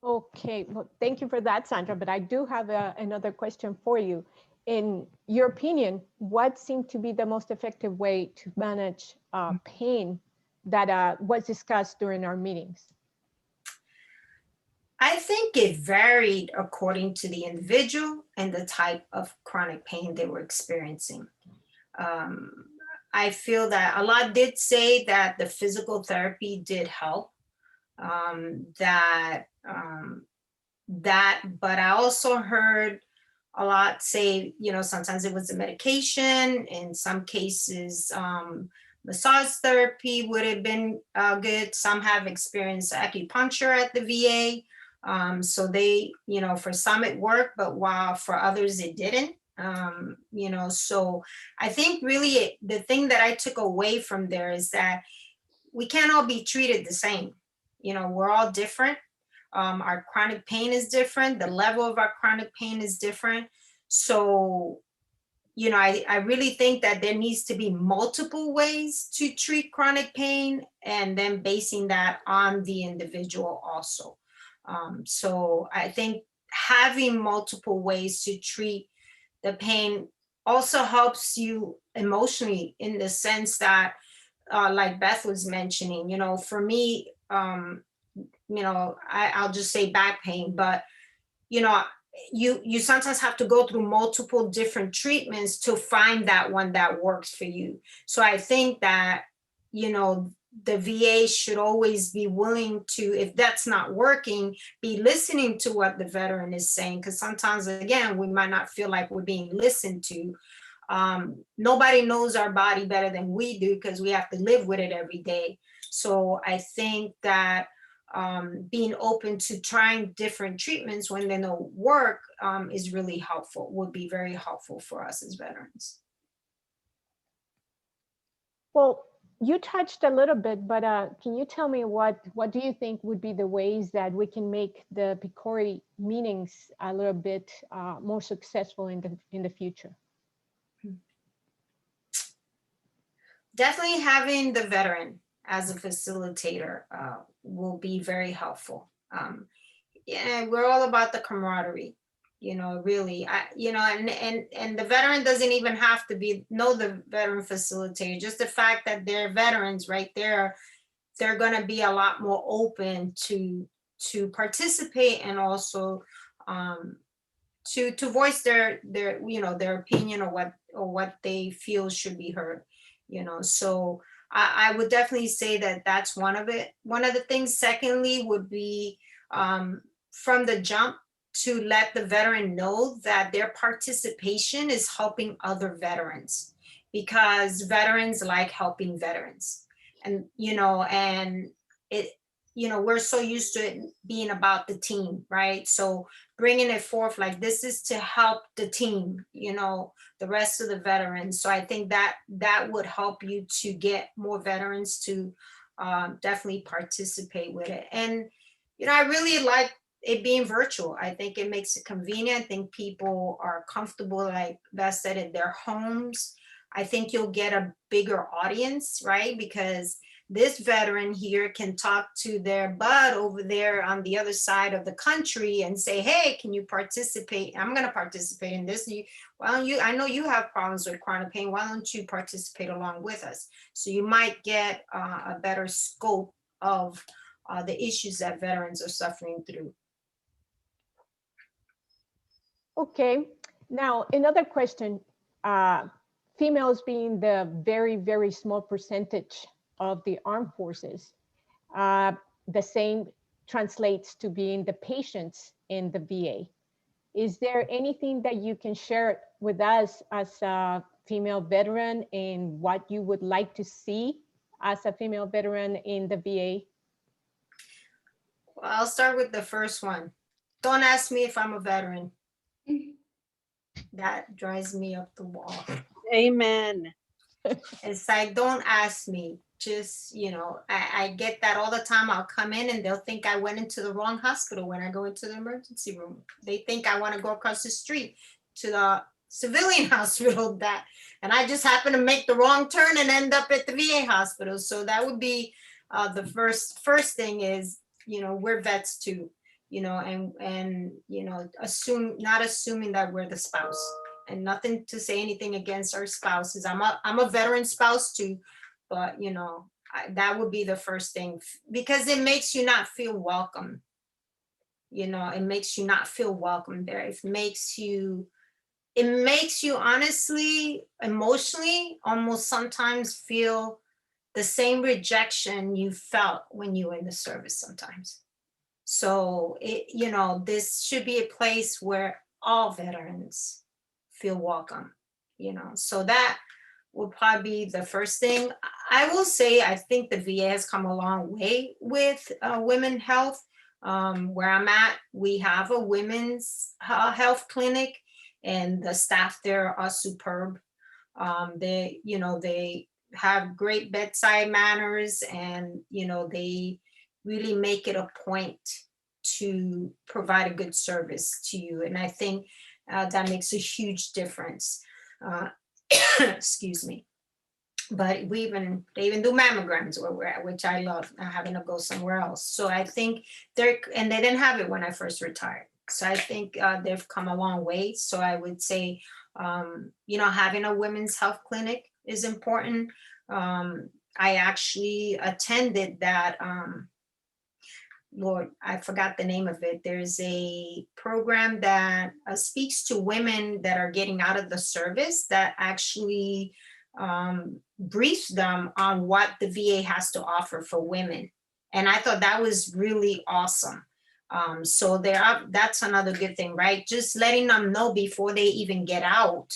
Okay, well, thank you for that, Sandra, but I do have another question for you. In your opinion, what seemed to be the most effective way to manage pain that was discussed during our meetings? I think it varied according to the individual and the type of chronic pain they were experiencing. I feel that a lot did say that the physical therapy did help, but I also heard a lot say, sometimes it was the medication. In some cases, massage therapy would have been good. Some have experienced acupuncture at the VA. So they, for some it worked, but while for others it didn't. So I think really the thing that I took away from there is that we can't all be treated the same. We're all different. Our chronic pain is different. The level of our chronic pain is different. So, I really think that there needs to be multiple ways to treat chronic pain and then basing that on the individual also. So I think having multiple ways to treat the pain also helps you emotionally, in the sense that, like Beth was mentioning, for me, I'll just say back pain, but, you know, you sometimes have to go through multiple different treatments to find that one that works for you. So I think that, you know, the VA should always be willing to, if that's not working, be listening to what the veteran is saying. Because sometimes, again, we might not feel like we're being listened to. Nobody knows our body better than we do because we have to live with it every day. So I think that being open to trying different treatments when they don't work is really helpful, would be very helpful for us as veterans. Well, you touched a little bit, but can you tell me what do you think would be the ways that we can make the PCORI meetings a little bit more successful in the future? Definitely having the veteran as a facilitator will be very helpful. Yeah, we're all about the camaraderie, you know, really, and the veteran doesn't even have to know the veteran facilitator. Just the fact that they're veterans right there, they're going to be a lot more open to participate, and also to voice their their opinion or what they feel should be heard, you know. So I would definitely say that that's one of the things. Secondly would be from the jump to let the veteran know that their participation is helping other veterans, because veterans like helping veterans. And, we're so used to it being about the team, right? So bringing it forth like this is to help the team, the rest of the veterans. So I think that would help you to get more veterans to definitely participate with it. And, I really like it being virtual. I think it makes it convenient. I think people are comfortable, like Beth said, in their homes. I think you'll get a bigger audience, right? Because this veteran here can talk to their bud over there on the other side of the country and say, hey, can you participate? I'm going to participate in this. I know you have problems with chronic pain. Why don't you participate along with us? So you might get a better scope of the issues that veterans are suffering through. Okay, now another question. Females being the very, very small percentage of the armed forces, the same translates to being the patients in the VA. Is there anything that you can share with us as a female veteran in what you would like to see as a female veteran in the VA? Well, I'll start with the first one. Don't ask me if I'm a veteran. That drives me up the wall. Amen. It's like, don't ask me. Just, I get that all the time. I'll come in and they'll think I went into the wrong hospital when I go into the emergency room. They think I want to go across the street to the civilian hospital, and I just happen to make the wrong turn and end up at the VA hospital. So that would be the first thing is, we're vets too, and not assuming that we're the spouse. And nothing to say anything against our spouses. I'm a veteran spouse too, but that would be the first thing, because it makes you not feel welcome. It makes you not feel welcome there. It makes you honestly, emotionally, almost sometimes feel the same rejection you felt when you were in the service sometimes. So this should be a place where all veterans feel welcome, so that would probably be the first thing. I will say, I think the VA has come a long way with women's health. Where I'm at, we have a women's health clinic, and the staff there are superb. They have great bedside manners, and, they really make it a point to provide a good service to you. And I think that makes a huge difference. Excuse me. But they even do mammograms where we're at, which I love, not having to go somewhere else. So I think they didn't have it when I first retired. So I think they've come a long way. So I would say, having a women's health clinic is important. I actually attended that Lord, I forgot the name of it. There's a program that speaks to women that are getting out of the service that actually briefs them on what the VA has to offer for women. And I thought that was really awesome. So that's another good thing, right? Just letting them know before they even get out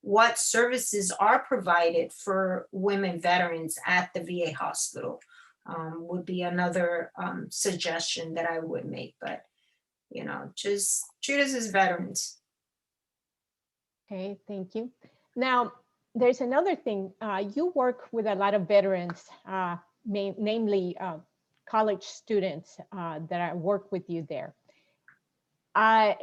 what services are provided for women veterans at the VA hospital. Would be another suggestion that I would make, but just treat us as veterans. Okay, thank you. Now, there's another thing. You work with a lot of veterans, namely college students that work with you there. As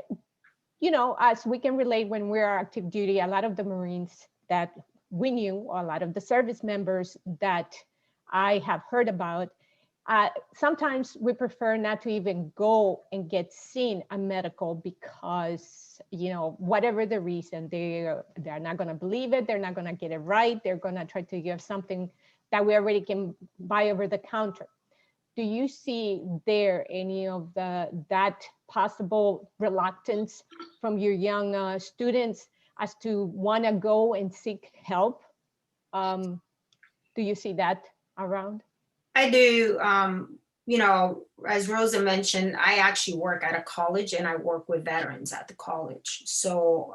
we can relate when we're active duty, a lot of the Marines that we knew, a lot of the service members that I have heard about, sometimes we prefer not to even go and get seen a medical because, whatever the reason, they're not going to believe it, they're not going to get it right, they're going to try to give something that we already can buy over the counter. Do you see there any of that possible reluctance from your young students as to want to go and seek help? Do you see that around? I do. As Rosa mentioned, I actually work at a college and I work with veterans at the college. So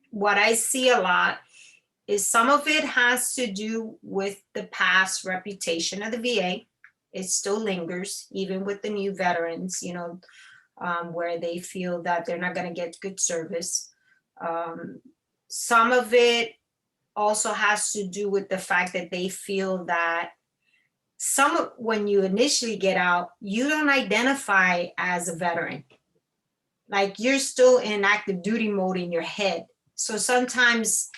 what I see a lot is some of it has to do with the past reputation of the VA. It still lingers, even with the new veterans, where they feel that they're not going to get good service. Some of it also has to do with the fact that they feel that when you initially get out, you don't identify as a veteran. Like you're still in active duty mode in your head. So sometimes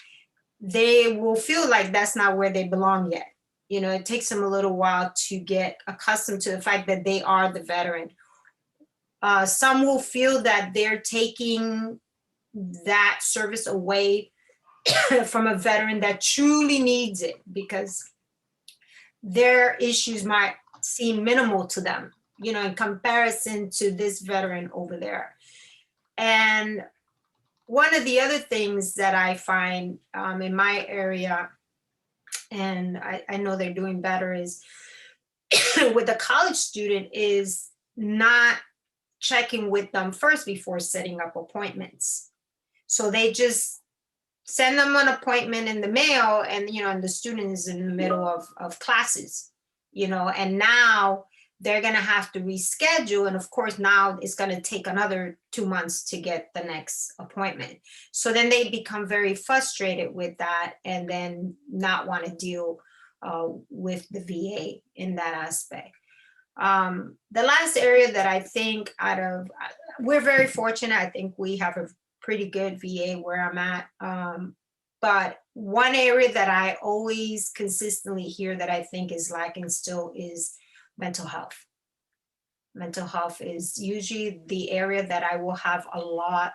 they will feel like that's not where they belong yet. It takes them a little while to get accustomed to the fact that they are the veteran. Some will feel that they're taking that service away from a veteran that truly needs it because their issues might seem minimal to them, in comparison to this veteran over there. And one of the other things that I find in my area, and I know they're doing better, is with a college student is not checking with them first before setting up appointments. So they just send them an appointment in the mail and, and the student is in the middle of classes, and now they're going to have to reschedule. And of course, now it's going to take another 2 months to get the next appointment. So then they become very frustrated with that and then not want to deal with the VA in that aspect. The last area that I think we're very fortunate. I think we have a pretty good VA where I'm at. But one area that I always consistently hear that I think is lacking still is mental health. Mental health is usually the area that I will have a lot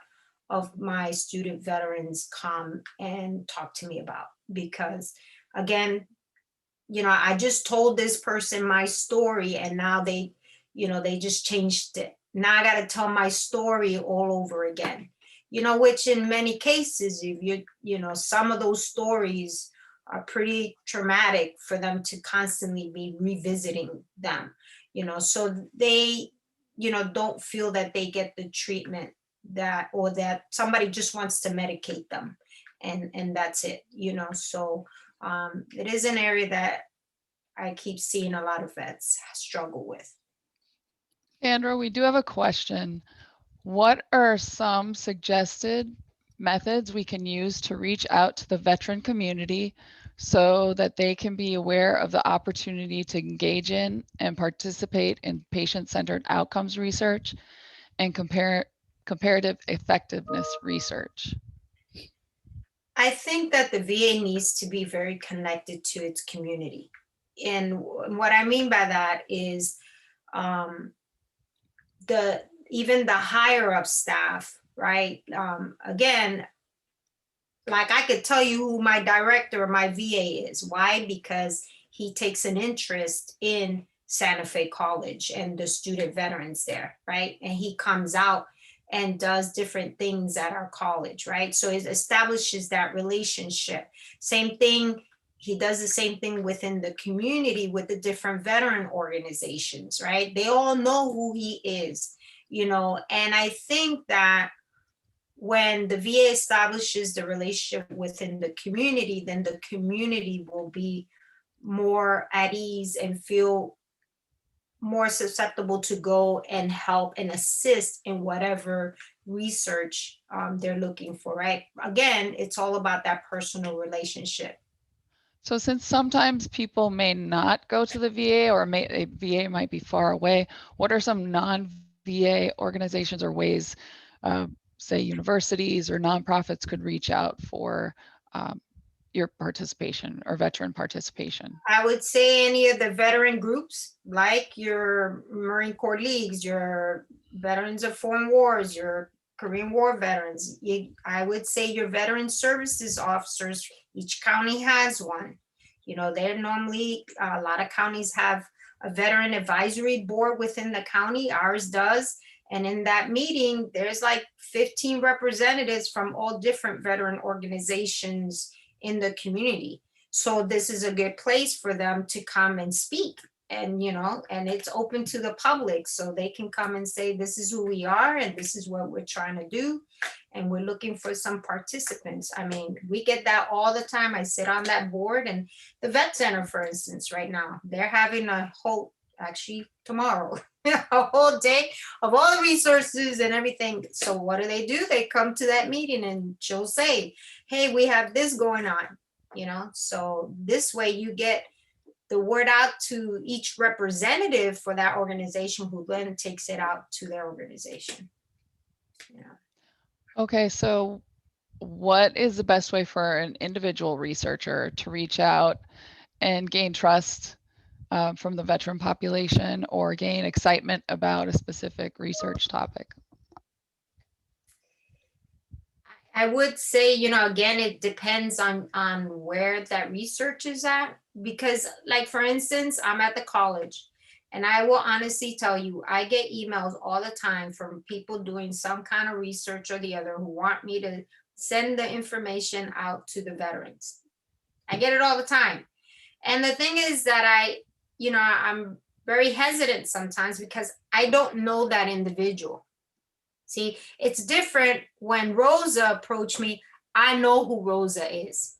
of my student veterans come and talk to me about, because again, I just told this person my story and now they just changed it. Now I got to tell my story all over again. Which in many cases, if some of those stories are pretty traumatic for them to constantly be revisiting them, so they, don't feel that they get the treatment or that somebody just wants to medicate them and that's it, so it is an area that I keep seeing a lot of vets struggle with. Sandra, we do have a question. What are some suggested methods we can use to reach out to the veteran community so that they can be aware of the opportunity to engage in and participate in patient-centered outcomes research and comparative effectiveness research? I think that the VA needs to be very connected to its community. And what I mean by that is even the higher up staff, right? Again, like I could tell you who my director of my VA is. Why? Because he takes an interest in Santa Fe College and the student veterans there, right? And he comes out and does different things at our college, right? So it establishes that relationship. Same thing, he does the same thing within the community with the different veteran organizations, right? They all know who he is, you know, and I think that when the VA establishes the relationship within the community, then the community will be more at ease and feel more susceptible to go and help and assist in whatever research they're looking for, right? Again, it's all about that personal relationship. So since sometimes people may not go to the VA or a VA might be far away, what are some non-VA organizations or ways, say universities or nonprofits could reach out for your participation or veteran participation? I would say any of the veteran groups, like your Marine Corps Leagues, your Veterans of Foreign Wars, your Korean War veterans. I would say your veteran services officers, each county has one. You know, they're normally, a lot of counties have a veteran advisory board within the county, ours does. And in that meeting, there's like 15 representatives from all different veteran organizations in the community. So this is a good place for them to come and speak. And, you know, and it's open to the public, so they can come and say, this is who we are and this is what we're trying to do. And we're looking for some participants. I mean, we get that all the time. I sit on that board, and the Vet Center, for instance, right now, they're having a whole, actually tomorrow, a whole day of all the resources and everything. So what do? They come to that meeting and she'll say, hey, we have this going on, you know? So this way you get the word out to each representative for that organization, who then takes it out to their organization. Yeah. Okay, so what is the best way for an individual researcher to reach out and gain trust from the veteran population or gain excitement about a specific research topic? I would say, you know, again, it depends on where that research is at, because like, for instance, I'm at the college, and I will honestly tell you, I get emails all the time from people doing some kind of research or the other who want me to send the information out to the veterans. I get it all the time. And the thing is that I'm very hesitant sometimes because I don't know that individual. See, it's different when Rosa approached me. I know who Rosa is.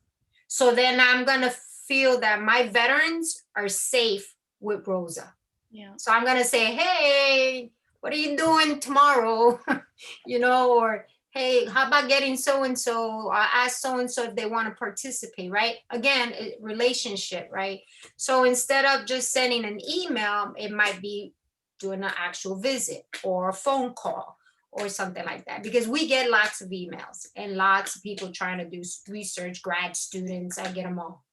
So then I'm going to feel that my veterans are safe with Rosa. Yeah. So I'm going to say, hey, what are you doing tomorrow? You know, or hey, how about getting so-and-so, ask so-and-so if they want to participate, right? Again, relationship, right? So instead of just sending an email, it might be doing an actual visit or a phone call or something like that, because we get lots of emails and lots of people trying to do research, grad students, I get them all.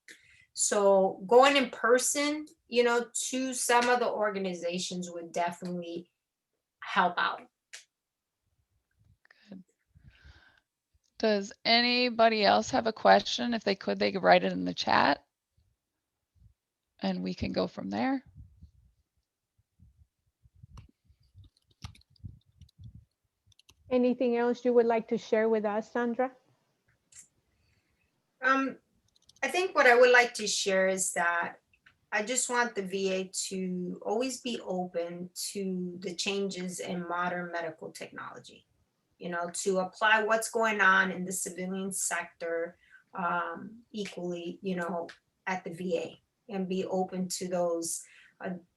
So going in person, you know, to some of the organizations would definitely help out. Good. Does anybody else have a question? If they could write it in the chat and we can go from there. Anything else you would like to share with us, Sandra? I think what I would like to share is that I just want the VA to always be open to the changes in modern medical technology, you know, to apply what's going on in the civilian sector equally, you know, at the VA, and be open to those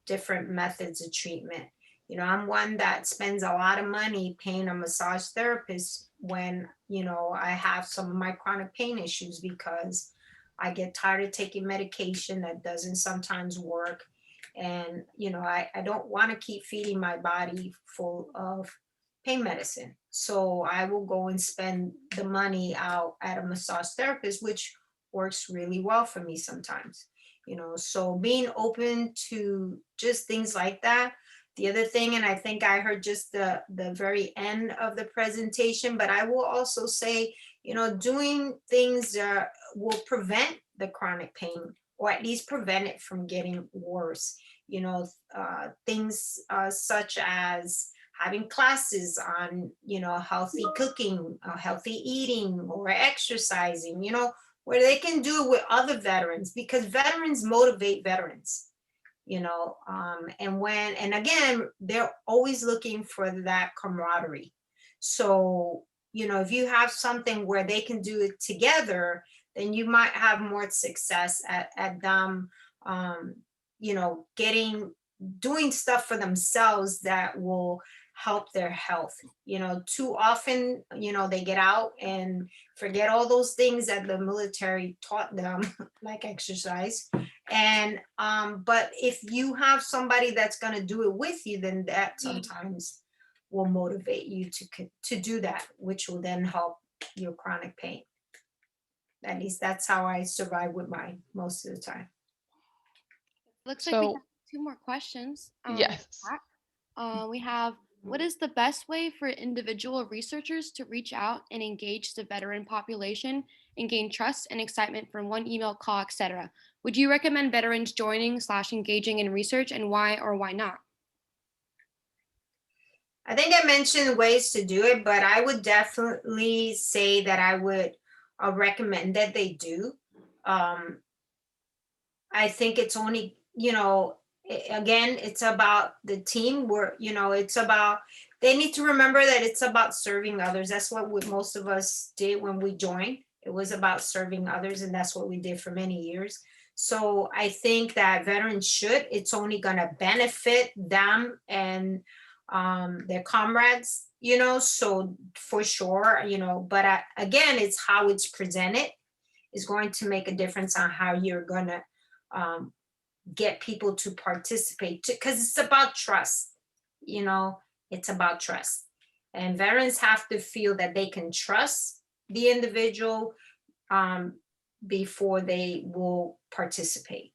different methods of treatment. You know, I'm one that spends a lot of money paying a massage therapist when, you know, I have some of my chronic pain issues, because I get tired of taking medication that doesn't sometimes work. And, you know, I don't want to keep feeding my body full of pain medicine. So I will go and spend the money out at a massage therapist, which works really well for me sometimes, you know. So being open to just things like that. The other thing, and I think I heard just the very end of the presentation, but I will also say, you know, doing things that will prevent the chronic pain or at least prevent it from getting worse. You know, things such as having classes on, you know, healthy cooking, healthy eating, or exercising, you know, where they can do it with other veterans, because veterans motivate veterans, you know, and again, they're always looking for that camaraderie. So, you know, if you have something where they can do it together, then you might have more success at them, you know, doing stuff for themselves that will help their health. You know, too often, you know, they get out and forget all those things that the military taught them, like exercise. And but if you have somebody that's going to do it with you, then that sometimes will motivate you to do that, which will then help your chronic pain. At least that's how I survive with mine most of the time. Looks like we So, have 2 more questions. yes. We have, what is the best way for individual researchers to reach out and engage the veteran population and gain trust and excitement from one email, call, etc.? Would you recommend veterans joining / engaging in research, and why or why not? I think I mentioned ways to do it, but I would definitely say that I would recommend that they do. I think it's only, you know, again, it's about the team where, you know, it's about, they need to remember that it's about serving others. That's what most of us did when we joined. It was about serving others, and that's what we did for many years. So I think that veterans should, it's only going to benefit them and their comrades, you know, so for sure, you know, but again, it's how it's presented is going to make a difference on how you're going to get people to participate, because it's about trust, you know, it's about trust. And veterans have to feel that they can trust the individual before they will participate.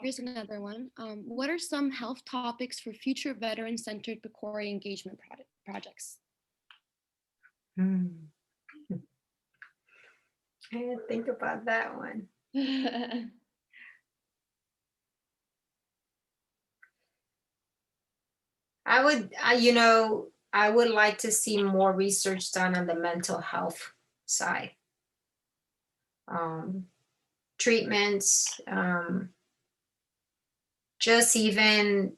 Here's another one. What are some health topics for future veteran-centered PCORI engagement projects? I didn't think about that one. I would, you know, I would like to see more research done on the mental health side. Treatments, just even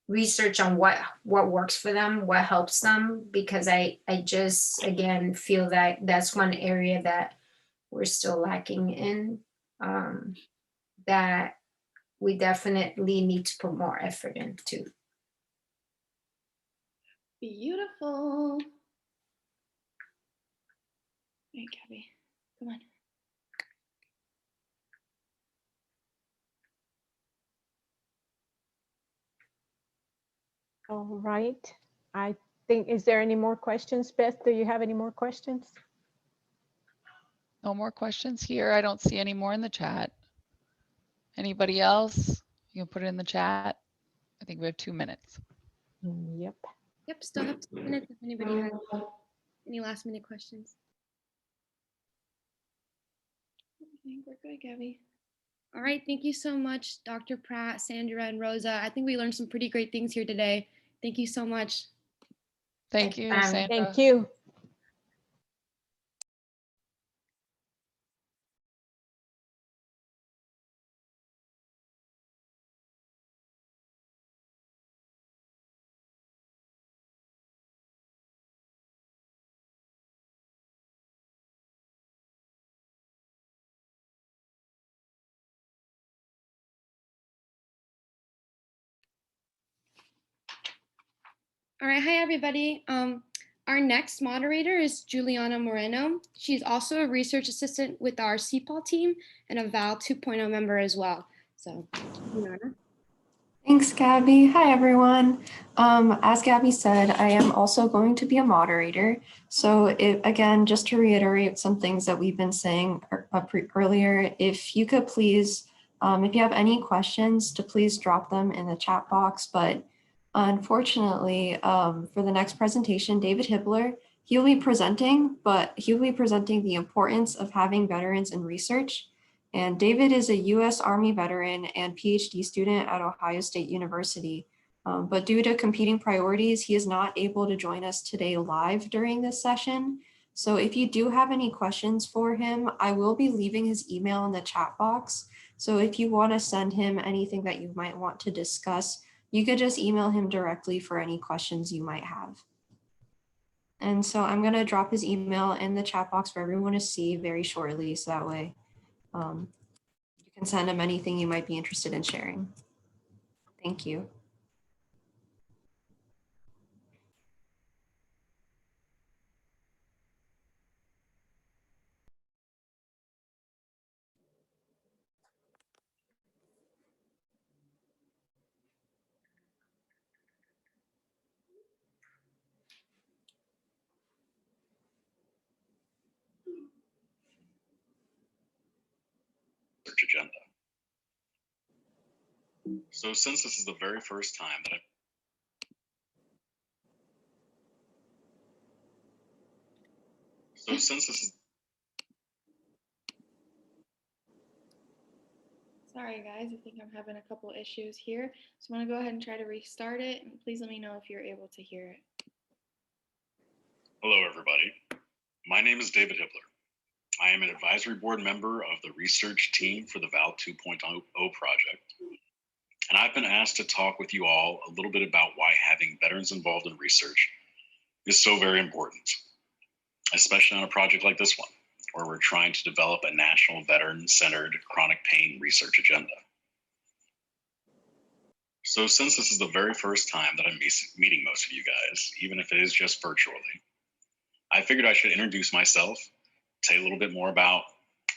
research on what works for them, what helps them, because I just, again, feel that that's one area that we're still lacking in, that we definitely need to put more effort into. Beautiful. Hey, Gabby, come on. All right. I think, is there any more questions? Beth, do you have any more questions? No more questions here. I don't see any more in the chat. Anybody else? You can put it in the chat. I think we have 2 minutes. Yep. Yep, still have 2 minutes if anybody has any last minute questions. I think we're good, Gabby. All right, thank you so much, Dr. Pratt, Sandra, and Rosa. I think we learned some pretty great things here today. Thank you so much. Thank you, Sandra. Thank you. All right, hi everybody. Our next moderator is Juliana Moreno. She's also a research assistant with our CPAL team and a VAL 2.0 member as well. So, Juliana. Thanks, Gabby. Hi, everyone. As Gabby said, I am also going to be a moderator. So again, just to reiterate some things that we've been saying earlier, if you could please, if you have any questions, to please drop them in the chat box. But unfortunately, for the next presentation, David Hibbler He'll be presenting, but he'll be presenting the importance of having veterans in research. And David is a U.S. Army veteran and PhD student at Ohio State University. But due to competing priorities, he is not able to join us today live during this session. So if you do have any questions for him, I will be leaving his email in the chat box. So if you want to send him anything that you might want to discuss, you could just email him directly for any questions you might have. And so I'm going to drop his email in the chat box for everyone to see very shortly. So that way you can send him anything you might be interested in sharing. Thank you. Agenda. So since this is the very first time that Sorry guys, I think I'm having a couple issues here. So I'm gonna go ahead and try to restart it, and please let me know if you're able to hear it. Hello everybody, my name is David Hibbler. I am an advisory board member of the research team for the VAL 2.0 project. And I've been asked to talk with you all a little bit about why having veterans involved in research is so very important, especially on a project like this one, where we're trying to develop a national veteran-centered chronic pain research agenda. So since this is the very first time that I'm meeting most of you guys, even if it is just virtually, I figured I should introduce myself, tell you a little bit more about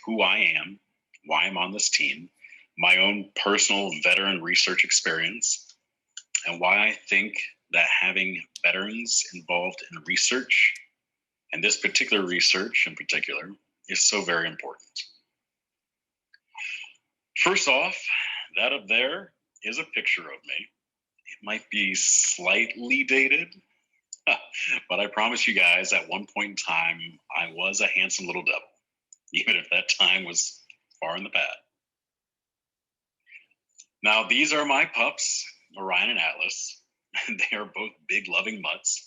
who I am, why I'm on this team, my own personal veteran research experience, and why I think that having veterans involved in research, and this particular research in particular, is so very important. First off, that up there is a picture of me. It might be slightly dated, but I promise you guys at one point in time, I was a handsome little devil, even if that time was far in the past. Now, these are my pups, Orion and Atlas. They are both big, loving mutts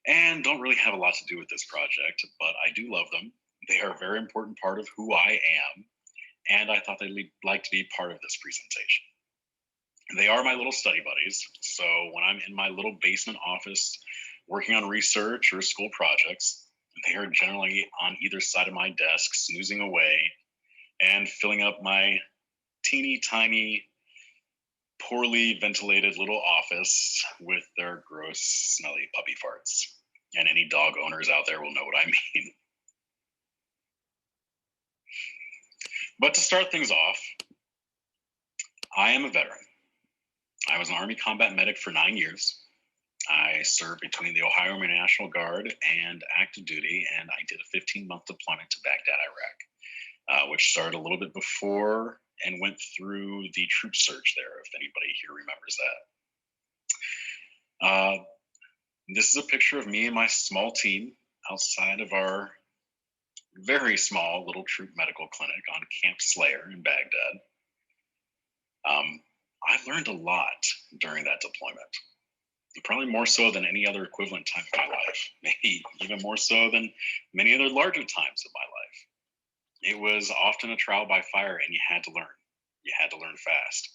and don't really have a lot to do with this project, but I do love them. They are a very important part of who I am, and I thought they'd like to be part of this presentation. They are my little study buddies, so when I'm in my little basement office working on research or school projects, they are generally on either side of my desk, snoozing away and filling up my teeny tiny, poorly ventilated little office with their gross, smelly puppy farts. And any dog owners out there will know what I mean. But to start things off, I am a veteran. I was an Army combat medic for 9 years. I served between the Ohio Army National Guard and active duty, and I did a 15-month deployment to Baghdad, Iraq, which started a little bit before and went through the troop surge there, if anybody here remembers that. This is a picture of me and my small team outside of our very small little troop medical clinic on Camp Slayer in Baghdad. I learned a lot during that deployment, probably more so than any other equivalent time of my life, maybe even more so than many other larger times of my life. It was often a trial by fire, and you had to learn. You had to learn fast.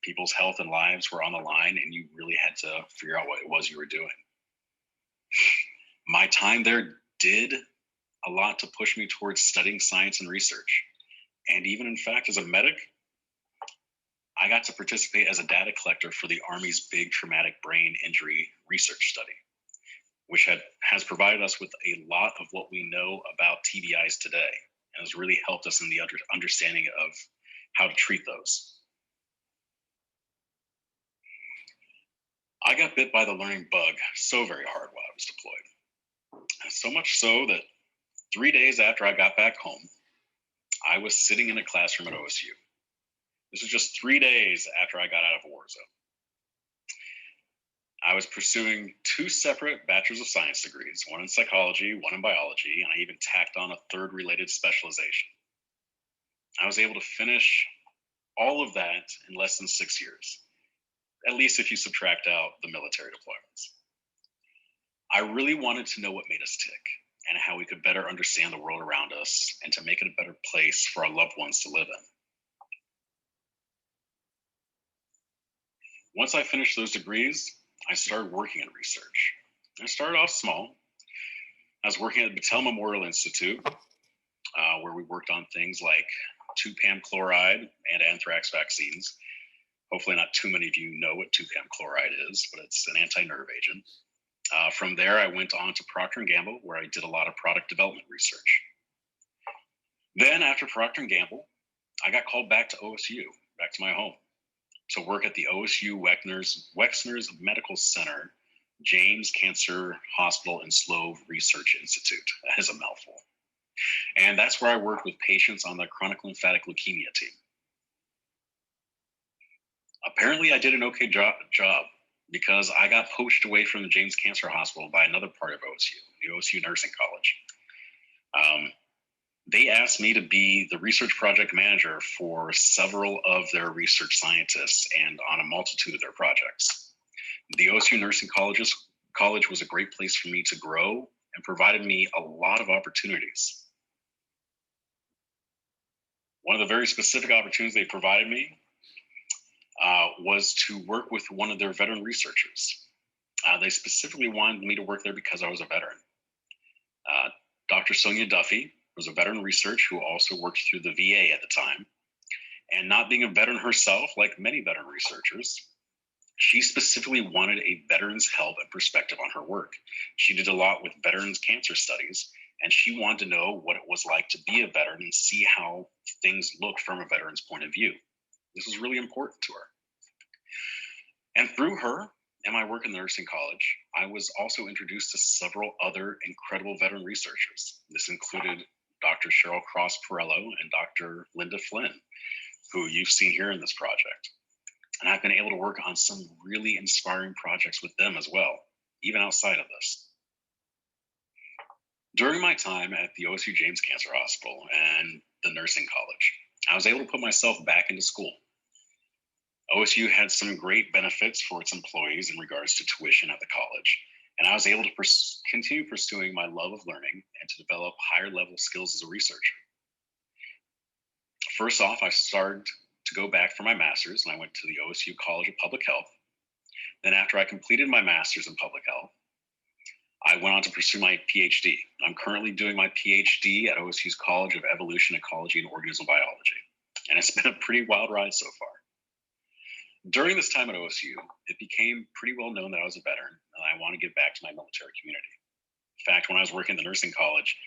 People's health and lives were on the line, and you really had to figure out what it was you were doing. My time there did a lot to push me towards studying science and research. And even in fact, as a medic, I got to participate as a data collector for the Army's big traumatic brain injury research study, which has provided us with a lot of what we know about TBIs today, and has really helped us in the understanding of how to treat those. I got bit by the learning bug so very hard while I was deployed. So much so that 3 days after I got back home, I was sitting in a classroom at OSU. This was just 3 days after I got out of a war zone. I was pursuing 2 separate Bachelor's of Science degrees, one in psychology, one in biology, and I even tacked on a 3rd related specialization. I was able to finish all of that in less than 6 years, at least if you subtract out the military deployments. I really wanted to know what made us tick and how we could better understand the world around us and to make it a better place for our loved ones to live in. Once I finished those degrees, I started working in research. I started off small. I was working at the Battelle Memorial Institute, where we worked on things like 2-PAM chloride and anthrax vaccines. Hopefully not too many of you know what 2-PAM chloride is, but it's an anti-nerve agent. From there, I went on to Procter & Gamble, where I did a lot of product development research. Then after Procter & Gamble, I got called back to OSU, back to my home, to work at the OSU Wexner's Medical Center, James Cancer Hospital and Sloan Research Institute. That is a mouthful. And that's where I worked with patients on the chronic lymphatic leukemia team. Apparently I did an okay job because I got poached away from the James Cancer Hospital by another part of OSU, the OSU Nursing College. They asked me to be the research project manager for several of their research scientists and on a multitude of their projects. The OSU Nursing College was a great place for me to grow and provided me a lot of opportunities. One of the very specific opportunities they provided me was to work with one of their veteran researchers. They specifically wanted me to work there because I was a veteran. Dr. Sonia Duffy was a veteran researcher who also worked through the VA at the time. And not being a veteran herself, like many veteran researchers, she specifically wanted a veteran's help and perspective on her work. She did a lot with veterans cancer studies, and she wanted to know what it was like to be a veteran and see how things looked from a veteran's point of view. This was really important to her. And through her and my work in the nursing college, I was also introduced to several other incredible veteran researchers. This included Dr. Cheryl Cross Perello and Dr. Linda Flynn, who you've seen here in this project. And I've been able to work on some really inspiring projects with them as well, even outside of this. During my time at the OSU James Cancer Hospital and the nursing college, I was able to put myself back into school. OSU had some great benefits for its employees in regards to tuition at the college, and I was able to continue pursuing my love of learning and to develop higher level skills as a researcher. First off, I started to go back for my master's, and I went to the OSU College of Public Health. Then after I completed my master's in public health, I went on to pursue my PhD. I'm currently doing my PhD at OSU's College of Evolution, Ecology, and Organismal Biology, and it's been a pretty wild ride so far. During this time at OSU, it became pretty well known that I was a veteran and I want to give back to my military community. In fact, when I was working at the nursing college,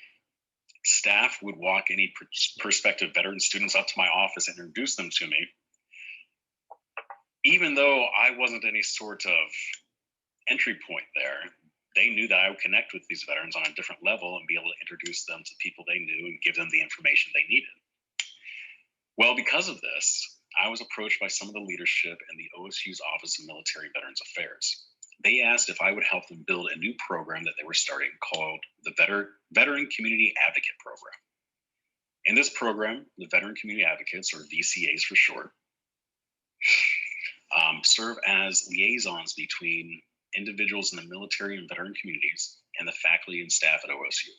staff would walk any prospective veteran students up to my office and introduce them to me, even though I wasn't any sort of entry point there. They knew that I would connect with these veterans on a different level and be able to introduce them to people they knew and give them the information they needed. Well, because of this, I was approached by some of the leadership in the OSU's Office of Military Veterans Affairs. They asked if I would help them build a new program that they were starting called the Veteran Community Advocate Program. In this program, the Veteran Community Advocates, or VCAs for short, serve as liaisons between individuals in the military and veteran communities and the faculty and staff at OSU.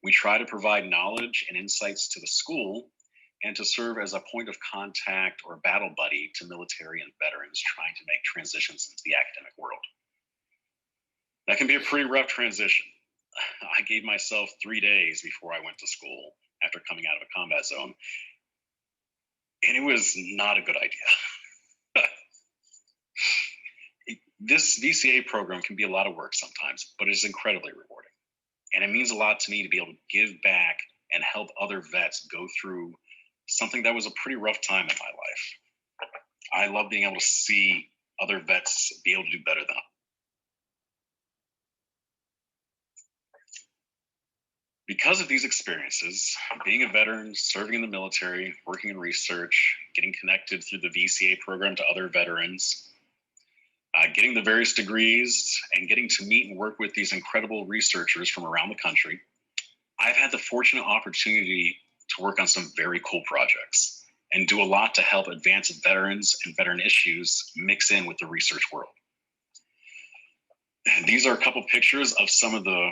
We try to provide knowledge and insights to the school and to serve as a point of contact or battle buddy to military and veterans trying to make transitions into the academic world. That can be a pretty rough transition. I gave myself 3 days before I went to school after coming out of a combat zone, and it was not a good idea. This VCA program can be a lot of work sometimes, but it's incredibly rewarding. And it means a lot to me to be able to give back and help other vets go through something that was a pretty rough time in my life. I love being able to see other vets be able to do better than I. Because of these experiences, being a veteran, serving in the military, working in research, getting connected through the VCA program to other veterans, getting the various degrees and getting to meet and work with these incredible researchers from around the country, I've had the fortunate opportunity to work on some very cool projects and do a lot to help advance veterans and veteran issues mix in with the research world. And these are a couple pictures of some of the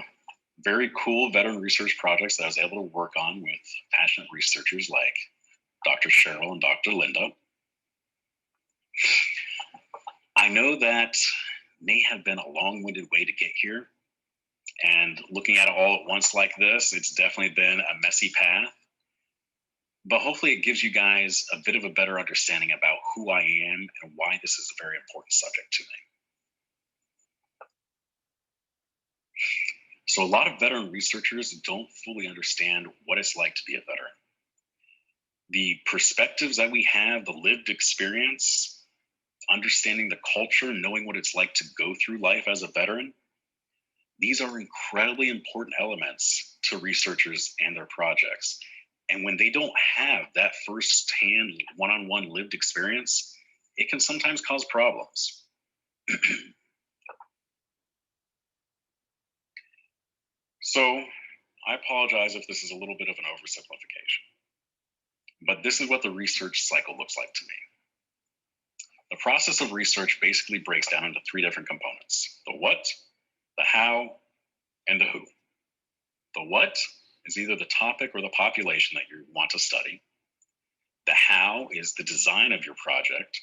very cool veteran research projects that I was able to work on with passionate researchers like Dr. Cheryl and Dr. Linda. I know that may have been a long-winded way to get here, and looking at it all at once like this, it's definitely been a messy path, but hopefully it gives you guys a bit of a better understanding about who I am and why this is a very important subject to me. So a lot of veteran researchers don't fully understand what it's like to be a veteran. The perspectives that we have, the lived experience, understanding the culture, knowing what it's like to go through life as a veteran, these are incredibly important elements to researchers and their projects. And when they don't have that firsthand one-on-one lived experience, it can sometimes cause problems. So I apologize if this is a little bit of an oversimplification, but this is what the research cycle looks like to me. The process of research basically breaks down into three different components: the what, the how, and the who. The what is either the topic or the population that you want to study. The how is the design of your project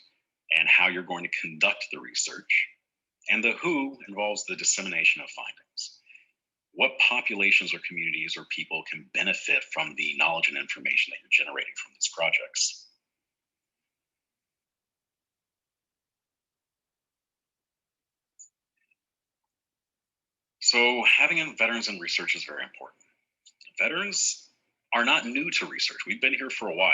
and how you're going to conduct the research. And the who involves the dissemination of findings. What populations or communities or people can benefit from the knowledge and information that you're generating from these projects? So having veterans in research is very important. Veterans are not new to research. We've been here for a while,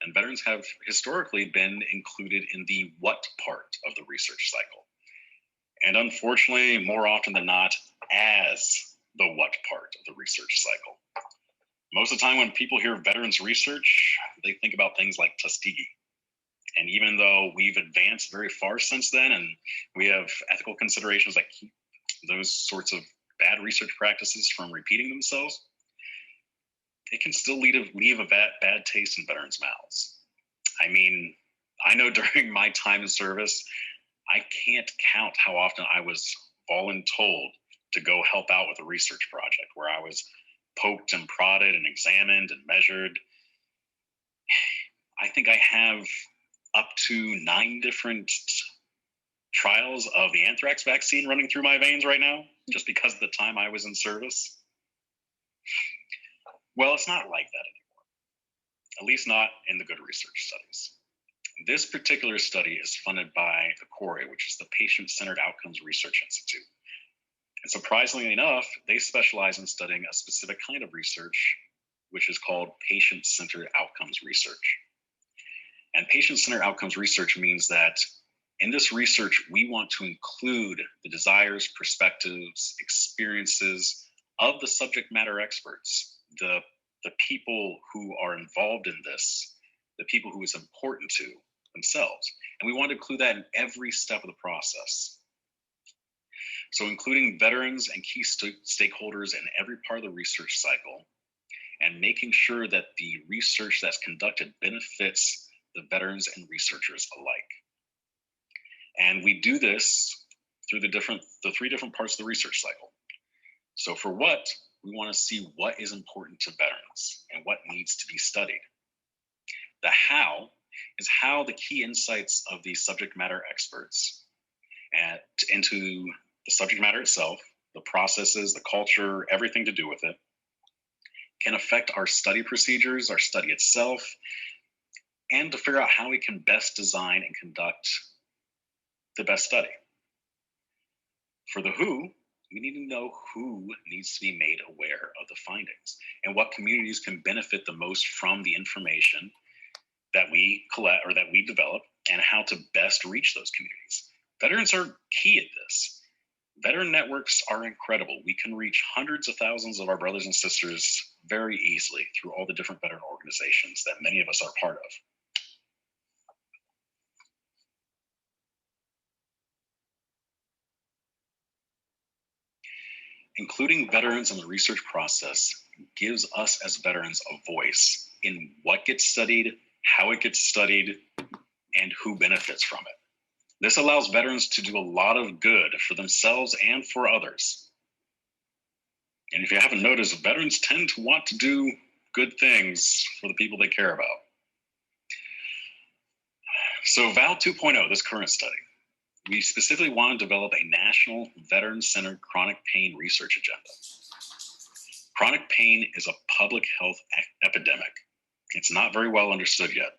and veterans have historically been included in the what part of the research cycle. And unfortunately, more often than not, as the what part of the research cycle. Most of the time when people hear veterans research, they think about things like Tuskegee. And even though we've advanced very far since then, and we have ethical considerations that keep those sorts of bad research practices from repeating themselves, it can still leave a bad taste in veterans' mouths. I mean, I know during my time in service, I can't count how often I was voluntold to go help out with a research project where I was poked and prodded and examined and measured. I think I have up to 9 different trials of the anthrax vaccine running through my veins right now, just because of the time I was in service. Well, it's not like that anymore, at least not in the good research studies. This particular study is funded by the CORE, which is the Patient-Centered Outcomes Research Institute. And surprisingly enough, they specialize in studying a specific kind of research, which is called patient-centered outcomes research. And patient-centered outcomes research means that in this research, we want to include the desires, perspectives, experiences of the subject matter experts, the people who are involved in this, the people who it's important to themselves. And we want to include that in every step of the process. So including veterans and key stakeholders in every part of the research cycle, and making sure that the research that's conducted benefits the veterans and researchers alike. And we do this through the 3 different parts of the research cycle. So for what, we want to see what is important to veterans and what needs to be studied. The how is how the key insights of the subject matter experts into the subject matter itself, the processes, the culture, everything to do with it, can affect our study procedures, our study itself, and to figure out how we can best design and conduct the best study. For the who, we need to know who needs to be made aware of the findings and what communities can benefit the most from the information that we collect or that we develop, and how to best reach those communities. Veterans are key at this. Veteran networks are incredible. We can reach hundreds of thousands of our brothers and sisters very easily through all the different veteran organizations that many of us are part of. Including veterans in the research process gives us as veterans a voice in what gets studied, how it gets studied, and who benefits from it. This allows veterans to do a lot of good for themselves and for others. And if you haven't noticed, veterans tend to want to do good things for the people they care about. So VAL 2.0, this current study, we specifically want to develop a national veteran-centered chronic pain research agenda. Chronic pain is a public health epidemic. It's not very well understood yet.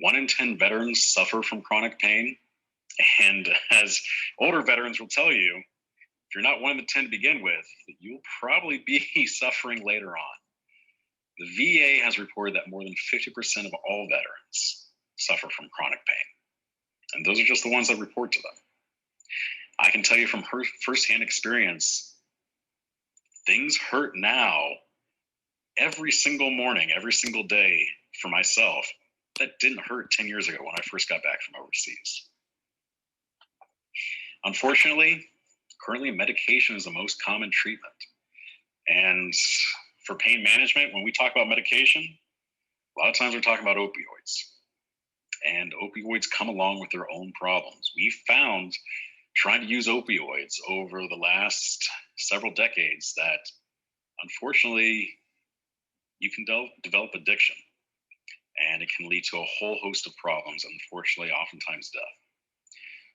1 in 10 veterans suffer from chronic pain. And as older veterans will tell you, if you're not 1 in the 10 to begin with, you'll probably be suffering later on. The VA has reported that more than 50% of all veterans suffer from chronic pain. And those are just the ones that report to them. I can tell you from firsthand experience, things hurt now every single morning, every single day for myself. That didn't hurt 10 years ago when I first got back from overseas. Unfortunately, currently medication is the most common treatment. And for pain management, when we talk about medication, a lot of times we're talking about opioids. And opioids come along with their own problems. We found trying to use opioids over the last several decades that unfortunately you can develop addiction, and it can lead to a whole host of problems, unfortunately, oftentimes death.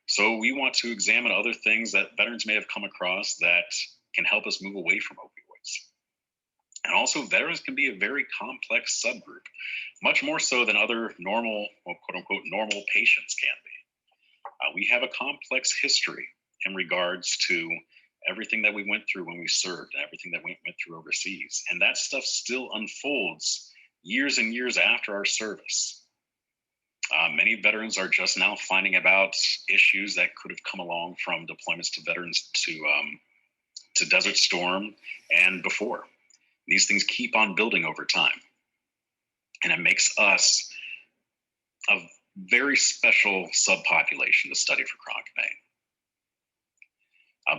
So we want to examine other things that veterans may have come across that can help us move away from opioids. And also, veterans can be a very complex subgroup, much more so than other normal, well, quote unquote, normal patients can be. We have a complex history in regards to everything that we went through when we served and everything that we went through overseas. And that stuff still unfolds years and years after our service. Many veterans are just now finding about issues that could have come along from deployments to veterans to Desert Storm and before. These things keep on building over time. And it makes us a very special subpopulation to study for chronic pain.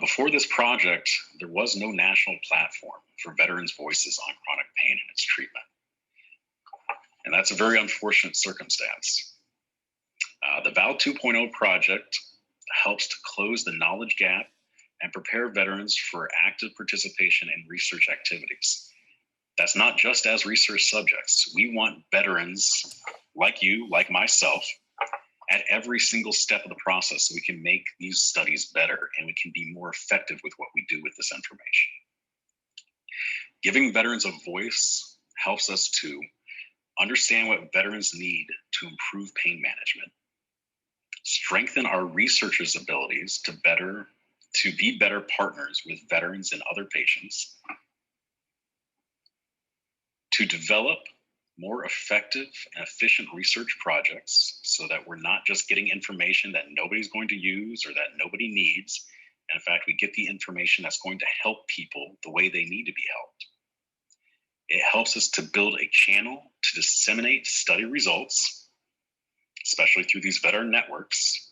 Before this project, there was no national platform for veterans' voices on chronic pain and its treatment. And that's a very unfortunate circumstance. The VAL 2.0 project helps to close the knowledge gap and prepare veterans for active participation in research activities. That's not just as research subjects. We want veterans like you, like myself, at every single step of the process so we can make these studies better and we can be more effective with what we do with this information. Giving veterans a voice helps us to understand what veterans need to improve pain management, strengthen our researchers' abilities to be better partners with veterans and other patients, to develop more effective and efficient research projects so that we're not just getting information that nobody's going to use or that nobody needs. And in fact, we get the information that's going to help people the way they need to be helped. It helps us to build a channel to disseminate study results, especially through these veteran networks,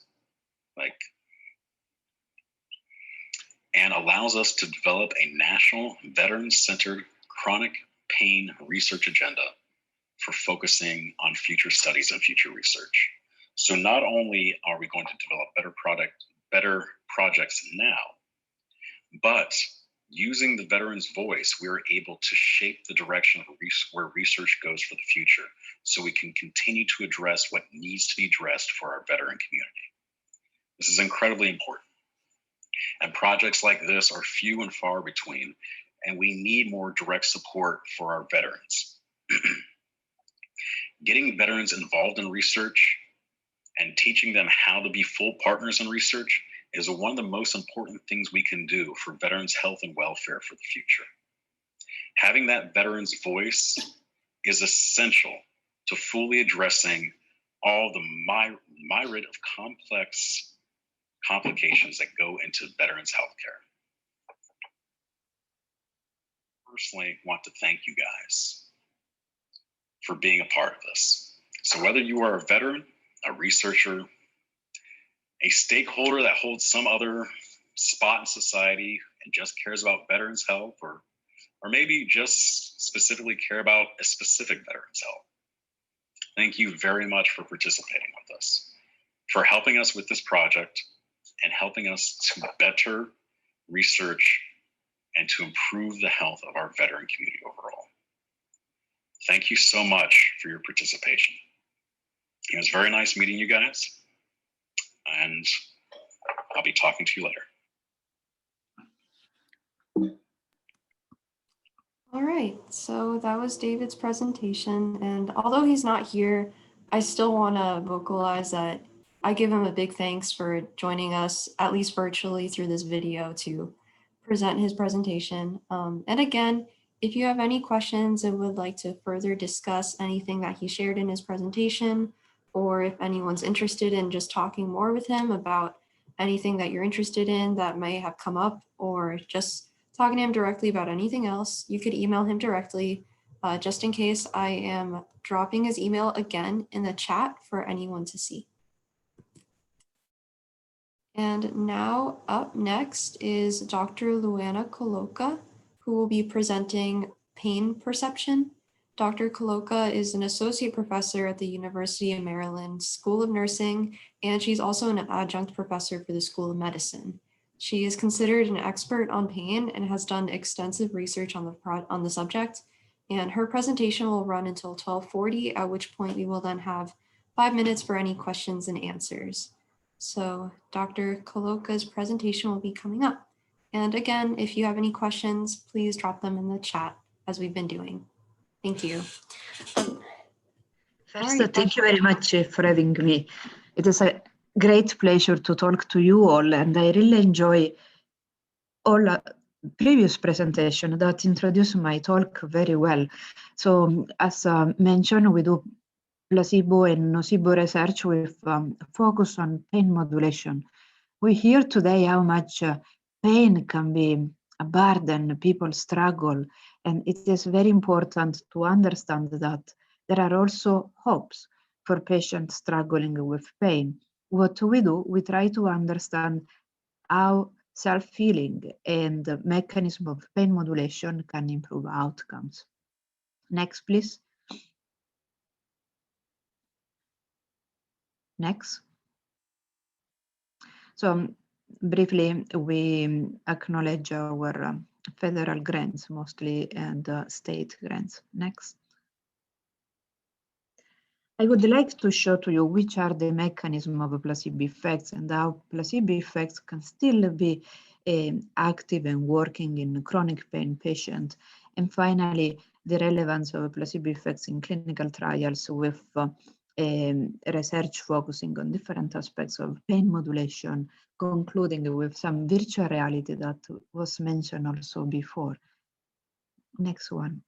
and allows us to develop a national veteran-centered chronic pain research agenda for focusing on future studies and future research. So not only are we going to develop better projects now, but using the veteran's voice, we are able to shape the direction of where research goes for the future so we can continue to address what needs to be addressed for our veteran community. This is incredibly important. And projects like this are few and far between, and we need more direct support for our veterans. Getting veterans involved in research and teaching them how to be full partners in research is one of the most important things we can do for veterans' health and welfare for the future. Having that veteran's voice is essential to fully addressing all the myriad of complex complications that go into veterans' healthcare. Personally, want to thank you guys for being a part of this. So whether you are a veteran, a researcher, a stakeholder that holds some other spot in society and just cares about veterans' health, or maybe just specifically care about a specific veteran's health. Thank you very much for participating with us, for helping us with this project and helping us to better research and to improve the health of our veteran community overall. Thank you so much for your participation. It was very nice meeting you guys, and I'll be talking to you later. All right, so that was David's presentation, and although he's not here, I still want to vocalize that I give him a big thanks for joining us, at least virtually, through this video to present his presentation. And again, if you have any questions and would like to further discuss anything that he shared in his presentation, or if anyone's interested in just talking more with him about anything that you're interested in that may have come up, or just talking to him directly about anything else, you could email him directly. Just in case, I am dropping his email again in the chat for anyone to see. And now up next is Dr. Luana Coloca, who will be presenting pain perception. Dr. Coloca is an associate professor at the University of Maryland School of Nursing, and she's also an adjunct professor for the School of Medicine. She is considered an expert on pain and has done extensive research on the subject. And her presentation will run until 12:40, at which point we will then have 5 minutes for any questions and answers. So Dr. Coloca's presentation will be coming up. And again, if you have any questions, please drop them in the chat as we've been doing. Thank you. First, thank you very much for having me. It is a great pleasure to talk to you all, and I really enjoy all previous presentation that introduced my talk very well. So as mentioned, we do placebo and nocebo research with focus on pain modulation. We hear today how much pain can be a burden, people struggle, and it is very important to understand that there are also hopes for patients struggling with pain. What we do, we try to understand how self-healing and the mechanism of pain modulation can improve outcomes. Next, please. Next. So briefly, we acknowledge our federal grants mostly and state grants. Next. I would like to show to you which are the mechanisms of placebo effects and how placebo effects can still be active and working in chronic pain patients. And finally, the relevance of placebo effects in clinical trials with research focusing on different aspects of pain modulation, concluding with some virtual reality that was mentioned also before. Next one.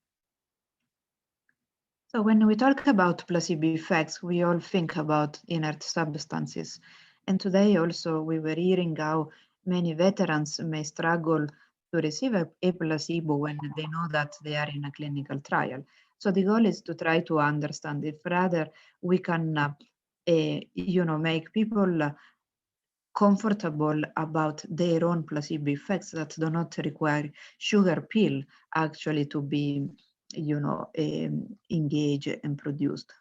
So when we talk about placebo effects, we all think about inert substances. And today also we were hearing how many veterans may struggle to receive a placebo when they know that they are in a clinical trial. So the goal is to try to understand if rather we can make people comfortable about their own placebo effects that do not require sugar pill actually to be engaged and produced.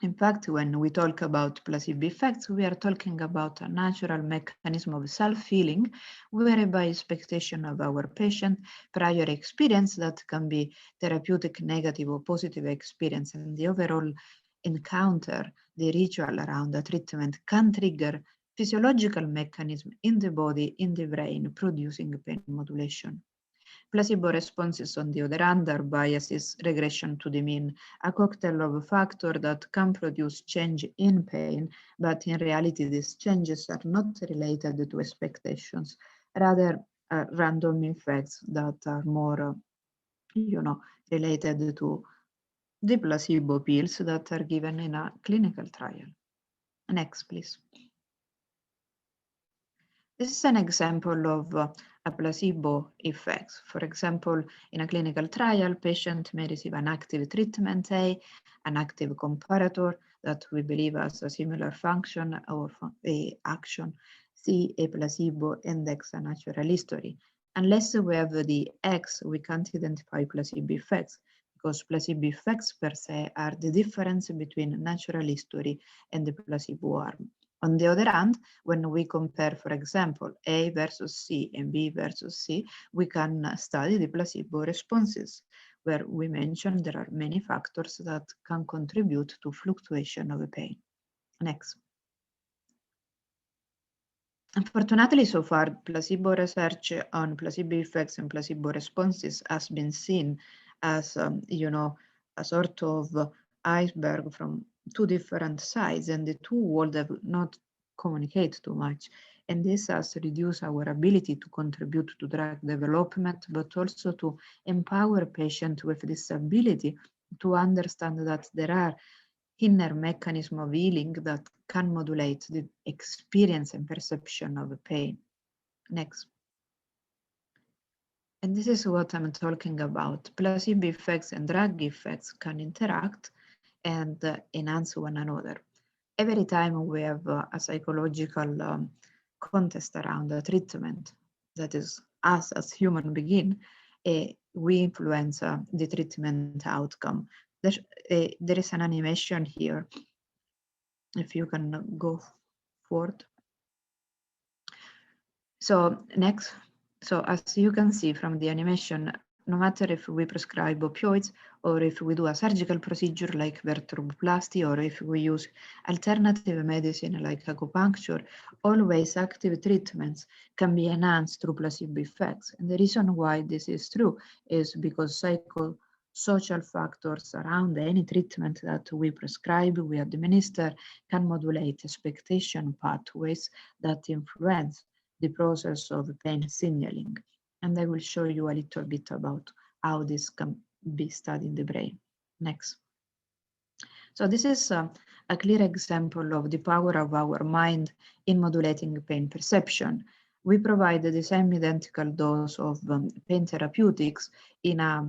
In fact, when we talk about placebo effects, we are talking about a natural mechanism of self-healing, whereby expectation of our patient, prior experience that can be therapeutic, negative or positive experience, and the overall encounter, the ritual around the treatment can trigger physiological mechanism in the body, in the brain, producing pain modulation. Placebo responses, on the other hand, are biases, regression to the mean, a cocktail of factors that can produce change in pain, but in reality, these changes are not related to expectations, rather random effects that are more, related to the placebo pills that are given in a clinical trial. Next, please. This is an example of a placebo effect. For example, in a clinical trial, patient may receive an active treatment A, an active comparator that we believe has a similar function or action C, a placebo, and X, a natural history. Unless we have the X, we can't identify placebo effects, because placebo effects per se are the difference between natural history and the placebo arm. On the other hand, when we compare, for example, A versus C and B versus C, we can study the placebo responses, where we mentioned there are many factors that can contribute to fluctuation of pain. Next. Unfortunately, so far, placebo research on placebo effects and placebo responses has been seen as, you know, a sort of iceberg from two different sides, and the two worlds have not communicate too much. And this has reduced our ability to contribute to drug development, but also to empower patients with disability to understand that there are inner mechanism of healing that can modulate the experience and perception of pain. Next. And this is what I'm talking about. Placebo effects and drug effects can interact and enhance one another. Every time we have a psychological contest around a treatment, that is us as human being, we influence the treatment outcome. There is an animation here. If you can go forward. So next, so as you can see from the animation, no matter if we prescribe opioids or if we do a surgical procedure like vertebroplasty, or if we use alternative medicine like acupuncture, always active treatments can be enhanced through placebo effects. And the reason why this is true is because psychosocial factors around any treatment that we prescribe, we administer, can modulate expectation pathways that influence the process of pain signaling. And I will show you a little bit about how this can be studied in the brain. Next. So this is a clear example of the power of our mind in modulating pain perception. We provide the same identical dose of pain therapeutics in a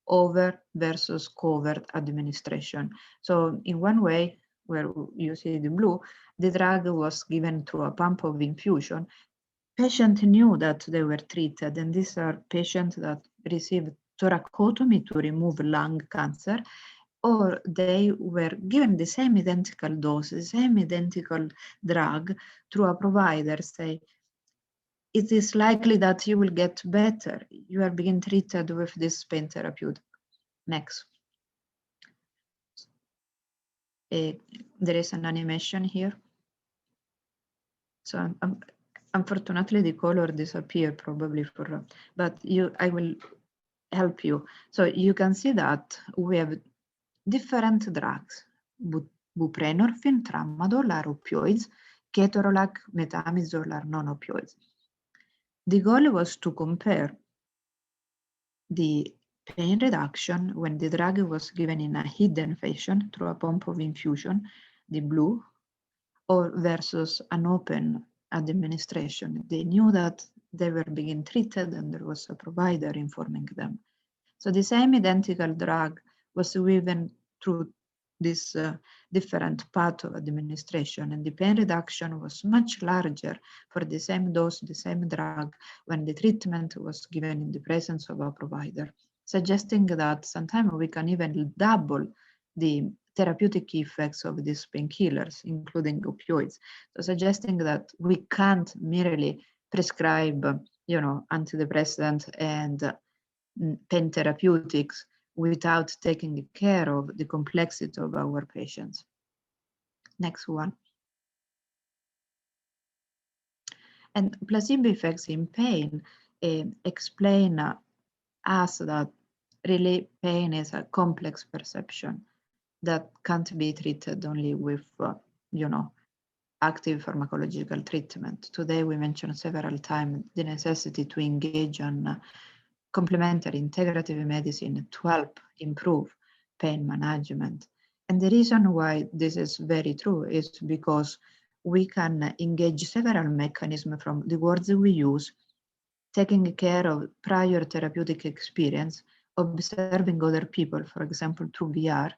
over versus covert administration. So in one way, where you see the blue, the drug was given through a pump of infusion. Patients knew that they were treated, and these are patients that received thoracotomy to remove lung cancer, or they were given the same identical dose, the same identical drug through a provider, say, it is likely that you will get better. You are being treated with this pain therapeutic. Next. There is an animation here. So unfortunately, the color disappeared probably for, but I will help you. So you can see that we have different drugs. Buprenorphine, tramadol are opioids, ketorolac, metamizole are non-opioids. The goal was to compare the pain reduction when the drug was given in a hidden fashion through a pump of infusion, the blue, or versus an open administration. They knew that they were being treated and there was a provider informing them. So the same identical drug was given through this different path of administration, and the pain reduction was much larger for the same dose, the same drug, when the treatment was given in the presence of a provider, suggesting that sometimes we can even double the therapeutic effects of these painkillers, including opioids. So suggesting that we can't merely prescribe, antidepressant and pain therapeutics without taking care of the complexity of our patients. Next one. And placebo effects in pain explain us that really pain is a complex perception that can't be treated only with, active pharmacological treatment. Today we mentioned several times the necessity to engage on complementary integrative medicine to help improve pain management. And the reason why this is very true is because we can engage several mechanisms from the words we use, taking care of prior therapeutic experience, observing other people, for example, through VR,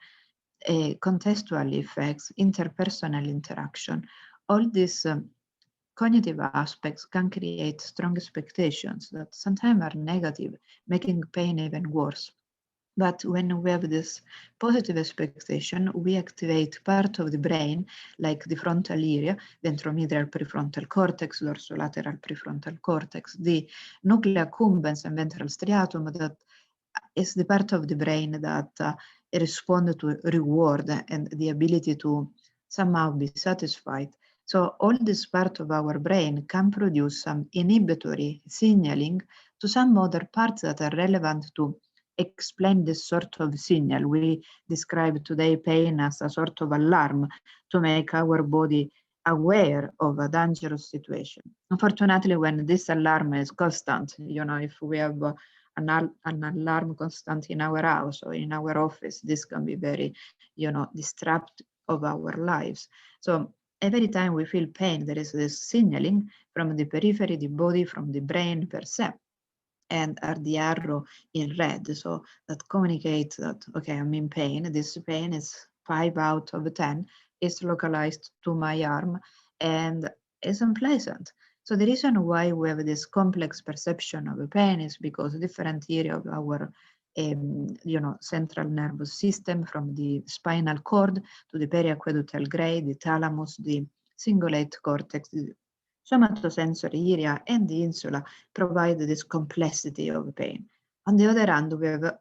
contextual effects, interpersonal interaction. All these cognitive aspects can create strong expectations that sometimes are negative, making pain even worse. But when we have this positive expectation, we activate part of the brain, like the frontal area, ventromedial prefrontal cortex, dorsolateral prefrontal cortex, the nucleus accumbens and ventral striatum, that is the part of the brain that respond to reward and the ability to somehow be satisfied. So all this part of our brain can produce some inhibitory signaling to some other parts that are relevant to explain this sort of signal. We describe today pain as a sort of alarm to make our body aware of a dangerous situation. Unfortunately, when this alarm is constant, you know, if we have an alarm constant in our house or in our office, this can be very, you know, disruptive of our lives. So every time we feel pain, there is this signaling from the periphery, the body, from the brain per se, and are the arrow in red. So that communicates that, okay, I'm in pain. This pain is 5 out of 10. It's localized to my arm and is unpleasant. So the reason why we have this complex perception of pain is because different areas of our you know, central nervous system, from the spinal cord to the periaquedutal gray, the thalamus, the cingulate cortex, the somatosensory area, and the insula provide this complexity of pain. On the other hand, we have an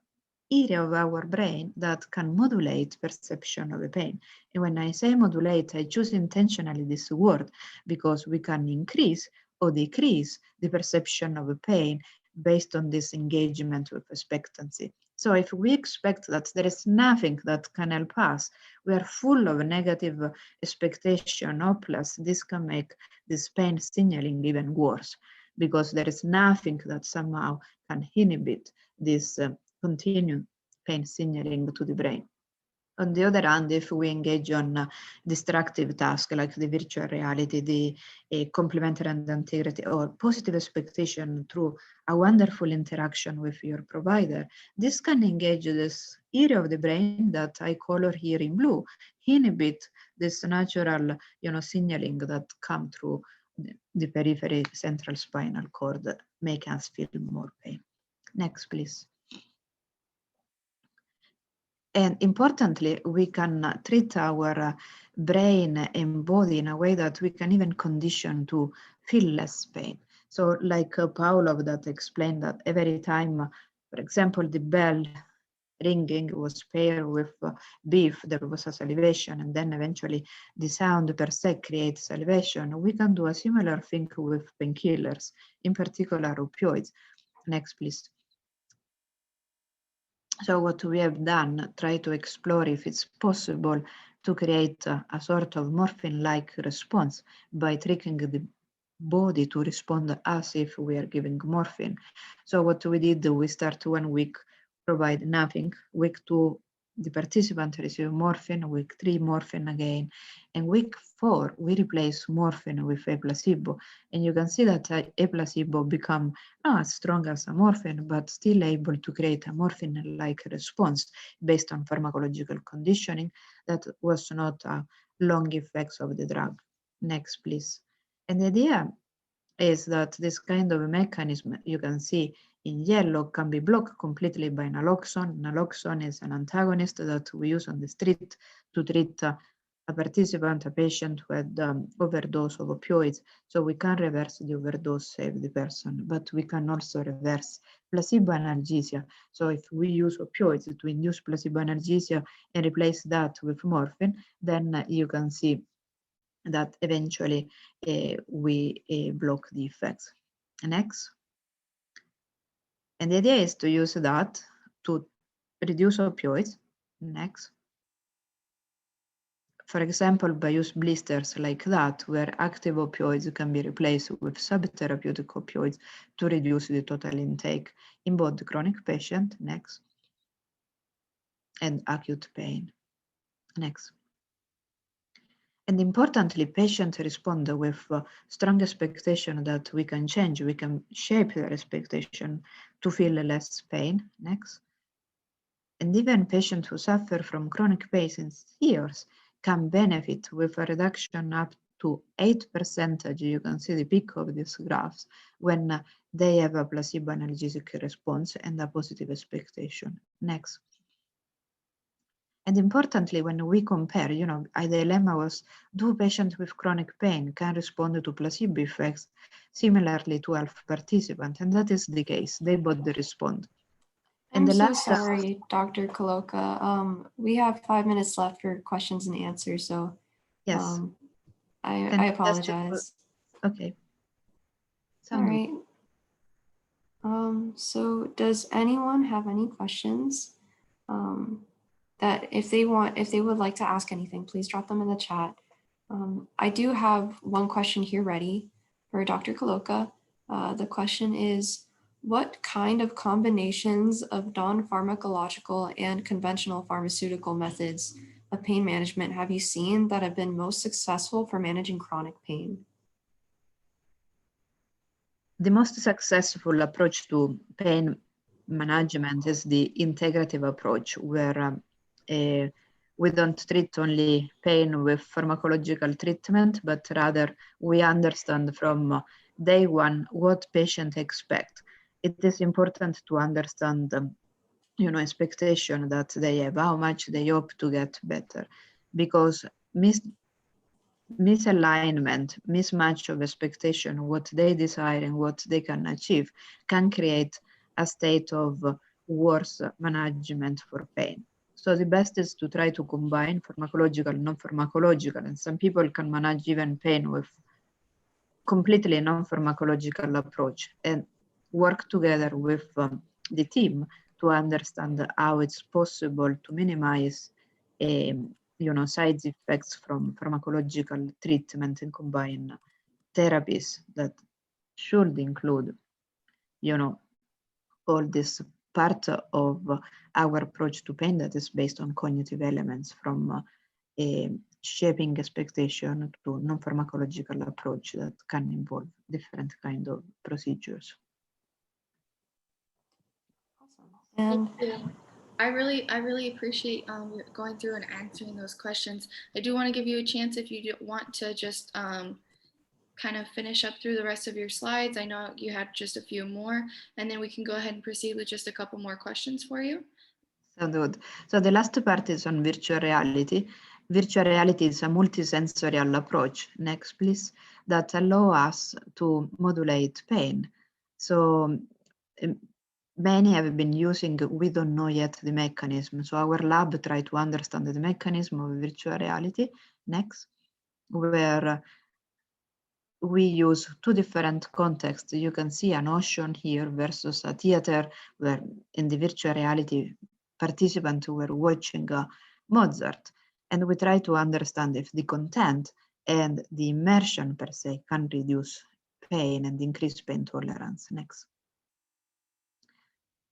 area of our brain that can modulate perception of pain. And when I say modulate, I choose intentionally this word because we can increase or decrease the perception of pain based on this engagement with expectancy. So if we expect that there is nothing that can help us, we are full of negative expectation, hopeless, this can make this pain signaling even worse because there is nothing that somehow can inhibit this continued pain signaling to the brain. On the other hand, if we engage on destructive tasks like the virtual reality, the complementary and integrity, or positive expectation through a wonderful interaction with your provider, this can engage this area of the brain that I color here in blue, inhibit this natural, you know, signaling that come through the periphery central spinal cord, make us feel more pain. Next, please. And importantly, we can treat our brain and body in a way that we can even condition to feel less pain. So like Paolo that explained that every time, for example, the bell ringing was paired with beef, there was a salivation, and then eventually the sound per se creates salivation. We can do a similar thing with painkillers, in particular opioids. Next, please. So what we have done, try to explore if it's possible to create a sort of morphine-like response by tricking the body to respond as if we are giving morphine. So what we did, we start 1 week, provide nothing. Week 2, the participant receive morphine, week 3, morphine again. And week 4, we replace morphine with a placebo. And you can see that a placebo become not as strong as a morphine, but still able to create a morphine-like response based on pharmacological conditioning that was not a long effects of the drug. Next, please. And the idea is that this kind of mechanism you can see in yellow can be blocked completely by naloxone. Naloxone is an antagonist that we use on the street to treat a participant, a patient who had overdose of opioids. So we can reverse the overdose, save the person, but we can also reverse placebo analgesia. So if we use opioids to induce placebo analgesia and replace that with morphine, then you can see that eventually we block the effects. Next. And the idea is to use that to reduce opioids. Next. For example, by use blisters like that, where active opioids can be replaced with subtherapeutic opioids to reduce the total intake in both the chronic patient, next, and acute pain. Next. And importantly, patients respond with strong expectation that we can change, we can shape their expectation to feel less pain. Next. And even patients who suffer from chronic pain since years can benefit with a reduction up to 8%, you can see the peak of these graphs, when they have a placebo analgesic response and a positive expectation. Next. And importantly, when we compare, you know, the dilemma was, do patients with chronic pain can respond to placebo effects similarly to health participants? And that is the case. They both respond. And I'm the so last, sorry, Dr. Kaloka. We have 5 minutes left for questions and answers, so yes, I apologize. okay. All Sound good. right. So does anyone have any questions? That if they would like to ask anything, please drop them in the chat. I do have one question here ready for Dr. Kaloka. The question is, what kind of combinations of non-pharmacological and conventional pharmaceutical methods of pain management have you seen that have been most successful for managing chronic pain? The most successful approach to pain management is the integrative approach, where we don't treat only pain with pharmacological treatment, but rather we understand from day one what patients expect. It is important to understand, you know, expectation that they have, how much they hope to get better, because misalignment, mismatch of expectation, what they desire and what they can achieve, can create a state of worse management for pain. So the best is to try to combine pharmacological, non-pharmacological, and some people can manage even pain with completely non-pharmacological approach and work together with the team to understand how it's possible to minimize you know, side effects from pharmacological treatment and combine therapies that should include, you know, all this part of our approach to pain that is based on cognitive elements, from shaping expectation to non-pharmacological approach that can involve different kind of procedures. And Thank you. I really appreciate going through and answering those questions. I do want to give you a chance if you want to just kind of finish up through the rest of your slides. I know you had just a few more, and then we can go ahead and proceed with just a couple more questions for you. Sounds good. So the last part is on virtual reality. Virtual reality is a multisensorial approach, next please, that allow us to modulate pain. So many have been using, we don't know yet the mechanism. So our lab tried to understand the mechanism of virtual reality, next, where we use two different contexts. You can see an ocean here versus a theater, where in the virtual reality participants were watching Mozart. And we try to understand if the content and the immersion per se can reduce pain and increase pain tolerance. Next.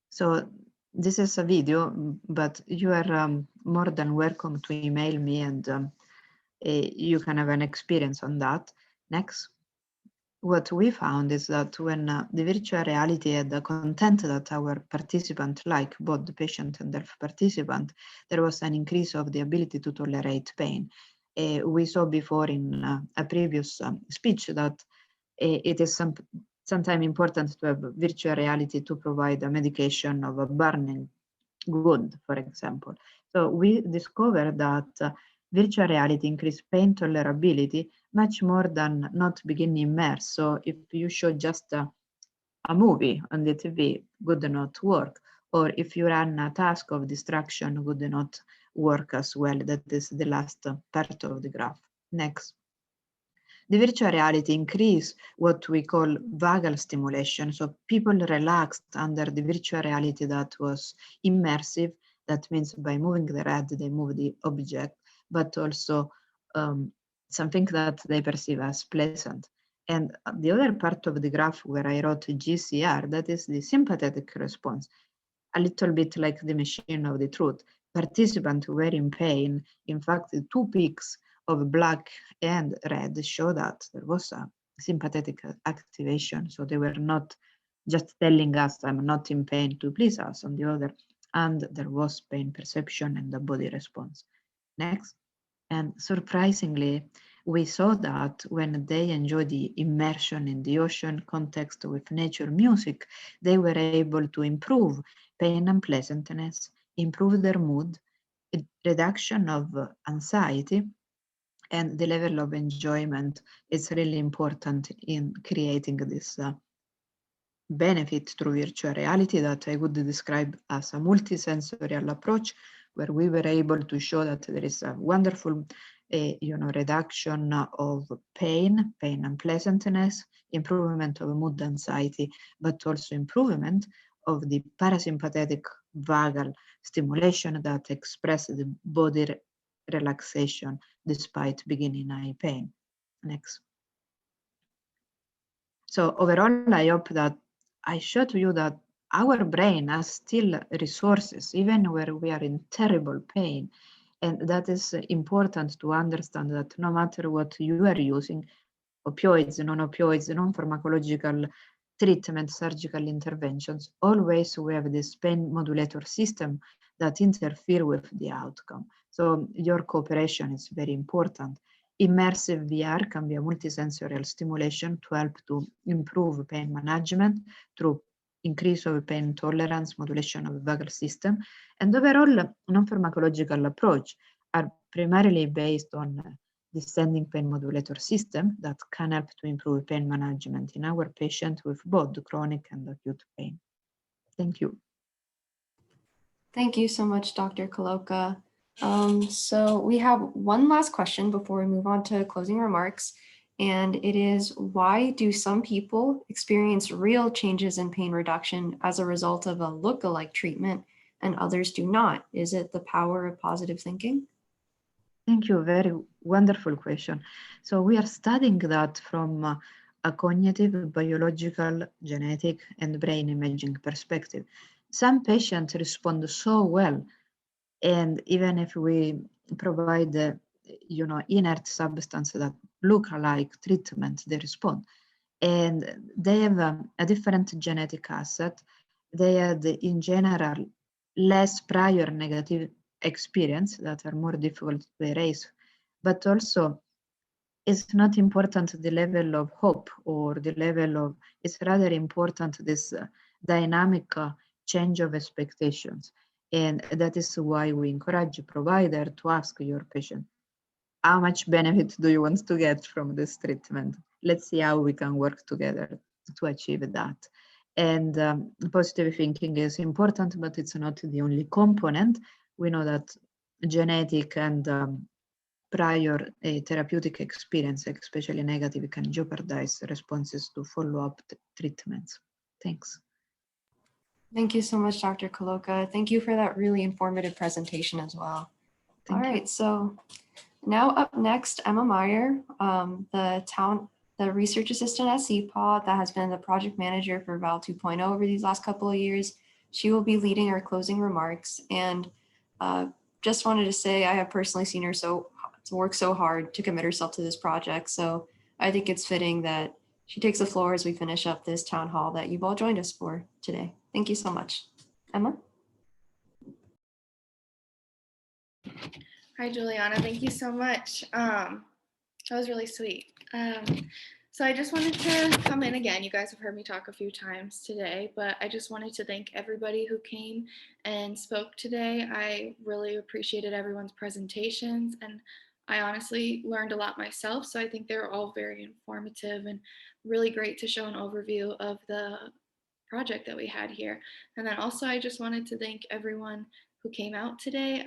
So this is a video, but you are more than welcome to email me, and you can have an experience on that. Next. What we found is that when the virtual reality had the content that our participant like, both the patient and the participant, there was an increase of the ability to tolerate pain. We saw before in a previous speech that it is sometimes important to have virtual reality to provide a medication of a burning good, for example. So we discovered that virtual reality increased pain tolerability much more than not being immersed. So if you show just a movie on the TV, would not work. Or if you run a task of distraction, would not work as well. That is the last part of the graph. Next. The virtual reality increase what we call vagal stimulation. So people relaxed under the virtual reality that was immersive. That means by moving the head, they move the object, but also something that they perceive as pleasant. And the other part of the graph where I wrote GCR, that is the sympathetic response, a little bit like the machine of the truth. Participants were in pain. In fact, the two peaks of black and red show that there was a sympathetic activation. So they were not just telling us I'm not in pain to please us. On the other hand, there was pain perception and the body response. Next. And surprisingly, we saw that when they enjoyed the immersion in the ocean context with nature music, they were able to improve pain and pleasantness, improve their mood, reduction of anxiety, and the level of enjoyment is really important in creating this benefit through virtual reality that I would describe as a multisensorial approach, where we were able to show that there is a wonderful reduction of pain and pleasantness, improvement of mood anxiety, but also improvement of the parasympathetic vagal stimulation that express the body relaxation despite beginning eye pain. Next. So overall, I hope that I show to you that our brain has still resources, even where we are in terrible pain. And that is important to understand that no matter what you are using, opioids, non-opioids, non-pharmacological treatment, surgical interventions, always we have this pain modulator system that interfere with the outcome. So your cooperation is very important. Immersive VR can be a multisensorial stimulation to help to improve pain management through increase of pain tolerance, modulation of the vagal system, and overall non-pharmacological approach are primarily based on descending pain modulator system that can help to improve pain management in our patient with both chronic and acute pain. Thank you. Thank you so much, Dr. Koloka. So we have one last question before we move on to closing remarks. And it is, why do some people experience real changes in pain reduction as a result of a look-alike treatment and others do not? Is it the power of positive thinking? Thank you. Very wonderful question. So we are studying that from a cognitive, biological, genetic, and brain imaging perspective. Some patients respond so well, and even if we provide inert substance that look like treatment, they respond. And they have a different genetic asset. They had, in general, less prior negative experience that are more difficult to erase, but also it's not important the level of hope or the level of, it's rather important this dynamic change of expectations. And that is why we encourage a provider to ask your patient, how much benefit do you want to get from this treatment? Let's see how we can work together to achieve that. And positive thinking is important, but it's not the only component. We know that genetic and prior therapeutic experience, especially negative, can jeopardize responses to follow-up treatments. Thanks. Thank you so much, Dr. Koloka. Thank you for that really informative presentation as well. All right, so now up next, Emma Meyer, the research assistant at CPAW that has been the project manager for VAL 2.0 over these last couple of years. She will be leading our closing remarks, and just wanted to say I have personally seen her work so hard to commit herself to this project. So I think it's fitting that she takes the floor as we finish up this town hall that you've all joined us for today. Thank you so much. Emma? Hi, Juliana. Thank you so much. That was really sweet. So I just wanted to come in again. You guys have heard me talk a few times today, but I just wanted to thank everybody who came and spoke today. I really appreciated everyone's presentations, and I honestly learned a lot myself. So I think they were all very informative and really great to show an overview of the project that we had here. And then also I just wanted to thank everyone who came out today,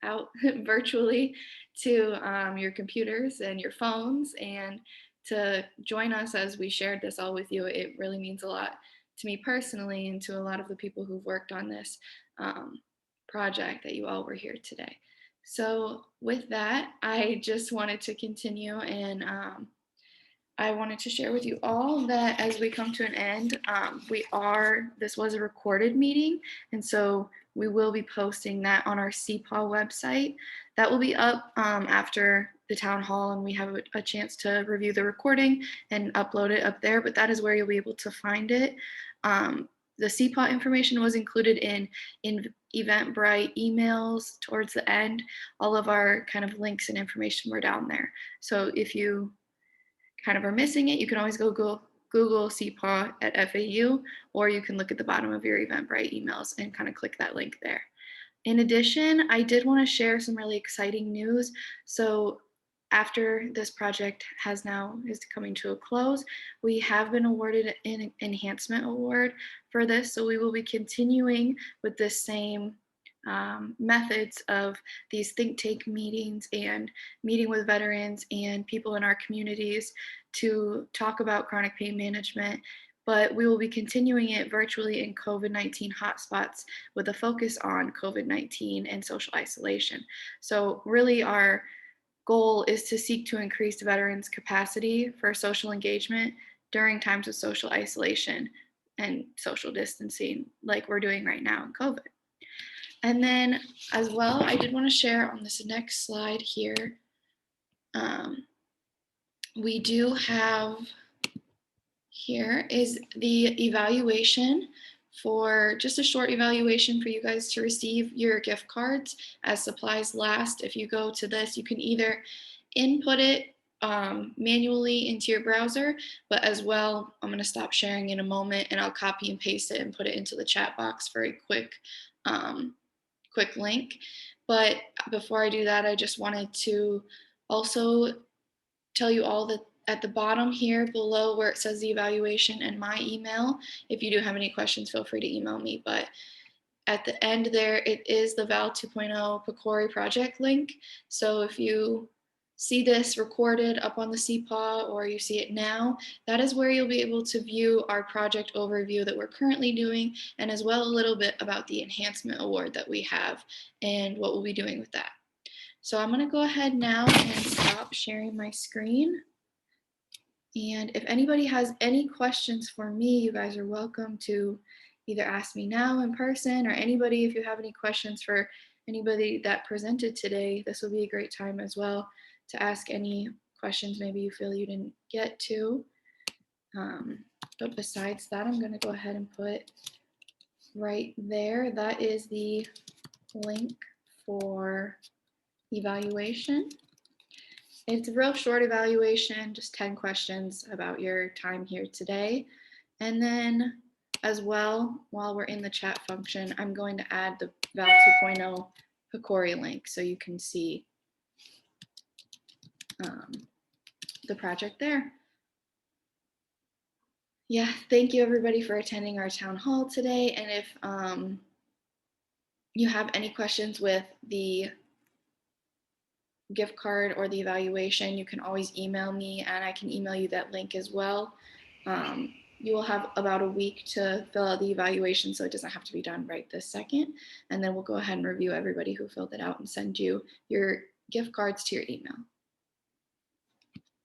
out virtually to your computers and your phones, and to join us as we shared this all with you. It really means a lot to me personally and to a lot of the people who've worked on this project that you all were here today. So with that, I just wanted to continue, and I wanted to share with you all that as we come to an end, this was a recorded meeting, and so we will be posting that on our CPAW website. That will be up after the town hall, and we have a chance to review the recording and upload it up there, but that is where you'll be able to find it. the CPAW information was included in Eventbrite emails towards the end. All of our kind of links and information were down there. So if you kind of are missing it, you can always go Google CPAW at FAU, or you can look at the bottom of your Eventbrite emails and kind of click that link there. In addition, I did want to share some really exciting news. So after this project is coming to a close, we have been awarded an enhancement award for this. So we will be continuing with the same methods of these think tank meetings and meeting with veterans and people in our communities to talk about chronic pain management. But we will be continuing it virtually in COVID-19 hotspots with a focus on COVID-19 and social isolation. So really our goal is to seek to increase veterans' capacity for social engagement during times of social isolation and social distancing like we're doing right now in COVID. And then as well, I did want to share on this next slide here, we do have here is the evaluation for just a short evaluation for you guys to receive your gift cards as supplies last. If you go to this, you can either input it manually into your browser, but as well, I'm going to stop sharing in a moment and I'll copy and paste it and put it into the chat box for a quick link. But before I do that, I just wanted to also tell you all that at the bottom here below where it says the evaluation and my email, if you do have any questions, feel free to email me. But at the end there, it is the VAL 2.0 PCORI project link. So if you see this recorded up on the CPAW or you see it now, that is where you'll be able to view our project overview that we're currently doing, and as well a little bit about the enhancement award that we have and what we'll be doing with that. So I'm going to go ahead now and stop sharing my screen. And if anybody has any questions for me, you guys are welcome to either ask me now in person, or anybody, if you have any questions for anybody that presented today, this will be a great time as well to ask any questions maybe you feel you didn't get to. But besides that, I'm going to go ahead and put right there. That is the link for evaluation. It's a real short evaluation, just 10 questions about your time here today. And then as well, while we're in the chat function, I'm going to add the VAL 2.0 PCORI link so you can see the project there. Yeah, thank you everybody for attending our town hall today. And if you have any questions with the gift card or the evaluation, you can always email me and I can email you that link as well. You will have about a week to fill out the evaluation, so it doesn't have to be done right this second. And then we'll go ahead and review everybody who filled it out and send you your gift cards to your email.